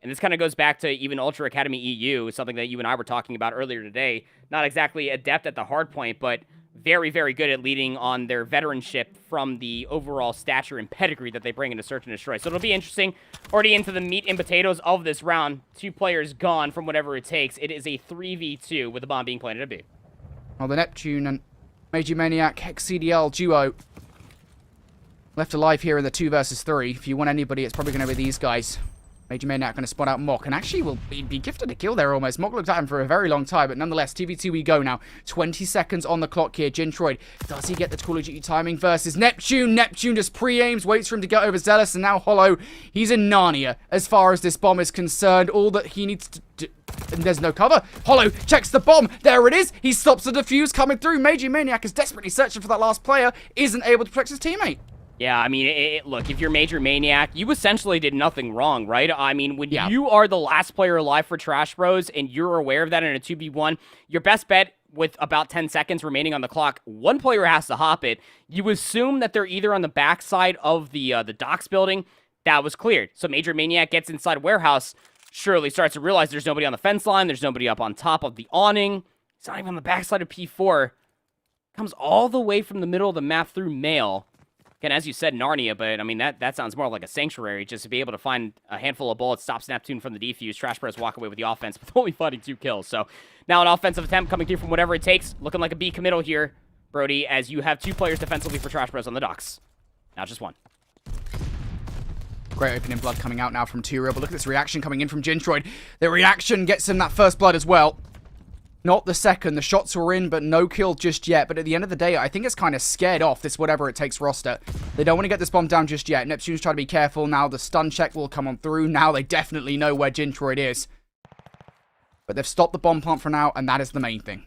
And this kind of goes back to even Ultra Academy EU, something that you and I were talking about earlier today. Not exactly adept at the hard point, but very, very good at leading on their veteranship from the overall stature and pedigree that they bring into Search and Destroy. So it'll be interesting. Already into the meat and potatoes of this round. 2 players gone from whatever it takes. It is a 3v2 with the bomb being planted at B. Well, the Neptune and Major Maniac Hex CDL duo left alive here in the 2 versus 3. If you want anybody, it's probably going to be these guys. Major Maniac going to spot out Mock, and actually will be gifted a kill there almost. Mock looked at him for a very long time, but nonetheless, 2v2 we go now. 20 seconds on the clock here. Gintroid, does he get the Call of Duty timing versus Neptune? Neptune just pre-aims, waits for him to get over Zealous, and now Hollow, he's in Narnia as far as this bomb is concerned. All that he needs to do, and there's no cover. Hollow checks the bomb. There it is. He stops the defuse coming through. Major Maniac is desperately searching for that last player, isn't able to protect his teammate. Yeah, I mean, look, if you're Major Maniac, you essentially did nothing wrong, right? I mean, when you are the last player alive for Trash Bros and you're aware of that in a 2v1, your best bet with about 10 seconds remaining on the clock, one player has to hop it. You assume that they're either on the backside of the docks building. That was cleared. So Major Maniac gets inside warehouse, surely starts to realize there's nobody on the fence line, there's nobody up on top of the awning. It's not even on the backside of P4. Comes all the way from the middle of the map through Mail. Again, as you said, Narnia, but I mean, that sounds more like a sanctuary, just to be able to find a handful of bullets, stops Neptune from the defuse. Trash Bros walk away with the offense, with only finding 2 kills. So now an offensive attempt coming through from whatever it takes, looking like a B committal here, Brody, as you have 2 players defensively for Trash Bros on the docks. Now just 1. Great opening blood coming out now from 2 Real, but look at this reaction coming in from Gintroid. The reaction gets him that first blood as well. Not the second. The shots were in, but no kill just yet. But at the end of the day, I think it's kind of scared off this whatever it takes roster. They don't want to get this bomb down just yet. Neptune's trying to be careful. Now the stun check will come on through. Now they definitely know where Gintroid is. But they've stopped the bomb plant for now, and that is the main thing.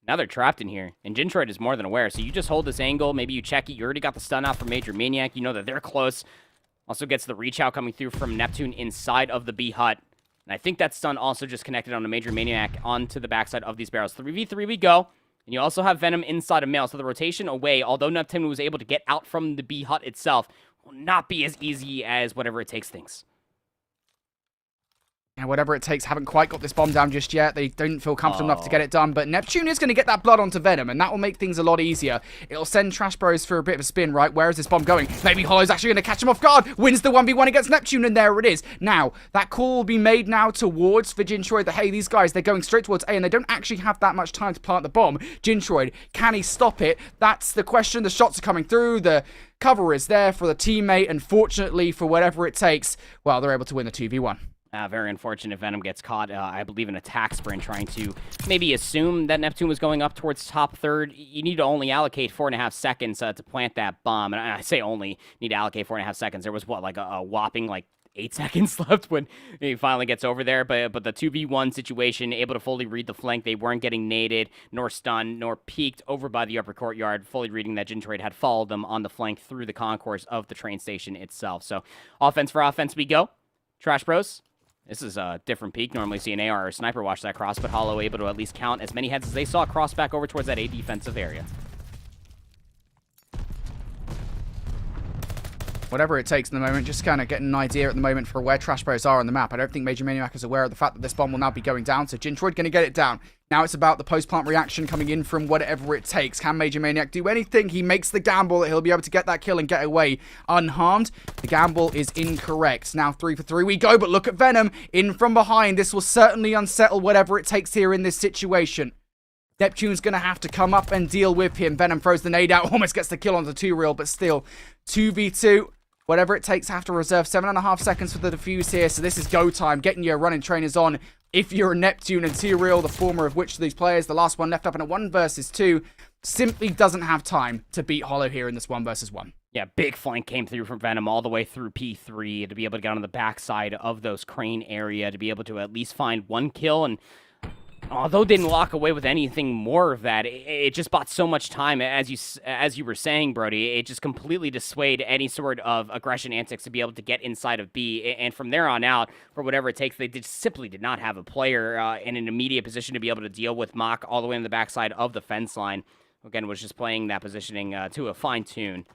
Now they're trapped in here, and Gintroid is more than aware. So you just hold this angle. Maybe you check it. You already got the stun out from Major Maniac. You know that they're close. Also gets the reach out coming through from Neptune inside of the B hut. And I think that stun also just connected on a Major Maniac onto the backside of these barrels. 3v3 we go. And you also have Venom inside of Mail. So the rotation away, although Neptune was able to get out from the B hut itself, will not be as easy as whatever it takes things. And whatever it takes, haven't quite got this bomb down just yet. They don't feel comfortable enough to get it done. But Neptune is going to get that blood onto Venom, and that will make things a lot easier. It'll send Trash Bros for a bit of a spin, right? Where is this bomb going? Maybe Hollow's actually going to catch him off guard. Wins the 1v1 against Neptune, and there it is. Now, that call will be made now towards for Jintroid that, hey, these guys, they're going straight towards A, and they don't actually have that much time to plant the bomb. Jintroid, can he stop it? That's the question. The shots are coming through. The cover is there for the teammate, and fortunately, for whatever it takes, well, they're able to win the 2v1. Very unfortunate. Venom gets caught, I believe, in attack sprint, trying to maybe assume that Neptune was going up towards top third. You need to only allocate 4.5 seconds to plant that bomb. And I say only need to allocate 4.5 seconds. There was, what, like a whopping, 8 seconds left when he finally gets over there. But the 2v1 situation, able to fully read the flank. They weren't getting naded, nor stunned, nor peeked over by the upper courtyard, fully reading that Jintroid had followed them on the flank through the concourse of the train station itself. So offense for offense we go. Trash Bros. This is a different peak. Normally see an AR or a sniper watch that cross, but Hollow able to at least count as many heads as they saw cross back over towards that A defensive area. Whatever it takes in the moment, just kind of getting an idea at the moment for where Trash Bros are on the map. I don't think Major Maniac is aware of the fact that this bomb will now be going down, so Jintroid going to get it down. Now it's about the post-plant reaction coming in from whatever it takes. Can Major Maniac do anything? He makes the gamble that he'll be able to get that kill and get away unharmed. The gamble is incorrect. Now 3 for 3 we go, but look at Venom in from behind. This will certainly unsettle whatever it takes here in this situation. Neptune's going to have to come up and deal with him. Venom throws the nade out, almost gets the kill onto 2-Real, but still 2v2. Whatever it takes, have to reserve 7.5 seconds for the defuse here. So this is go time. Getting your running trainers on. If you're a Neptune and 2-Real, the former of which of these players, the last one left up in a 1 versus 2, simply doesn't have time to beat Hollow here in this 1 versus 1. Yeah, big flank came through from Venom all the way through P3 to be able to get on the backside of those crane area to be able to at least find 1 kill. And although didn't walk away with anything more of that, it just bought so much time, as you were saying, Brody. It just completely dissuaded any sort of aggression antics to be able to get inside of B. And from there on out, for whatever it takes, they simply did not have a player in an immediate position to be able to deal with Mach all the way in the backside of the fence line. Again, was just playing that positioning to a fine tune.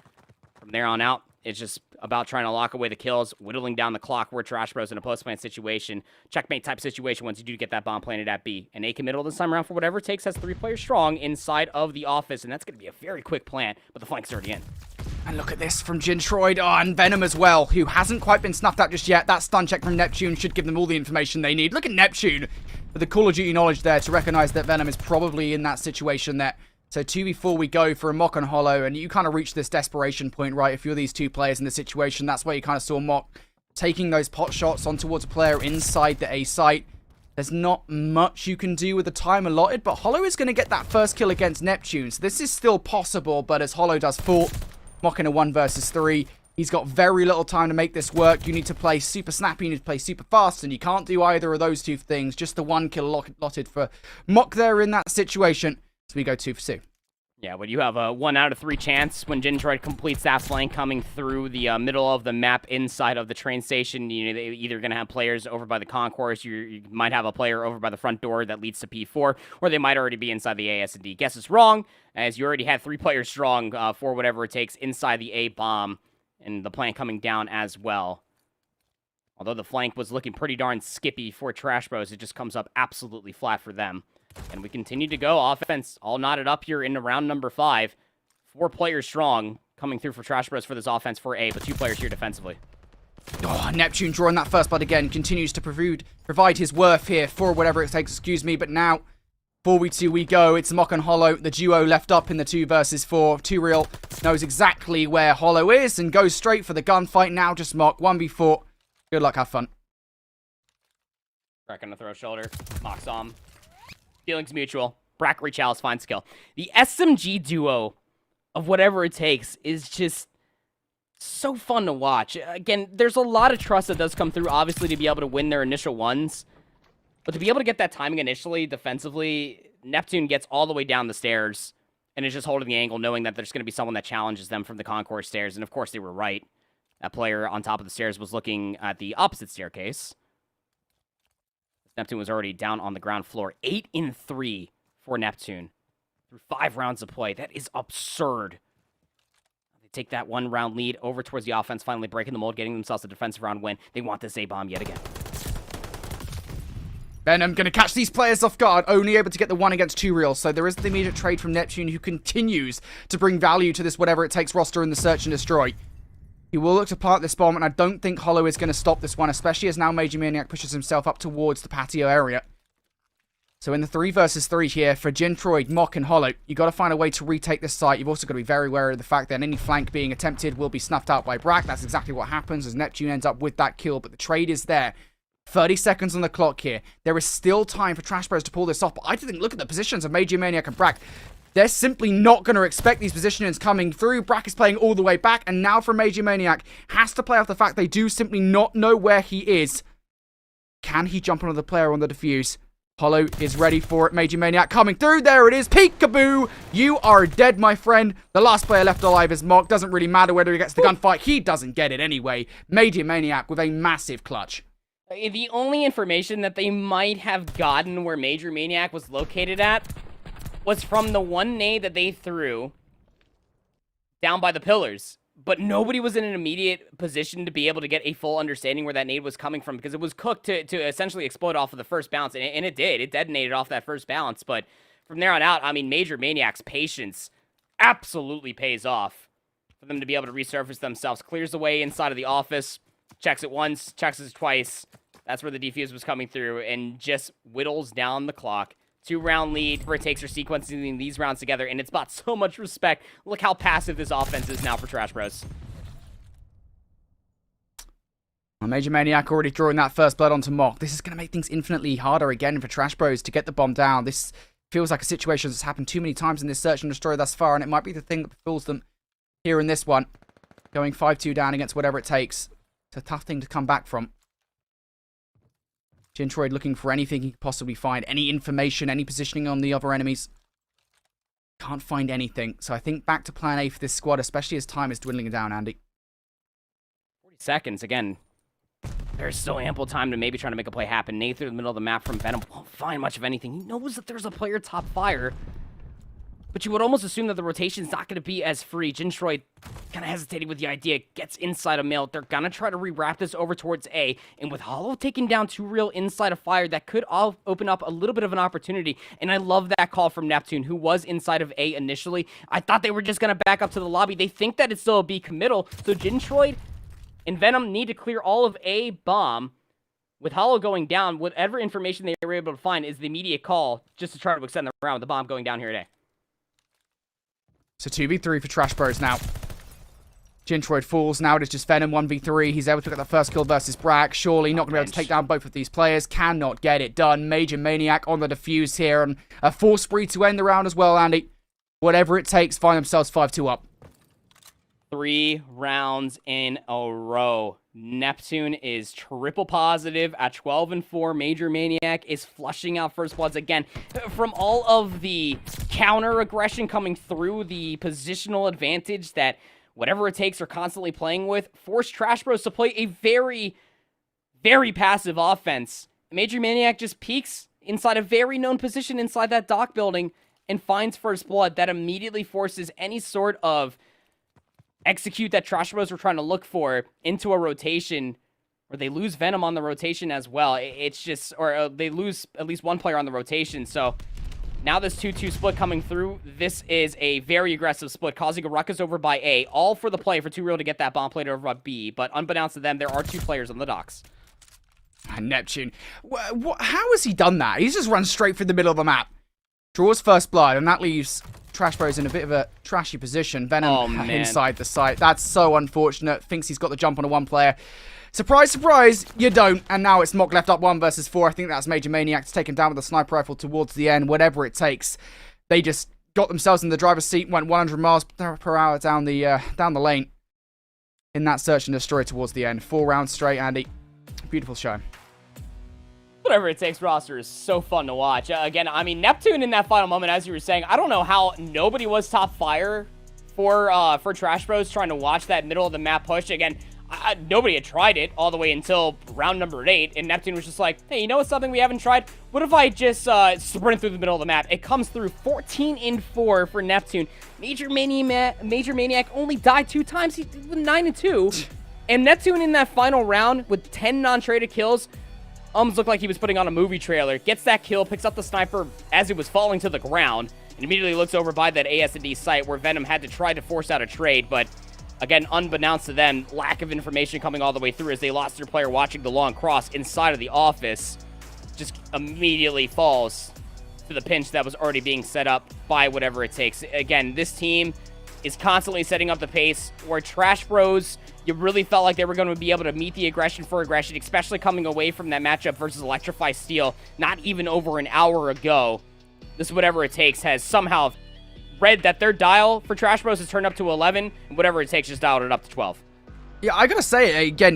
From there on out, it's just about trying to lock away the kills, whittling down the clock where Trash Bros in a post-plant situation, checkmate type situation once you do get that bomb planted at B. And A committal this time around for whatever it takes has 3 players strong inside of the office, and that's going to be a very quick plant, but the flank's already in. And look at this from Jintroid, and Venom as well, who hasn't quite been snuffed out just yet. That stun check from Neptune should give them all the information they need. Look at Neptune with the Call of Duty knowledge there to recognize that Venom is probably in that situation there. So 2v4 we go for a Mock and Hollow, and you kind of reach this desperation point, right? If you're these 2 players in the situation, that's where you kind of saw Mock taking those pot shots on towards a player inside the A site. There's not much you can do with the time allotted, but Hollow is going to get that first kill against Neptune. So this is still possible, but as Hollow does fall, Mock in a 1 versus 3, he's got very little time to make this work. You need to play super snappy, you need to play super fast, and you can't do either of those 2 things. Just the 1 kill allotted for Mock there in that situation. So we go 2 for 2. Yeah, when you have a 1 out of 3 chance when Jintroid completes that flank coming through the middle of the map inside of the train station, you know, they're either going to have players over by the concourse, you might have a player over by the front door that leads to P4, or they might already be inside the AS&D. Guess it's wrong, as you already had 3 players strong for whatever it takes inside the A bomb, and the plant coming down as well. Although the flank was looking pretty darn skippy for Trash Bros, it just comes up absolutely flat for them. And we continue to go. Offense all knotted up here into round number 5. 4 players strong coming through for Trash Bros for this offense for A, but 2 players here defensively. Oh, Neptune drawing that first blood again. Continues to provide his worth here for whatever it takes, excuse me. But now, 4v2 we go. It's Mock and Hollow, the duo left up in the 2 versus 4. 2-Real knows exactly where Hollow is and goes straight for the gunfight. Now just Mock, 1v4. Good luck, have fun. Crack on the throw shoulder. Mock's on. Feelings mutual. Brackery Chalice finds skill. The SMG duo of whatever it takes is just so fun to watch. Again, there's a lot of trust that does come through, obviously, to be able to win their initial ones. But to be able to get that timing initially, defensively, Neptune gets all the way down the stairs and is just holding the angle, knowing that there's going to be someone that challenges them from the concourse stairs. And, of course, they were right. That player on top of the stairs was looking at the opposite staircase. Neptune was already down on the ground floor. 8 in 3 for Neptune through 5 rounds of play. That is absurd. They take that 1-round lead over towards the offense, finally breaking the mold, getting themselves a defensive round win. They want this A-bomb yet again. Venom going to catch these players off guard, only able to get the 1 against 2 reels. So there is the immediate trade from Neptune, who continues to bring value to this whatever it takes roster in the search and destroy. He will look to plant this bomb, and I don't think Hollow is going to stop this one, especially as now Major Maniac pushes himself up towards the patio area. So in the 3 versus 3 here for Gintroid, Mock, and Hollow, you got to find a way to retake this site. You've also got to be very wary of the fact that any flank being attempted will be snuffed out by Brack. That's exactly what happens as Neptune ends up with that kill, but the trade is there. 30 seconds on the clock here. There is still time for Trash Bros to pull this off, but I think, look at the positions of Major Maniac and Brack. They're simply not going to expect these positionings coming through. Brack is playing all the way back, and now for Major Maniac, has to play off the fact they do simply not know where he is. Can he jump on the player on the defuse? Hollow is ready for it. Major Maniac coming through. There it is. Peekaboo! You are dead, my friend. The last player left alive is Mock. Doesn't really matter whether he gets the gunfight. He doesn't get it anyway. Major Maniac with a massive clutch. The only information that they might have gotten where Major Maniac was located at was from the one nade that they threw down by the pillars. But nobody was in an immediate position to be able to get a full understanding where that nade was coming from, because it was cooked to essentially explode off of the first bounce, and it did. It detonated off that first bounce, but from there on out, I mean, Major Maniac's patience absolutely pays off for them to be able to resurface themselves. Clears the way inside of the office, checks it once, checks it twice. That's where the defuse was coming through, and just whittles down the clock. 2-round lead for it takes her sequencing these rounds together, and it's brought so much respect. Look how passive this offense is now for Trash Bros. Well, Major Maniac already drawing that first blood onto Mock. This is going to make things infinitely harder again for Trash Bros to get the bomb down. This feels like a situation that's happened too many times in this search and destroy thus far, and it might be the thing that befalls them here in this one. Going 5-2 down against whatever it takes. It's a tough thing to come back from. Gintroid looking for anything he could possibly find. Any information, any positioning on the other enemies. Can't find anything. So I think back to plan A for this squad, especially as time is dwindling down, Andy. 40 seconds, again. There's still ample time to maybe try to make a play happen. Nate through the middle of the map from Venom won't find much of anything. He knows that there's a player top fire. But you would almost assume that the rotation's not going to be as free. Gintroid kind of hesitating with the idea. Gets inside a mill. They're going to try to rewrap this over towards A. And with Hollow taking down 2 real inside of fire, that could all open up a little bit of an opportunity. And I love that call from Neptune, who was inside of A initially. I thought they were just going to back up to the lobby. They think that it's still a B committal. So Gintroid and Venom need to clear all of A bomb. With Hollow going down, whatever information they were able to find is the immediate call just to try to extend the round with the bomb going down here today. So 2v3 for Trash Bros now. Gintroid falls. Now it is just Venom 1v3. He's able to get the first kill versus Brack. Surely not going to be able to take down both of these players. Cannot get it done. Major Maniac on the defuse here. And a full spree to end the round as well, Andy. Whatever it takes, find themselves 5-2 up. 3 rounds in a row. Neptune is triple positive at 12-4. Major Maniac is flushing out first bloods again. From all of the counter aggression coming through, the positional advantage that whatever it takes are constantly playing with, force Trash Bros to play a very, very passive offense. Major Maniac just peeks inside a very known position inside that dock building and finds first blood. That immediately forces any sort of execute that Trash Bros were trying to look for into a rotation where they lose Venom on the rotation as well. It's just, or they lose at least one player on the rotation. So now this 2-2 split coming through. This is a very aggressive split, causing a ruckus over by A. All for the play for 2 real to get that bomb played over by B. But unbeknownst to them, there are 2 players on the docks. Neptune. How has he done that? He's just run straight through the middle of the map. Draws first blood, and that leaves Trash Bros in a bit of a trashy position. Venom inside the site. That's so unfortunate. Thinks he's got the jump on a 1 player. Surprise, surprise, you don't. And now it's Mock left up 1 versus 4. I think that's Major Maniac to take him down with a sniper rifle towards the end. Whatever it takes. They just got themselves in the driver's seat, went 100 miles per hour down the lane in that search and destroy towards the end. 4 rounds straight, Andy. Beautiful show. Whatever it takes roster is so fun to watch. Again, I mean, Neptune in that final moment, as you were saying, I don't know how nobody was top fire for Trash Bros trying to watch that middle of the map push. Again, nobody had tried it all the way until round number 8, and Neptune was just like, hey, you know what's something we haven't tried? What if I just sprint through the middle of the map? It comes through 14-4 for Neptune. Major Maniac only died 2 times. He was 9-2. And Neptune in that final round with 10 non-traded kills Looked like he was putting on a movie trailer. Gets that kill, picks up the sniper as it was falling to the ground, and immediately looks over by that AS&D site where Venom had to try to force out a trade, but again, unbeknownst to them, lack of information coming all the way through as they lost their player watching the long cross inside of the office. Just immediately falls to the pinch that was already being set up by whatever it takes. Again, this team is constantly setting up the pace where Trash Bros, you really felt like they were going to be able to meet the aggression for aggression, especially coming away from that matchup versus Electrify Steel not even over an hour ago. This Whatever It Takes has somehow read that their dial for Trash Bros has turned up to 11, and Whatever It Takes just dialed it up to 12. Yeah, I gotta say, again,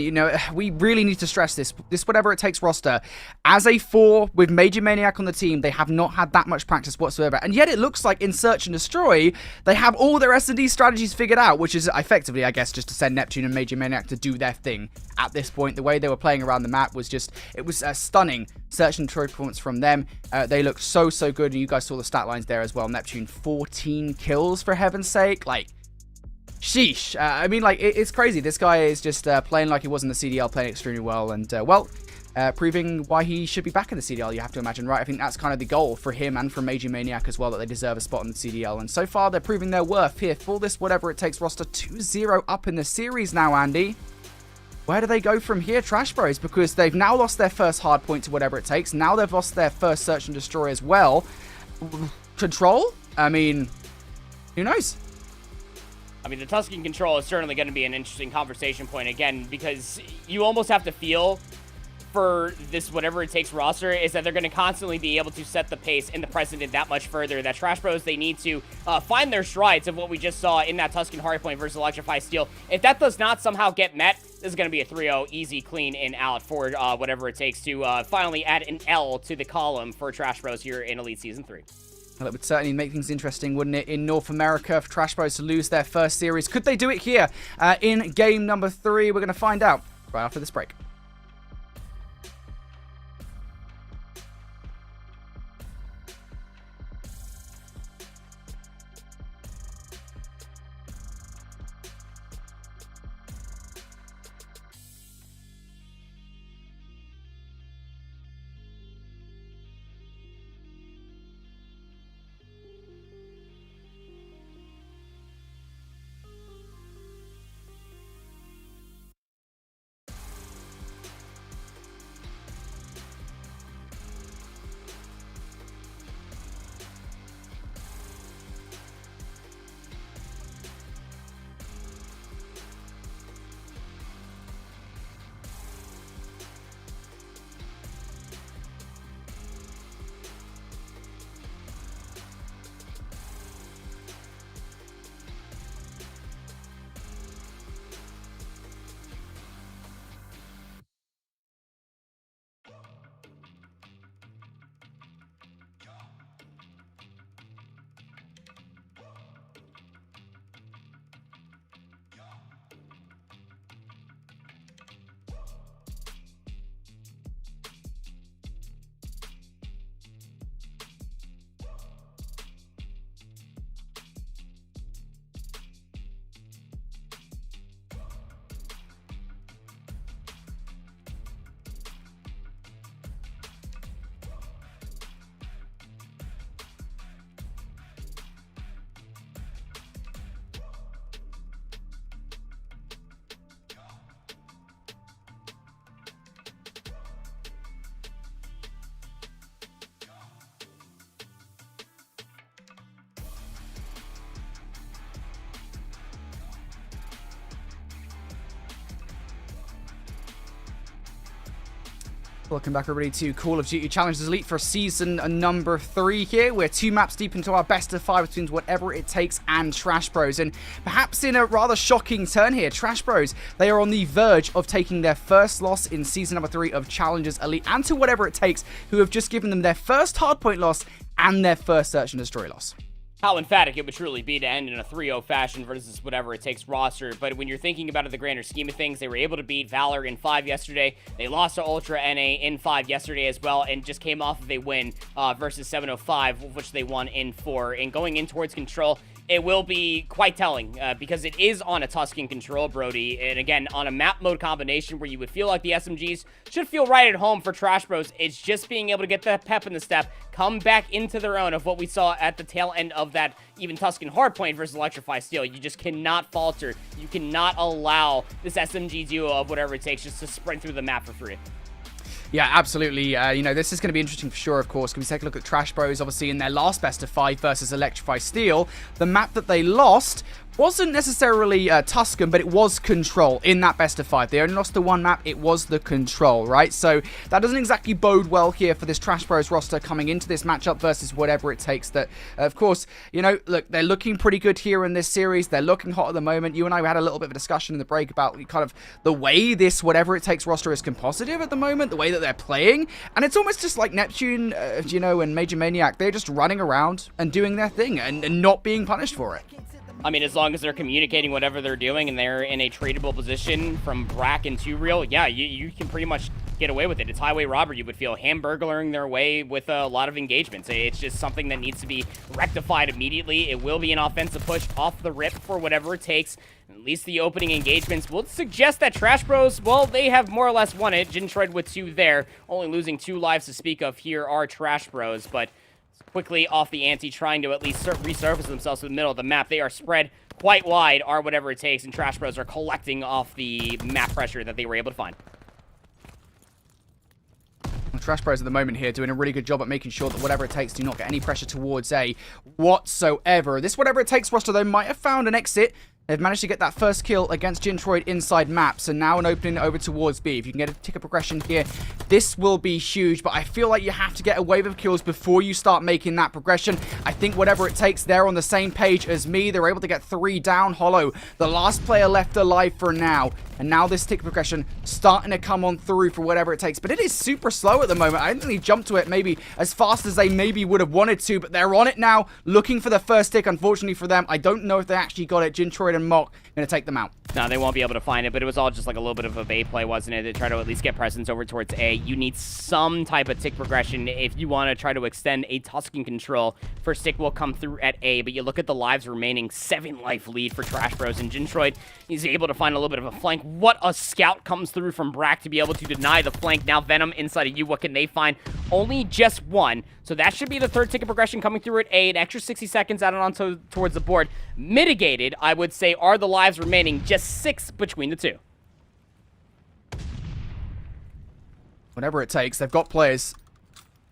we really need to stress this Whatever It Takes roster. As a 4 with Major Maniac on the team, they have not had that much practice whatsoever. And yet it looks like in Search and Destroy, they have all their S&D strategies figured out, which is effectively, I guess, just to send Neptune and Major Maniac to do their thing. At this point, the way they were playing around the map was just, it was a stunning Search and Destroy performance from them. They looked so good, and you guys saw the stat lines there as well. Neptune, 14 kills, for heaven's sake. Like, sheesh. I mean, like, it's crazy. This guy is just playing like he was in the CDL, playing extremely well, and, proving why he should be back in the CDL, you have to imagine, right? I think that's kind of the goal for him and for Major Maniac as well, that they deserve a spot in the CDL, and so far, they're proving their worth here for this Whatever It Takes roster. 2-0 up in the series now, Andy. Where do they go from here, Trash Bros? Because they've now lost their first hard point to Whatever It Takes. Now they've lost their first Search and Destroy as well. Control? I mean, who knows? I mean, the Tuscan Control is certainly going to be an interesting conversation point, again, because you almost have to feel for this Whatever It Takes roster is that they're going to constantly be able to set the pace and the precedent that much further. That Trash Bros, they need to find their strides of what we just saw in that Tuscan Hardpoint versus Electrify Steel. If that does not somehow get met, this is going to be a 3-0 easy, clean, and out for Whatever It Takes to finally add an L to the column for Trash Bros here in Elite Season 3. Well, it would certainly make things interesting, wouldn't it, in North America for Trash Bros to lose their first series. Could they do it here in game number 3? We're going to find out right after this break. Welcome back, everybody, to Call of Duty Challengers Elite for season number 3 here. We're 2 maps deep into our best of 5 between Whatever It Takes and Trash Bros. And perhaps in a rather shocking turn here, Trash Bros, they are on the verge of taking their first loss in season number 3 of Challengers Elite, and to Whatever It Takes, who have just given them their first hardpoint loss and their first Search and Destroy loss. how emphatic it would truly be to end in a 3-0 fashion versus whatever it takes roster. But when you're thinking about it, the grander scheme of things, they were able to beat Valor in 5 yesterday. They lost to Ultra NA in 5 yesterday as well, and just came off of a win versus 705, which they won in 4. And going in towards Control, it will be quite telling because it is on a Tuscan Control, Brody. And again, on a map mode combination where you would feel like the SMGs should feel right at home for Trash Bros. It's just being able to get that pep in the step, come back into their own of what we saw at the tail end of that even Tuscan Hardpoint versus Electrify Steel. You just cannot falter. You cannot allow this SMG duo of whatever it takes just to sprint through the map for free. Yeah, absolutely. You know, this is going to be interesting for sure, of course. Can we take a look at Trash Bros, obviously, in their last best of 5 versus Electrify Steel? The map that they lost wasn't necessarily Tuscan, but it was Control in that best of 5. They only lost the one map. It was the Control, right? So that doesn't exactly bode well here for this Trash Bros roster coming into this matchup versus whatever it takes. That, of course, you know, look, they're looking pretty good here in this series. They're looking hot at the moment. You and I had a little bit of a discussion in the break about kind of the way this whatever it takes roster is compositive at the moment, the way that they're playing. And it's almost just like Neptune, you know, and Major Maniac. They're just running around and doing their thing and not being punished for it. I mean, as long as they're communicating whatever they're doing and they're in a tradable position from Brack and 2Real, yeah, you can pretty much get away with it. It's highway robbery, you would feel, hamburglaring their way with a lot of engagements. It's just something that needs to be rectified immediately. It will be an offensive push off the rip for whatever it takes. At least the opening engagements will suggest that Trash Bros, well, they have more or less won it. Jintroid with 2 there, only losing 2 lives to speak of here are Trash Bros, but quickly off the ante, trying to at least resurface themselves in the middle of the map. They are spread quite wide, are whatever it takes, and Trash Bros are collecting off the map pressure that they were able to find. Trash Bros at the moment here doing a really good job at making sure that whatever it takes do not get any pressure towards A whatsoever. This whatever it takes roster, though, might have found an exit. They've managed to get that first kill against Jintroid inside map, so now an opening over towards B. If you can get a ticker progression here, this will be huge, but I feel like you have to get a wave of kills before you start making that progression. I think whatever it takes, they're on the same page as me. They're able to get 3 down. Hollow, the last player left alive for now, and now this ticker progression starting to come on through for whatever it takes, but it is super slow at the moment. I didn't really jump to it maybe as fast as they maybe would have wanted to, but they're on it now, looking for the first tick. Unfortunately for them, I don't know if they actually got it. Jintroid and Mock going to take them out. No, they won't be able to find it, but it was all just like a little bit of a bait play, wasn't it? To try to at least get presence over towards A. You need some type of tick progression if you want to try to extend a Tuscan Control. First tick will come through at A, but you look at the lives remaining, 7 life lead for Trash Bros, and Jintroid is able to find a little bit of a flank. What a scout comes through from Brack to be able to deny the flank. Now Venom inside of you, what can they find? Only just 1, so that should be the 3rd ticket progression coming through at A. An extra 60 seconds out and on towards the board. Mitigated, I would say, are the lives remaining, just 6 between the 2. Whatever it takes, they've got players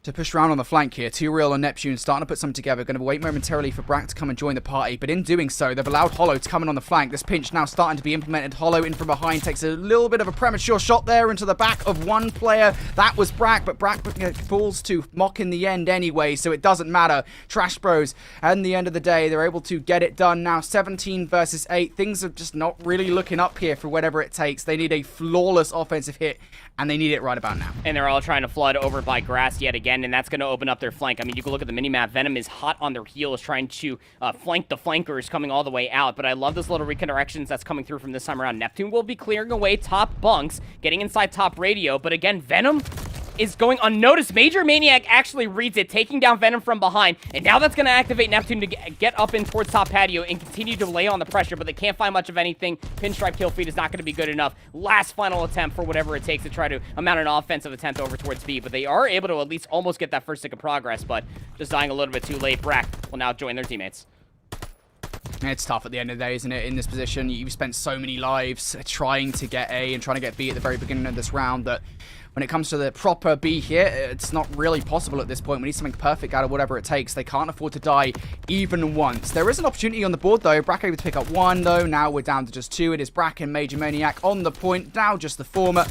to push around on the flank here. 2Real and Neptune starting to put something together. Going to wait momentarily for Brack to come and join the party, but in doing so, they've allowed Hollow to come in on the flank. This pinch now starting to be implemented. Hollow in from behind takes a little bit of a premature shot there into the back of one player. That was Brack, but Brack falls to Mock in the end anyway, so it doesn't matter. Trash Bros, at the end of the day, they're able to get it done now. 17 versus 8. Things are just not really looking up here for whatever it takes. They need a flawless offensive hit, and they need it right about now. And they're all trying to flood over by grass yet again, and that's going to open up their flank. I mean, you can look at the minimap. Venom is hot on their heels trying to flank the flankers coming all the way out, but I love this little redirections that's coming through from this time around. Neptune will be clearing away top bunks, getting inside top radio, but again, Venom is going unnoticed. Major Maniac actually reads it, taking down Venom from behind, and now that's going to activate Neptune to get up in towards top patio and continue to lay on the pressure, but they can't find much of anything. Pinstripe kill feed is not going to be good enough. Last final attempt for whatever it takes to try to mount an offensive attempt over towards B, but they are able to at least almost get that first tick of progress, but just dying a little bit too late. Brack will now join their teammates. It's tough at the end of the day, isn't it? In this position, you've spent so many lives trying to get A and trying to get B at the very beginning of this round that when it comes to the proper B here, it's not really possible at this point. We need something perfect out of whatever it takes. They can't afford to die even once. There is an opportunity on the board, though. Brack able to pick up 1, though. Now we're down to just 2. It is Brack and Major Maniac on the point. Now just the former.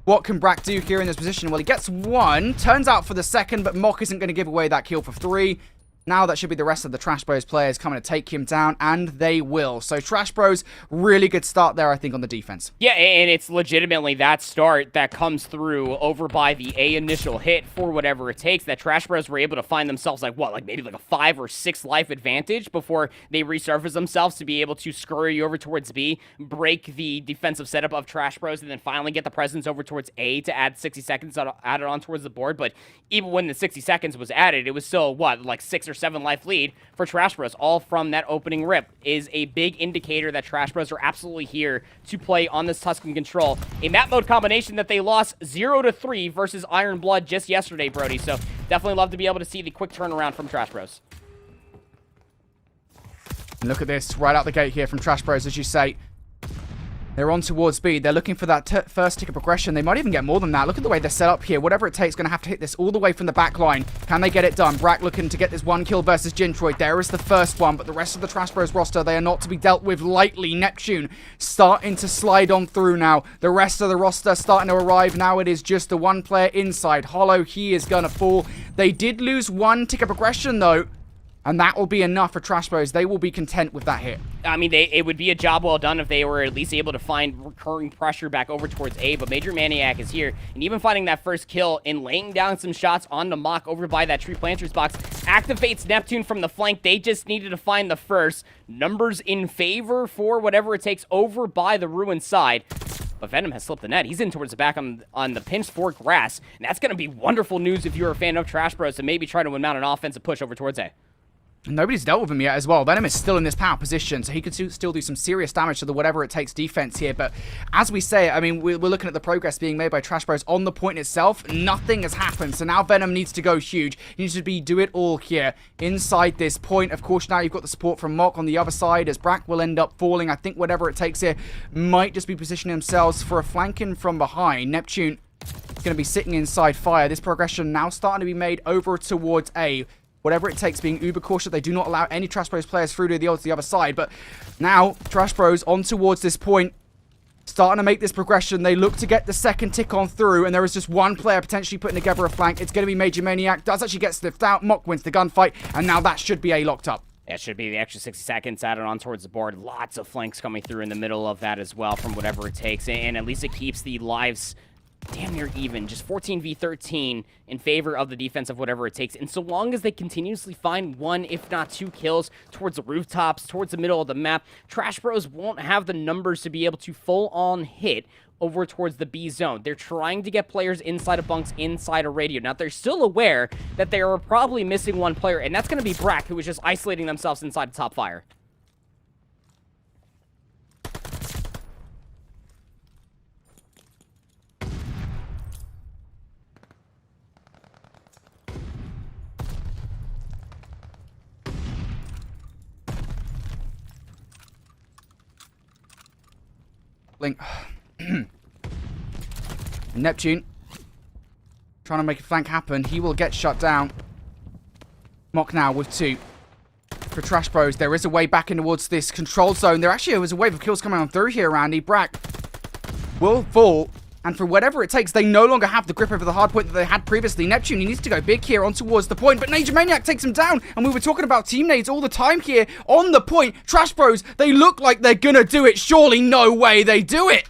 What can Brack do here in this position? Well, he gets 1. Turns out for the second, but Mock isn't going to give away that kill for 3. Now that should be the rest of the Trash Bros players coming to take him down, and they will. So Trash Bros, really good start there, I think, on the defense. Yeah, and it's legitimately that start that comes through over by the A initial hit for whatever it takes. That Trash Bros were able to find themselves maybe a 5 or 6 life advantage before they resurface themselves to be able to scurry over towards B, break the defensive setup of Trash Bros, and then finally get the presence over towards A to add 60 seconds added on towards the board. But even when the 60 seconds was added, it was still, 6 or 7 life lead for Trash Bros, all from that opening rip. Is a big indicator that Trash Bros are absolutely here to play on this Tuscan Control. A map mode combination that they lost 0-3 versus Iron Blood just yesterday, Brody. So definitely love to be able to see the quick turnaround from Trash Bros. And look at this, right out the gate here from Trash Bros, as you say. They're on towards B. They're looking for that first tick of progression. They might even get more than that. Look at the way they're set up here. Whatever it takes, going to have to hit this all the way from the back line. Can they get it done? Brack looking to get this 1 kill versus Gintroid. There is the first one, but the rest of the Trash Bros roster, they are not to be dealt with lightly. Neptune starting to slide on through now. The rest of the roster starting to arrive. Now it is just the one player inside. Hollow, he is going to fall. They did lose 1 tick of progression, though. And that will be enough for Trash Bros. They will be content with that hit. I mean, it would be a job well done if they were at least able to find recurring pressure back over towards A, but Major Maniac is here, and even finding that first kill and laying down some shots on the Mach over by that Tree Planters box activates Neptune from the flank. They just needed to find the first. Numbers in favor for whatever it takes over by the Ruin side. But Venom has slipped the net. He's in towards the back on the pinch for Grass, and that's going to be wonderful news if you're a fan of Trash Bros to maybe try to mount an offensive push over towards A. Nobody's dealt with him yet as well. Venom is still in this power position, so he could still do some serious damage to the whatever it takes defense here. But as we say, I mean, we're looking at the progress being made by Trash Bros on the point itself. Nothing has happened, so now Venom needs to go huge. He needs to do it all here inside this point. Of course, now you've got the support from Mock on the other side as Brack will end up falling. I think whatever it takes here might just be positioning themselves for a flanking from behind. Neptune going to be sitting inside fire. This progression now starting to be made over towards A. Whatever it takes, being uber cautious. They do not allow any Trash Bros players through to the other side. But now, Trash Bros on towards this point. Starting to make this progression. They look to get the second tick on through. And there is just one player potentially putting together a flank. It's going to be Major Maniac. Does actually get sniffed out. Mock wins the gunfight. And now that should be A locked up. That should be the extra 60 seconds added on towards the board. Lots of flanks coming through in the middle of that as well from whatever it takes. And at least it keeps the lives damn near even, just 14v13 in favor of the defense of whatever it takes. And so long as they continuously find 1, if not 2 kills towards the rooftops, towards the middle of the map, Trash Bros won't have the numbers to be able to full-on hit over towards the B zone. They're trying to get players inside of bunks, inside a radio. Now, they're still aware that they are probably missing 1 player, and that's going to be Brack, who is just isolating themselves inside the top fire. Neptune trying to make a flank happen. He will get shut down. Mock now with 2 for Trash Bros. There is a way back in towards this control zone. There actually was a wave of kills coming on through here, Andy. Brack will fall. And for whatever it takes, they no longer have the grip over the hard point that they had previously. Neptune, he needs to go big here on towards the point, but Major Maniac takes him down. And we were talking about team nades all the time here on the point. Trash Bros, they look like they're gonna do it. Surely no way they do it.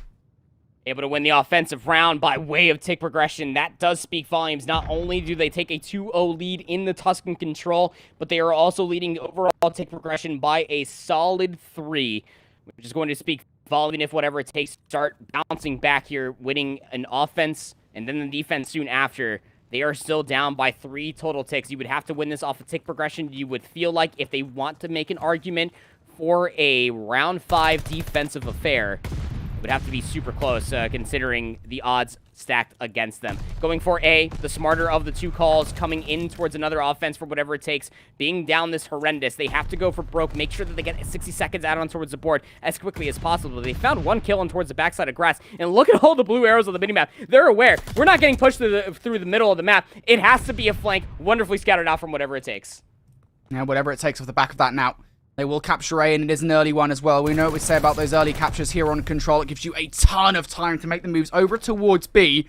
Able to win the offensive round by way of tick progression. That does speak volumes. Not only do they take a 2-0 lead in the Tuscan Control, but they are also leading the overall tick progression by a solid 3, which is going to speak volume if whatever it takes start bouncing back here, winning an offense and then the defense soon after. They are still down by 3 total ticks. You would have to win this off of tick progression. You would feel like if they want to make an argument for a round 5 defensive affair, would have to be super close, considering the odds stacked against them. Going for A, the smarter of the 2 calls, coming in towards another offense for whatever it takes. Being down this horrendous, they have to go for broke, make sure that they get 60 seconds out on towards the board as quickly as possible. They found 1 kill on towards the backside of Grass, and look at all the blue arrows on the minimap. They're aware. We're not getting pushed through the middle of the map. It has to be a flank, wonderfully scattered out from whatever it takes. Now, whatever it takes off the back of that now. They will capture A, and it is an early one as well. We know what we say about those early captures here on Control. It gives you a ton of time to make the moves over towards B.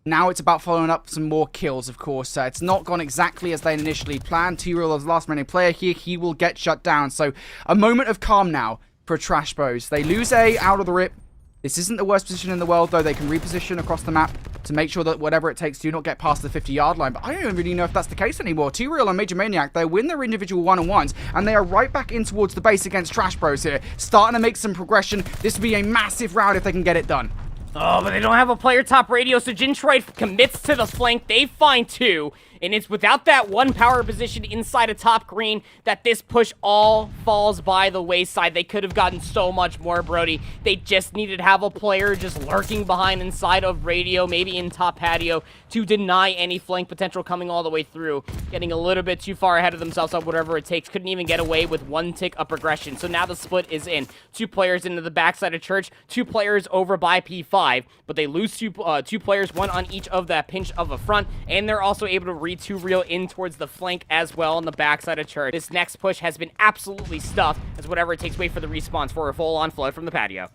Now it's about following up some more kills, of course. It's not gone exactly as they initially planned. T-Real is the last remaining player here. He will get shut down. So a moment of calm now for Trash Bros. They lose A out of the rip. This isn't the worst position in the world, though. They can reposition across the map to make sure that whatever it takes do not get past the 50-yard line. But I don't really know if that's the case anymore. T-Real and Major Maniac, they win their individual one-on-ones, and they are right back in towards the base against Trash Bros here. Starting to make some progression. This would be a massive round if they can get it done. Oh, but they don't have a player top radio, so Jintroid commits to the flank. They find 2, and it's without that one power position inside of top green that this push all falls by the wayside. They could have gotten so much more, Brody. They just needed to have a player just lurking behind inside of radio, maybe in top patio, to deny any flank potential coming all the way through. Getting a little bit too far ahead of themselves on whatever it takes. Couldn't even get away with 1 tick of progression. So now the split is in. 2 players into the backside of Church, 2 players over by P5, but they lose two players, 1 on each of that pinch of a front, and they're also able to read T-Real in towards the flank as well on the backside of Church. This next push has been absolutely stuffed, as whatever it takes, wait for the respawns for a full-on flood from the patio.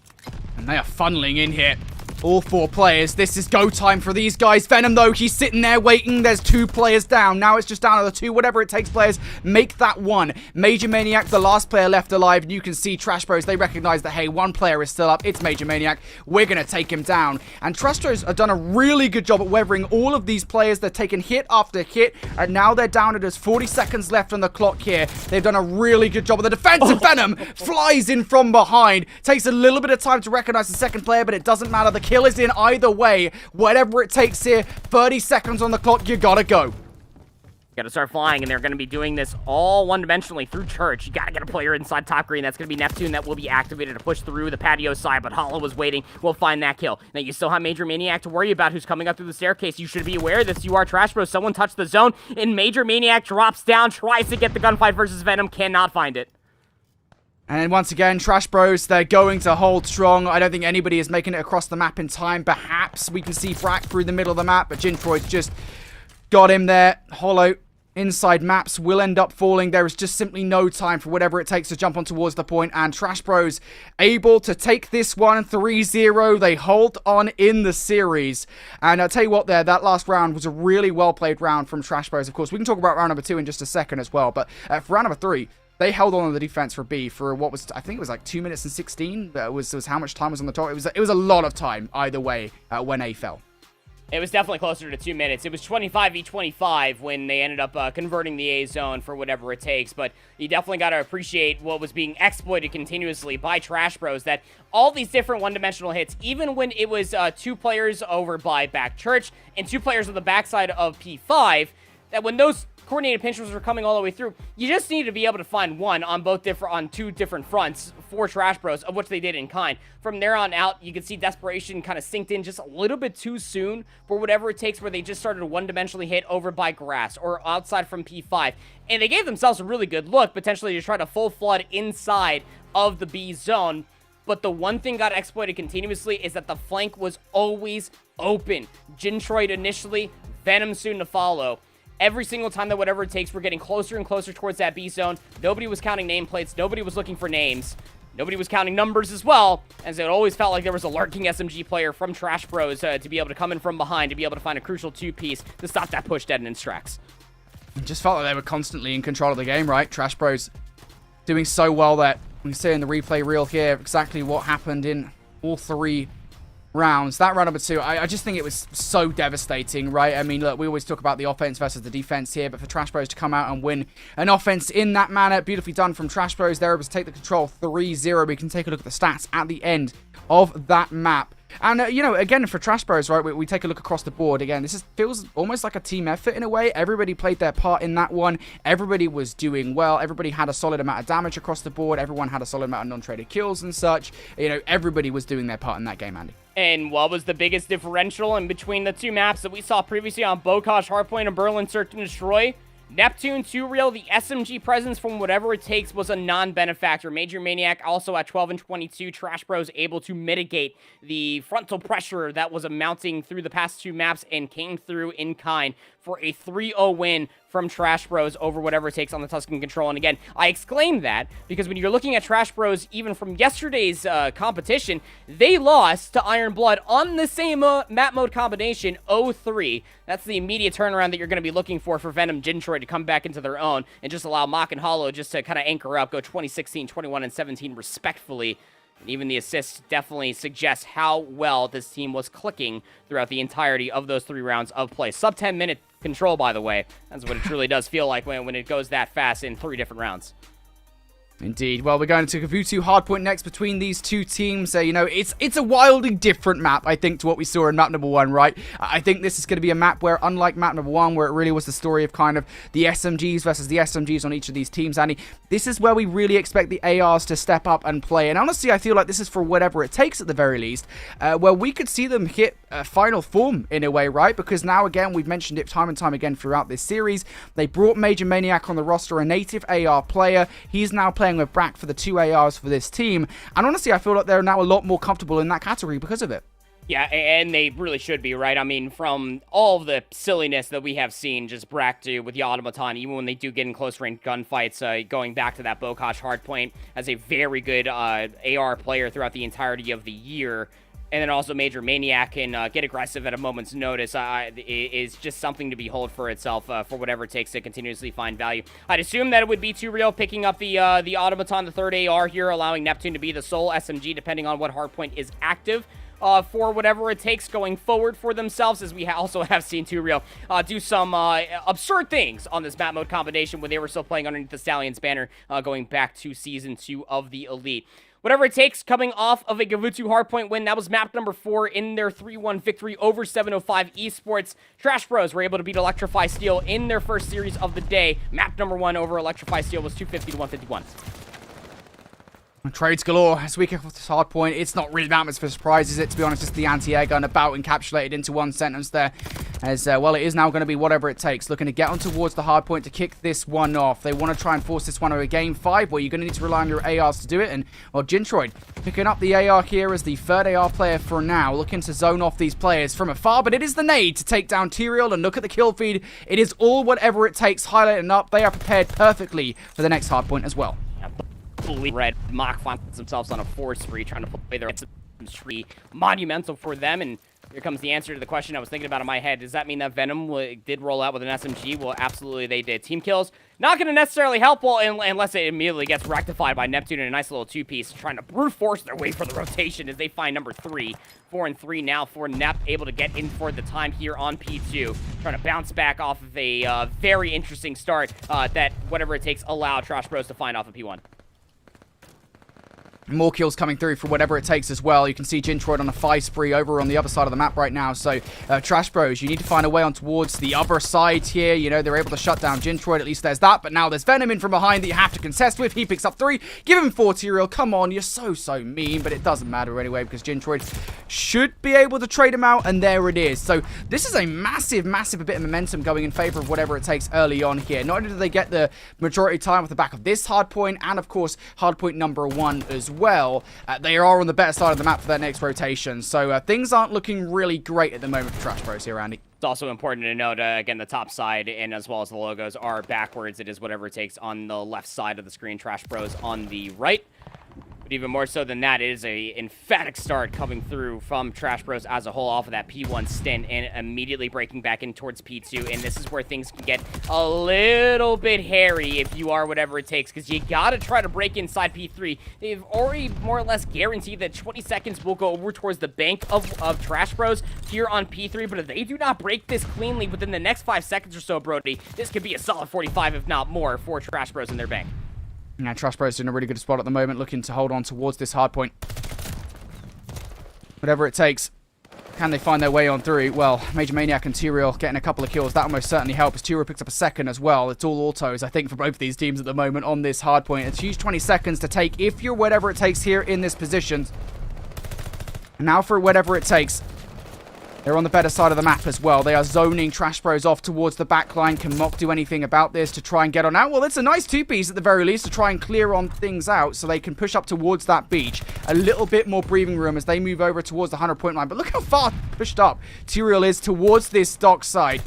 And they are funneling in here. All 4 players. This is go time for these guys. Venom, though, he's sitting there waiting. There's 2 players down. Now it's just down to the 2. Whatever it takes, players, make that 1. Major Maniac, the last player left alive. And you can see Trash Bros, they recognize that, hey, 1 player is still up. It's Major Maniac. We're going to take him down. And Trash Bros have done a really good job at weathering all of these players. They're taking hit after hit. And now they're down to just 40 seconds left on the clock here. They've done a really good job of the defense. And Venom flies in from behind. Takes a little bit of time to recognize the second player, but it doesn't matter. The kill is in either way. Whatever it takes here, 30 seconds on the clock, you gotta go. Gotta start flying, and they're gonna be doing this all one-dimensionally through Church. You gotta get a player inside top green. That's gonna be Neptune that will be activated to push through the patio side, but Hollow was waiting. We'll find that kill. Now, you still have Major Maniac to worry about who's coming up through the staircase. You should be aware of this. You are Trash Bros. Someone touched the zone, and Major Maniac drops down, tries to get the gunfight versus Venom, cannot find it. And once again, Trash Bros, they're going to hold strong. I don't think anybody is making it across the map in time. Perhaps we can see Brack through the middle of the map, but Jintroid's just got him there. Hollow inside maps will end up falling. There is just simply no time for whatever it takes to jump on towards the point, and Trash Bros able to take this one 3-0. They hold on in the series. And I'll tell you what, that last round was a really well played round from Trash Bros. Of course, we can talk about round number 2 in just a second as well, but for round number 3, they held on the defense for B for what was, I think it was like 2 minutes and 16. That was how much time was on the top. It was a lot of time either way when A fell. It was definitely closer to 2 minutes. It was 25v25 when they ended up converting the A zone for whatever it takes. But you definitely got to appreciate what was being exploited continuously by Trash Bros. That all these different one-dimensional hits, even when it was 2 players over by Back Church and 2 players on the backside of P5, that when those coordinated pinchers were coming all the way through, you just need to be able to find one on 2 different fronts for Trash Bros, of which they did in kind. From there on out, you can see desperation kind of sinked in just a little bit too soon for whatever it takes, where they just started to one-dimensionally hit over by grass or outside from P5. And they gave themselves a really good look, potentially to try to full flood inside of the B zone. But the one thing got exploited continuously is that the flank was always open. Jintroid initially, Venom soon to follow. Every single time that whatever it takes, we're getting closer and closer towards that B zone. Nobody was counting nameplates. Nobody was looking for names. Nobody was counting numbers as well, as it always felt like there was a lurking SMG player from Trash Bros to be able to come in from behind, to be able to find a crucial 2-piece to stop that push dead in its tracks. It just felt like they were constantly in control of the game, right? Trash Bros doing so well that we see in the replay reel here exactly what happened in all 3 rounds. That round number 2, I just think it was so devastating, right? I mean, look, we always talk about the offense versus the defense here, but for Trash Bros to come out and win an offense in that manner, beautifully done from Trash Bros. They're able to take the control 3-0. We can take a look at the stats at the end of that map. And, you know, again, for Trash Bros, right, we take a look across the board. Again, this feels almost like a team effort in a way. Everybody played their part in that one. Everybody was doing well. Everybody had a solid amount of damage across the board. Everyone had a solid amount of non-traded kills and such. You know, everybody was doing their part in that game, Andy. And what was the biggest differential in between the 2 maps that we saw previously on Bokosh, Hardpoint, and Berlin Search and Destroy? Neptune, 2-Real, the SMG presence from whatever it takes was a non-benefactor. Major Maniac also at 12 and 22. Trash Bros able to mitigate the frontal pressure that was mounting through the past 2 maps and came through in kind for a 3-0 win from Trash Bros over whatever it takes on the Tuscan Control. And again, I exclaim that because when you're looking at Trash Bros, even from yesterday's competition, they lost to Iron Blood on the same map mode combination, 0-3. That's the immediate turnaround that you're going to be looking for Venom Gintroid to come back into their own and just allow Mach and Hollow just to kind of anchor up, go 20-16, 21, and 17 respectfully. And even the assists definitely suggest how well this team was clicking throughout the entirety of those 3 rounds of play. Sub 10-minute control, by the way. That's what it truly does feel like when it goes that fast in 3 different rounds. Indeed. Well, we're going to Kavutu Hardpoint next between these two teams. You know, it's a wildly different map, I think, to what we saw in map number 1, right? I think this is going to be a map where, unlike map number 1, where it really was the story of kind of the SMGs versus the SMGs on each of these teams, Andy, this is where we really expect the ARs to step up and play. And honestly, I feel like this is for whatever it takes at the very least, where we could see them hit final form in a way, right? Because now, again, we've mentioned it time and time again throughout this series. They brought Major Maniac on the roster, a native AR player. He's now playing with Brack for the 2 ARs for this team, and honestly I feel like they're now a lot more comfortable in that category because of it. Yeah, and they really should be, right? I mean, from all of the silliness that we have seen just Brack do with the Automaton, even when they do get in close-range gunfights, going back to that Bokosh hardpoint as a very good AR player throughout the entirety of the year, and then also Major Maniac can get aggressive at a moment's notice, is just something to behold for itself for whatever it takes to continuously find value. I'd assume that it would be Too Real picking up the Automaton, the 3rd AR here, allowing Neptune to be the sole SMG, depending on what hardpoint is active. For whatever it takes going forward for themselves, as we also have seen Too Real do some absurd things on this map mode combination when they were still playing underneath the Stallions banner going back to Season 2 of the Elite. Whatever it takes, coming off of a Kavutu Hardpoint win, that was map number 4 in their 3-1 victory over 705 Esports. Trash Bros were able to beat Electrify Steel in their first series of the day. Map number 1 over Electrify Steel was 250 to 151. Trades galore as we kick off this hard point. It's not really that much of a surprise, is it? To be honest, just the anti-air gun about encapsulated into one sentence there. As, well, it is now going to be whatever it takes. Looking to get on towards the hard point to kick this one off. They want to try and force this one over game 5, where you're going to need to rely on your ARs to do it. And, well, Gintroid picking up the AR here as the 3rd AR player for now. Looking to zone off these players from afar, but it is the nade to take down Tyrael. And look at the kill feed. It is all whatever it takes highlighting up. They are prepared perfectly for the next hard point as well. Red Mach finds themselves on a 4 spree, trying to play their tree. Monumental for them, and here comes the answer to the question I was thinking about in my head. Does that mean that Venom did roll out with an SMG? Well, absolutely they did. Team kills, not going to necessarily help well, unless it immediately gets rectified by Neptune in a nice little 2-piece, trying to brute force their way for the rotation as they find number 3. 4 and 3 now for Nep, able to get in for the time here on P2. Trying to bounce back off of a very interesting start that, whatever it takes, allow Trash Bros to find off of P1. More kills coming through for whatever it takes as well. You can see Gintroid on a 5 spree over on the other side of the map right now. So, Trash Bros, you need to find a way on towards the other side here. You know, they're able to shut down Gintroid. At least there's that. But now there's Venom in from behind that you have to contest with. He picks up 3. Give him 4, Tyrael. Come on, you're so mean. But it doesn't matter anyway because Gintroid should be able to trade him out. And there it is. So, this is a massive bit of momentum going in favor of whatever it takes early on here. Not only do they get the majority of time off the back of this hard point and, of course, hard point number 1 as well. They are on the better side of the map for their next rotation. So things aren't looking really great at the moment for Trash Bros here, Andy. It's also important to note, again, the top side and as well as the logos are backwards. It is whatever it takes on the left side of the screen. Trash Bros on the right. But even more so than that, it is a emphatic start coming through from Trash Bros as a whole off of that P1 stint and immediately breaking back in towards P2. And this is where things can get a little bit hairy if you are whatever it takes, because you got to try to break inside P3. They've already more or less guaranteed that 20 seconds will go over towards the bank of Trash Bros here on P3. But if they do not break this cleanly within the next 5 seconds or so, Brody, this could be a solid 45, if not more, for Trash Bros in their bank. Now, Trash Bros in a really good spot at the moment, looking to hold on towards this hard point. Whatever it takes. Can they find their way on through? Well, Major Maniac and Tyrael getting a couple of kills. That almost certainly helps. Tyrael picks up a 2nd as well. It's all autos, I think, for both of these teams at the moment on this hard point. It's huge 20 seconds to take if you're whatever it takes here in this position. And now for whatever it takes. They're on the better side of the map as well. They are zoning Trash Bros off towards the back line. Can Mock do anything about this to try and get on out? Well, it's a nice 2-piece at the very least to try and clear on things out so they can push up towards that beach. A little bit more breathing room as they move over towards the 100-point line. But look how far pushed up Tyrael is towards this dock side.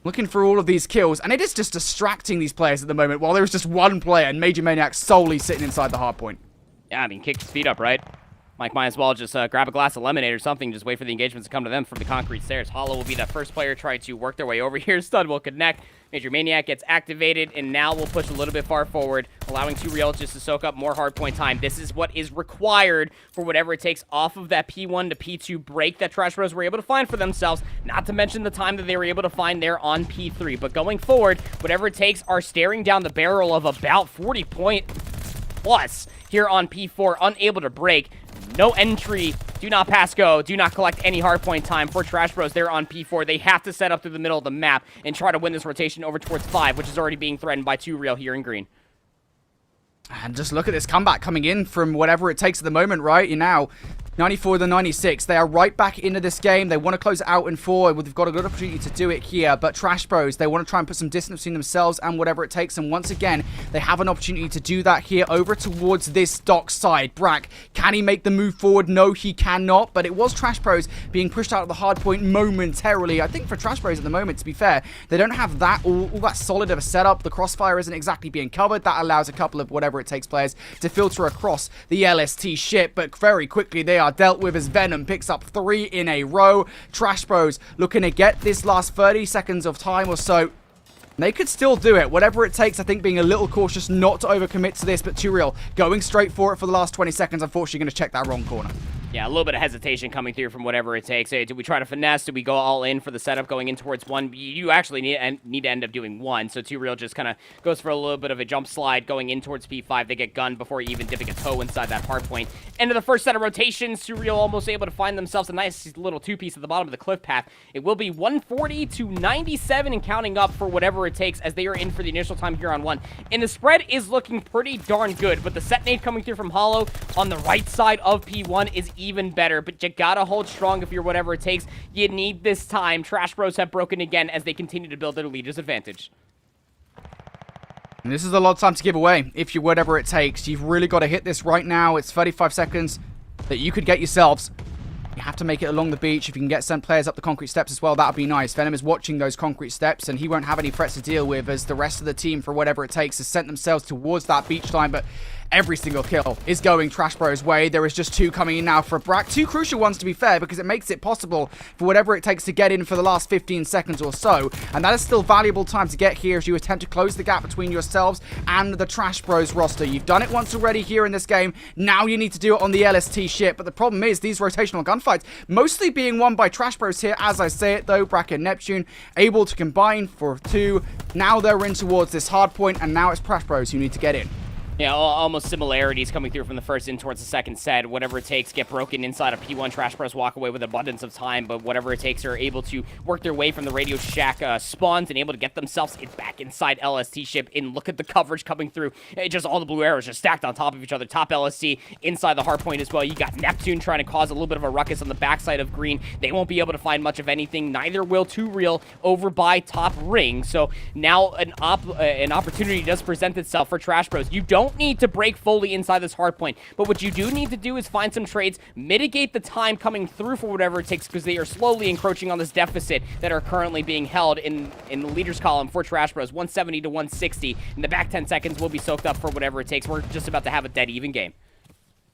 looking for all of these kills, and it is just distracting these players at the moment while there's just one player, and Major Maniac solely sitting inside the hard point. Yeah, I mean, kick his feet up, right? Mike might as well just grab a glass of lemonade or something, just wait for the engagements to come to them from the concrete stairs. Hollow will be that first player trying to work their way over here. Stun will connect. Major Maniac gets activated, and now we'll push a little bit far forward, allowing 2Real just to soak up more hardpoint time. This is what is required for whatever it takes off of that P1 to P2 break that Trash Bros were able to find for themselves, not to mention the time that they were able to find there on P3. But going forward, whatever it takes are staring down the barrel of about 40 point plus here on P4, unable to break. No entry, do not pass go, do not collect any hardpoint time for Trash Bros there on P4. They have to set up through the middle of the map and try to win this rotation over towards 5, which is already being threatened by 2Real here in green. And just look at this comeback coming in from whatever it takes at the moment, right? You now 94 to 96. They are right back into this game. They want to close it out in 4. They've got a good opportunity to do it here. But Trash Bros, they want to try and put some distance between themselves and whatever it takes. And once again, they have an opportunity to do that here over towards this dock side. Brack, can he make the move forward? No, he cannot. But it was Trash Bros being pushed out of the hard point momentarily. I think for Trash Bros at the moment, to be fair, they don't have that all that solid of a setup. The crossfire isn't exactly being covered. That allows a couple of whatever it takes players to filter across the LST ship. But very quickly, they are dealt with as Venom picks up 3 in a row. Trash Bros looking to get this last 30 seconds of time or so. They could still do it, whatever it takes. I think being a little cautious not to overcommit to this, but 2Real going straight for it for the last 20 seconds. Unfortunately, going to check that wrong corner. Yeah, a little bit of hesitation coming through from whatever it takes. Hey, do we try to finesse? Do we go all in for the setup going in towards 1? You actually need to end up doing 1. So 2Real just kind of goes for a little bit of a jump slide going in towards P5. They get gunned before even dipping a toe inside that hard point. End of the first set of rotations. 2Real almost able to find themselves a nice little 2-piece at the bottom of the cliff path. It will be 140 to 97 and counting up for whatever it takes as they are in for the initial time here on 1. And the spread is looking pretty darn good, but the set nade coming through from Hollow on the right side of P1 is even better. But you gotta hold strong if you're whatever it takes. You need this time. Trash Bros have broken again as they continue to build their leader's advantage. And this is a lot of time to give away if you whatever it takes. You've really got to hit this right now. It's 35 seconds that you could get yourselves. You have to make it along the beach. If you can get some players up the concrete steps as well, that would be nice. Venom is watching those concrete steps, and he won't have any threats to deal with as the rest of the team, for whatever it takes, has sent themselves towards that beach line. But every single kill is going Trash Bros' way. There is just 2 coming in now for Brack. 2 crucial ones, to be fair, because it makes it possible for whatever it takes to get in for the last 15 seconds or so. And that is still valuable time to get here as you attempt to close the gap between yourselves and the Trash Bros roster. You've done it once already here in this game. Now you need to do it on the LST ship. But the problem is these rotational gunfights mostly being won by Trash Bros here. As I say it, though, Brack and Neptune able to combine for 2. Now they're in towards this hard point, and now it's Trash Bros who need to get in. Yeah, almost similarities coming through from the first in towards the second set. Whatever it takes, get broken inside of P1. Trash Bros walk away with abundance of time, but whatever it takes, are able to work their way from the Radio Shack spawns and able to get themselves back inside LST ship. And look at the coverage coming through. Just all the blue arrows just stacked on top of each other. Top LST inside the hard point as well. You got Neptune trying to cause a little bit of a ruckus on the backside of green. They won't be able to find much of anything. Neither will 2Real over by top ring. So now an opportunity does present itself for Trash Bros. You don't need to break fully inside this hard point, but what you do need to do is find some trades, mitigate the time coming through for whatever it takes, because they are slowly encroaching on this deficit that are currently being held in the leaders column for Trash Bros. 170 to 160. In the back 10 seconds will be soaked up for whatever it takes. We're just about to have a dead even game.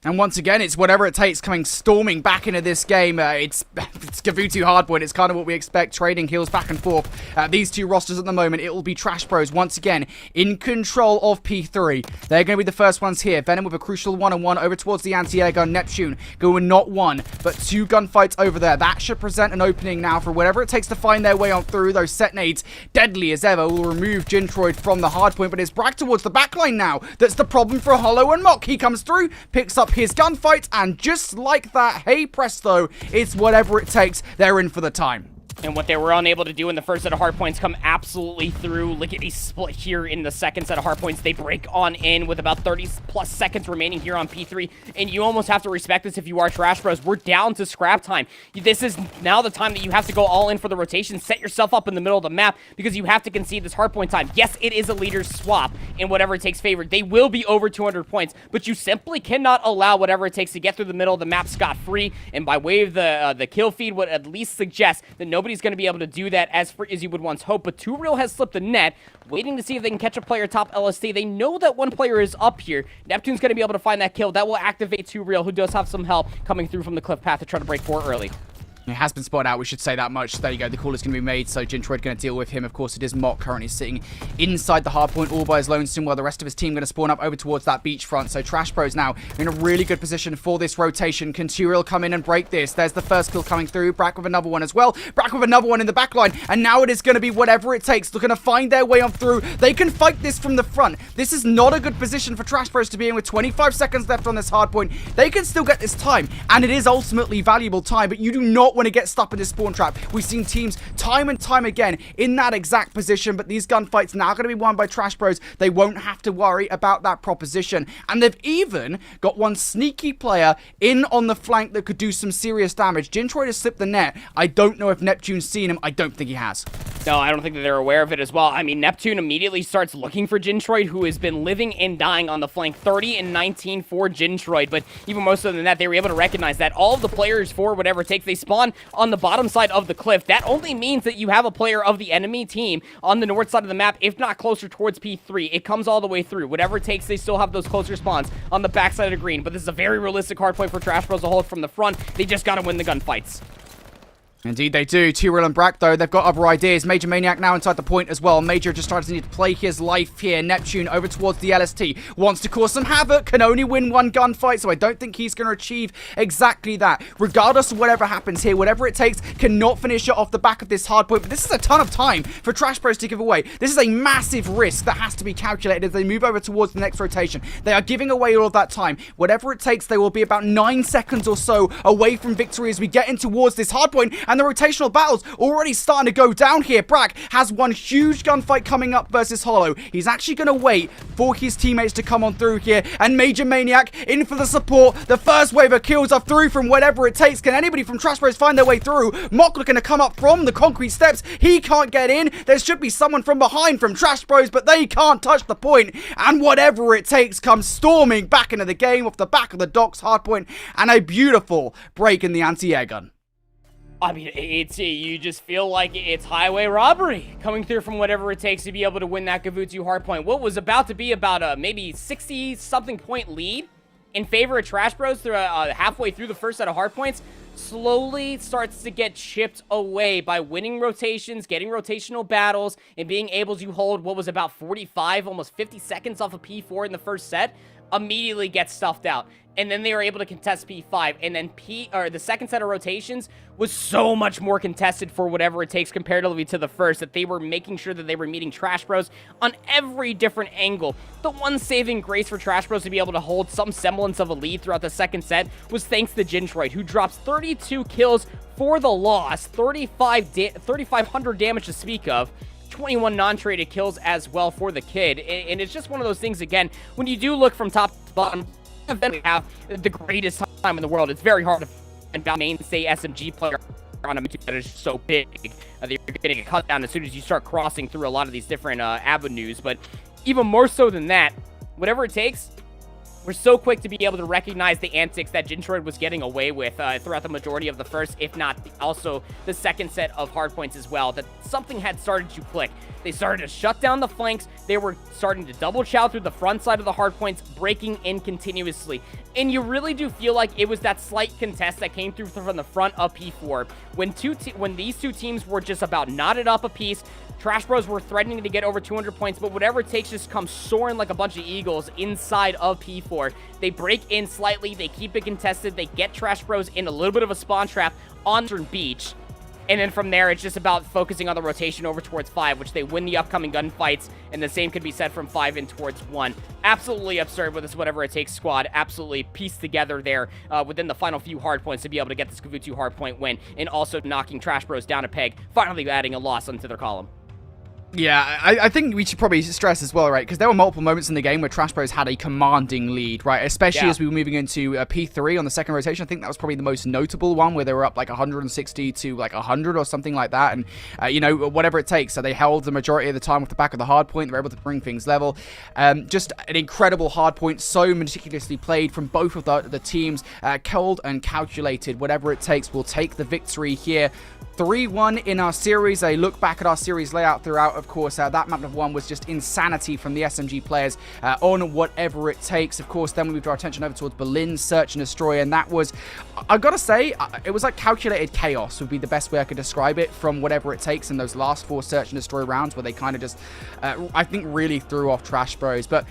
And once again, it's whatever it takes coming storming back into this game. It's Gavutu hardpoint. It's kind of what we expect, trading heals back and forth. These 2 rosters at the moment, it will be Trash Bros once again in control of P3. They're going to be the first ones here. Venom with a crucial 1-on-1 over towards the anti-air gun. Neptune going not 1, but 2 gunfights over there. That should present an opening now for whatever it takes to find their way on through. Those set nades, deadly as ever, will remove Gintroid from the hardpoint, but it's Brack towards the backline now. That's the problem for Hollow and Mock. He comes through, picks up his gunfight, and just like that, hey presto, it's whatever it takes. They're in for the time. And what they were unable to do in the first set of hardpoints come absolutely through. Lickety split here in the second set of hardpoints. They break on in with about 30 plus seconds remaining here on P3. And you almost have to respect this if you are Trash Bros. We're down to scrap time. This is now the time that you have to go all in for the rotation. Set yourself up in the middle of the map because you have to concede this hardpoint time. Yes, it is a leader's swap in whatever it takes favored. They will be over 200 points, but you simply cannot allow whatever it takes to get through the middle of the map scot-free. And by way of the kill feed would at least suggest that no nobody's going to be able to do that as free as you would once hope. But Too Real has slipped the net, waiting to see if they can catch a player top LST. They know that one player is up here. Neptune's going to be able to find that kill. That will activate Too Real, who does have some help coming through from the cliff path to try to break 4 early. It has been spotted out, we should say that much. There you go, the call is going to be made, so Gintroid going to deal with him. Of course, it is Mock currently sitting inside the hardpoint all by his lonesome, while the rest of his team going to spawn up over towards that beachfront. So Trash Bros now in a really good position for this rotation. Can Too Real come in and break this? There's the first kill coming through. Brack with another one as well. Brack with another one in the back line. And now it is going to be whatever it takes. They're going to find their way on through. They can fight this from the front. This is not a good position for Trash Bros to be in with 25 seconds left on this hardpoint. They can still get this time, and it is ultimately valuable time, but you do not want to get stuck in this spawn trap. We've seen teams time and time again in that exact position, but these gunfights now going to be won by Trash Bros. They won't have to worry about that proposition, and they've even got one sneaky player in on the flank that could do some serious damage. Gintroid has slipped the net. I don't know if Neptune's seen him. I don't think he has. No, I don't think that they're aware of it as well. I mean, Neptune immediately starts looking for Gintroid, who has been living and dying on the flank. 30 and 19 for Gintroid, but even more so than that, they were able to recognize that all of the players, for whatever it takes, they spawn on the bottom side of the cliff. That only means that you have a player of the enemy team on the north side of the map, if not closer towards P3. It comes all the way through. Whatever it takes, they still have those closer spawns on the backside of the green, but this is a very realistic hardpoint for Trash Bros to hold from the front. They just gotta win the gunfights. Indeed they do. Too Real and Brack, though, they've got other ideas. Major Maniac now inside the point as well. Major just tries to need to play his life here. Neptune over towards the LST. Wants to cause some havoc. Can only win one gunfight, so I don't think he's going to achieve exactly that. Regardless of whatever happens here, whatever it takes, cannot finish it off the back of this hard point. But this is a ton of time for Trash Bros to give away. This is a massive risk that has to be calculated as they move over towards the next rotation. They are giving away all of that time. Whatever it takes, they will be about 9 seconds or so away from victory as we get in towards this hard point, and the rotational battle already starting to go down here. Brack has one huge gunfight coming up versus Hollow. He's actually going to wait for his teammates to come on through here, and Major Maniac in for the support. The first wave of kills are through from whatever it takes. Can anybody from Trash Bros find their way through? Mock looking to come up from the concrete steps. He can't get in. There should be someone from behind from Trash Bros, but they can't touch the point, and whatever it takes comes storming back into the game off the back of the docks hardpoint, and a beautiful break in the anti-air gun. I mean, you just feel like it's highway robbery coming through from whatever it takes to be able to win that Gavutu hardpoint. What was about to be about a maybe 60-something point lead in favor of Trash Bros through halfway through the first set of hardpoints slowly starts to get chipped away by winning rotations, getting rotational battles, and being able to hold what was about 45, almost 50 seconds off of P4 in the first set. Immediately gets stuffed out, and then they were able to contest P5, and then the second set of rotations was so much more contested for whatever it takes comparatively to the first, that they were making sure that they were meeting Trash Bros on every different angle. The one saving grace for Trash Bros to be able to hold some semblance of a lead throughout the second set was thanks to Gintroid, who drops 32 kills for the loss, 3,500 damage to speak of, 21 non-traded kills as well for the kid. And it's just one of those things, again, when you do look from top to bottom, we have the greatest time in the world. It's very hard to find a mainstay SMG player on a that is so big that you're getting a cut down as soon as you start crossing through a lot of these different avenues. But even more so than that, whatever it takes, we're so quick to be able to recognize the antics that Gintroid was getting away with throughout the majority of the first, if not also the second set of hardpoints as well, that something had started to click. They started to shut down the flanks. They were starting to double chow through the front side of the hardpoints, breaking in continuously. And you really do feel like it was that slight contest that came through from the front of P4. When these two teams were just about knotted up a piece, Trash Bros were threatening to get over 200 points, but whatever it takes just comes soaring like a bunch of eagles inside of P4. They break in slightly, they keep it contested, they get Trash Bros in a little bit of a spawn trap on Beach. And then from there, it's just about focusing on the rotation over towards 5, which they win the upcoming gunfights, and the same could be said from 5 in towards 1. Absolutely absurd with this whatever it takes squad. Absolutely pieced together there within the final few hardpoints to be able to get this Gavutu hardpoint win, and also knocking Trash Bros down a peg, finally adding a loss onto their column. Yeah, I think we should probably stress as well, right? Because there were multiple moments in the game where Trash Bros had a commanding lead, right? Especially as we were moving into P3 on the second rotation. I think that was probably the most notable one where they were up like 160 to like 100 or something like that. And, you know, whatever it takes. So they held the majority of the time off the back of the hard point. They were able to bring things level. Just an incredible hard point. So meticulously played from both of the teams. Cold and calculated. Whatever it takes will take the victory here 3-1 in our series. A look back at our series layout throughout, of course, that map number 1 was just insanity from the SMG players on whatever it takes. Of course, then we moved our attention over towards Berlin, Search and Destroy, and that was, I gotta say, it was like calculated chaos would be the best way I could describe it from whatever it takes in those last 4 Search and Destroy rounds where they kind of just, I think, really threw off Trash Bros. But,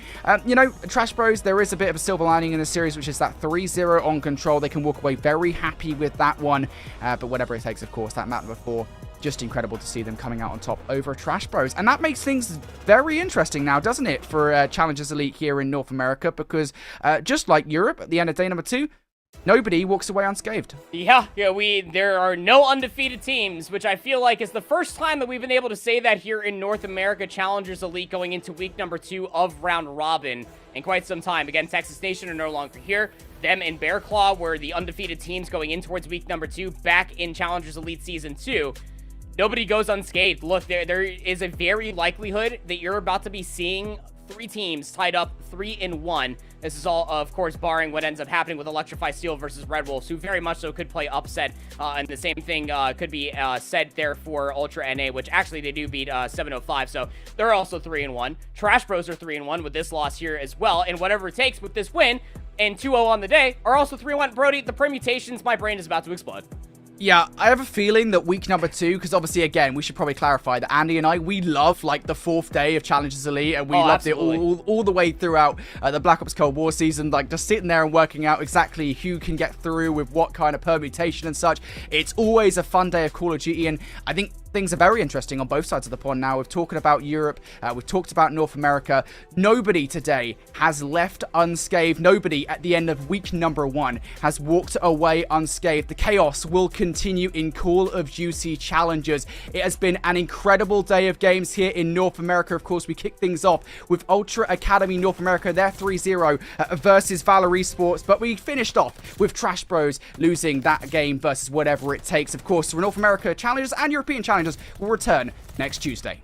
you know, Trash Bros, there is a bit of a silver lining in the series, which is that 3-0 on Control. They can walk away very happy with that one, but whatever it takes, of course, that map number 4, just incredible to see them coming out on top over Trash Bros. And that makes things very interesting now, doesn't it, for Challengers Elite here in North America, because just like Europe at the end of day number 2, nobody walks away unscathed. Yeah, there are no undefeated teams, which I feel like is the first time that we've been able to say that here in North America Challengers Elite going into week number 2 of Round Robin in quite some time. Again, Texas Nation are no longer here. Them and Bear Claw were the undefeated teams going in towards week number 2 back in Challengers Elite Season 2. Nobody goes unscathed. Look, there is a very likelihood that you're about to be seeing 3 teams tied up 3-1. This is all, of course, barring what ends up happening with Electrify Steel versus Red Wolves, who very much so could play upset. And the same thing could be said there for Ultra NA, which actually they do beat 705. So they're also 3-1. Trash Bros are 3-1 with this loss here as well. And whatever it takes with this win and 2-0 on the day are also 3-1. Brody, the permutations, my brain is about to explode. Yeah, I have a feeling that week number 2, because obviously, again, we should probably clarify that Andy and I, we love, like, the 4th day of Challengers Elite, and we loved absolutely. it all the way throughout the Black Ops Cold War season, like, just sitting there and working out exactly who can get through with what kind of permutation and such. It's always a fun day of Call of Duty, and I think things are very interesting on both sides of the pond now. We've talked about Europe, we've talked about North America. Nobody today has left unscathed. Nobody at the end of week number 1 has walked away unscathed. The chaos will continue in Call of Duty Challengers. It has been an incredible day of games here in North America. Of course, we kick things off with Ultra Academy North America. They're 3-0 versus Valor Esports, but we finished off with Trash Bros losing that game versus whatever it takes. Of course, for North America Challengers and European Challengers will return next Tuesday.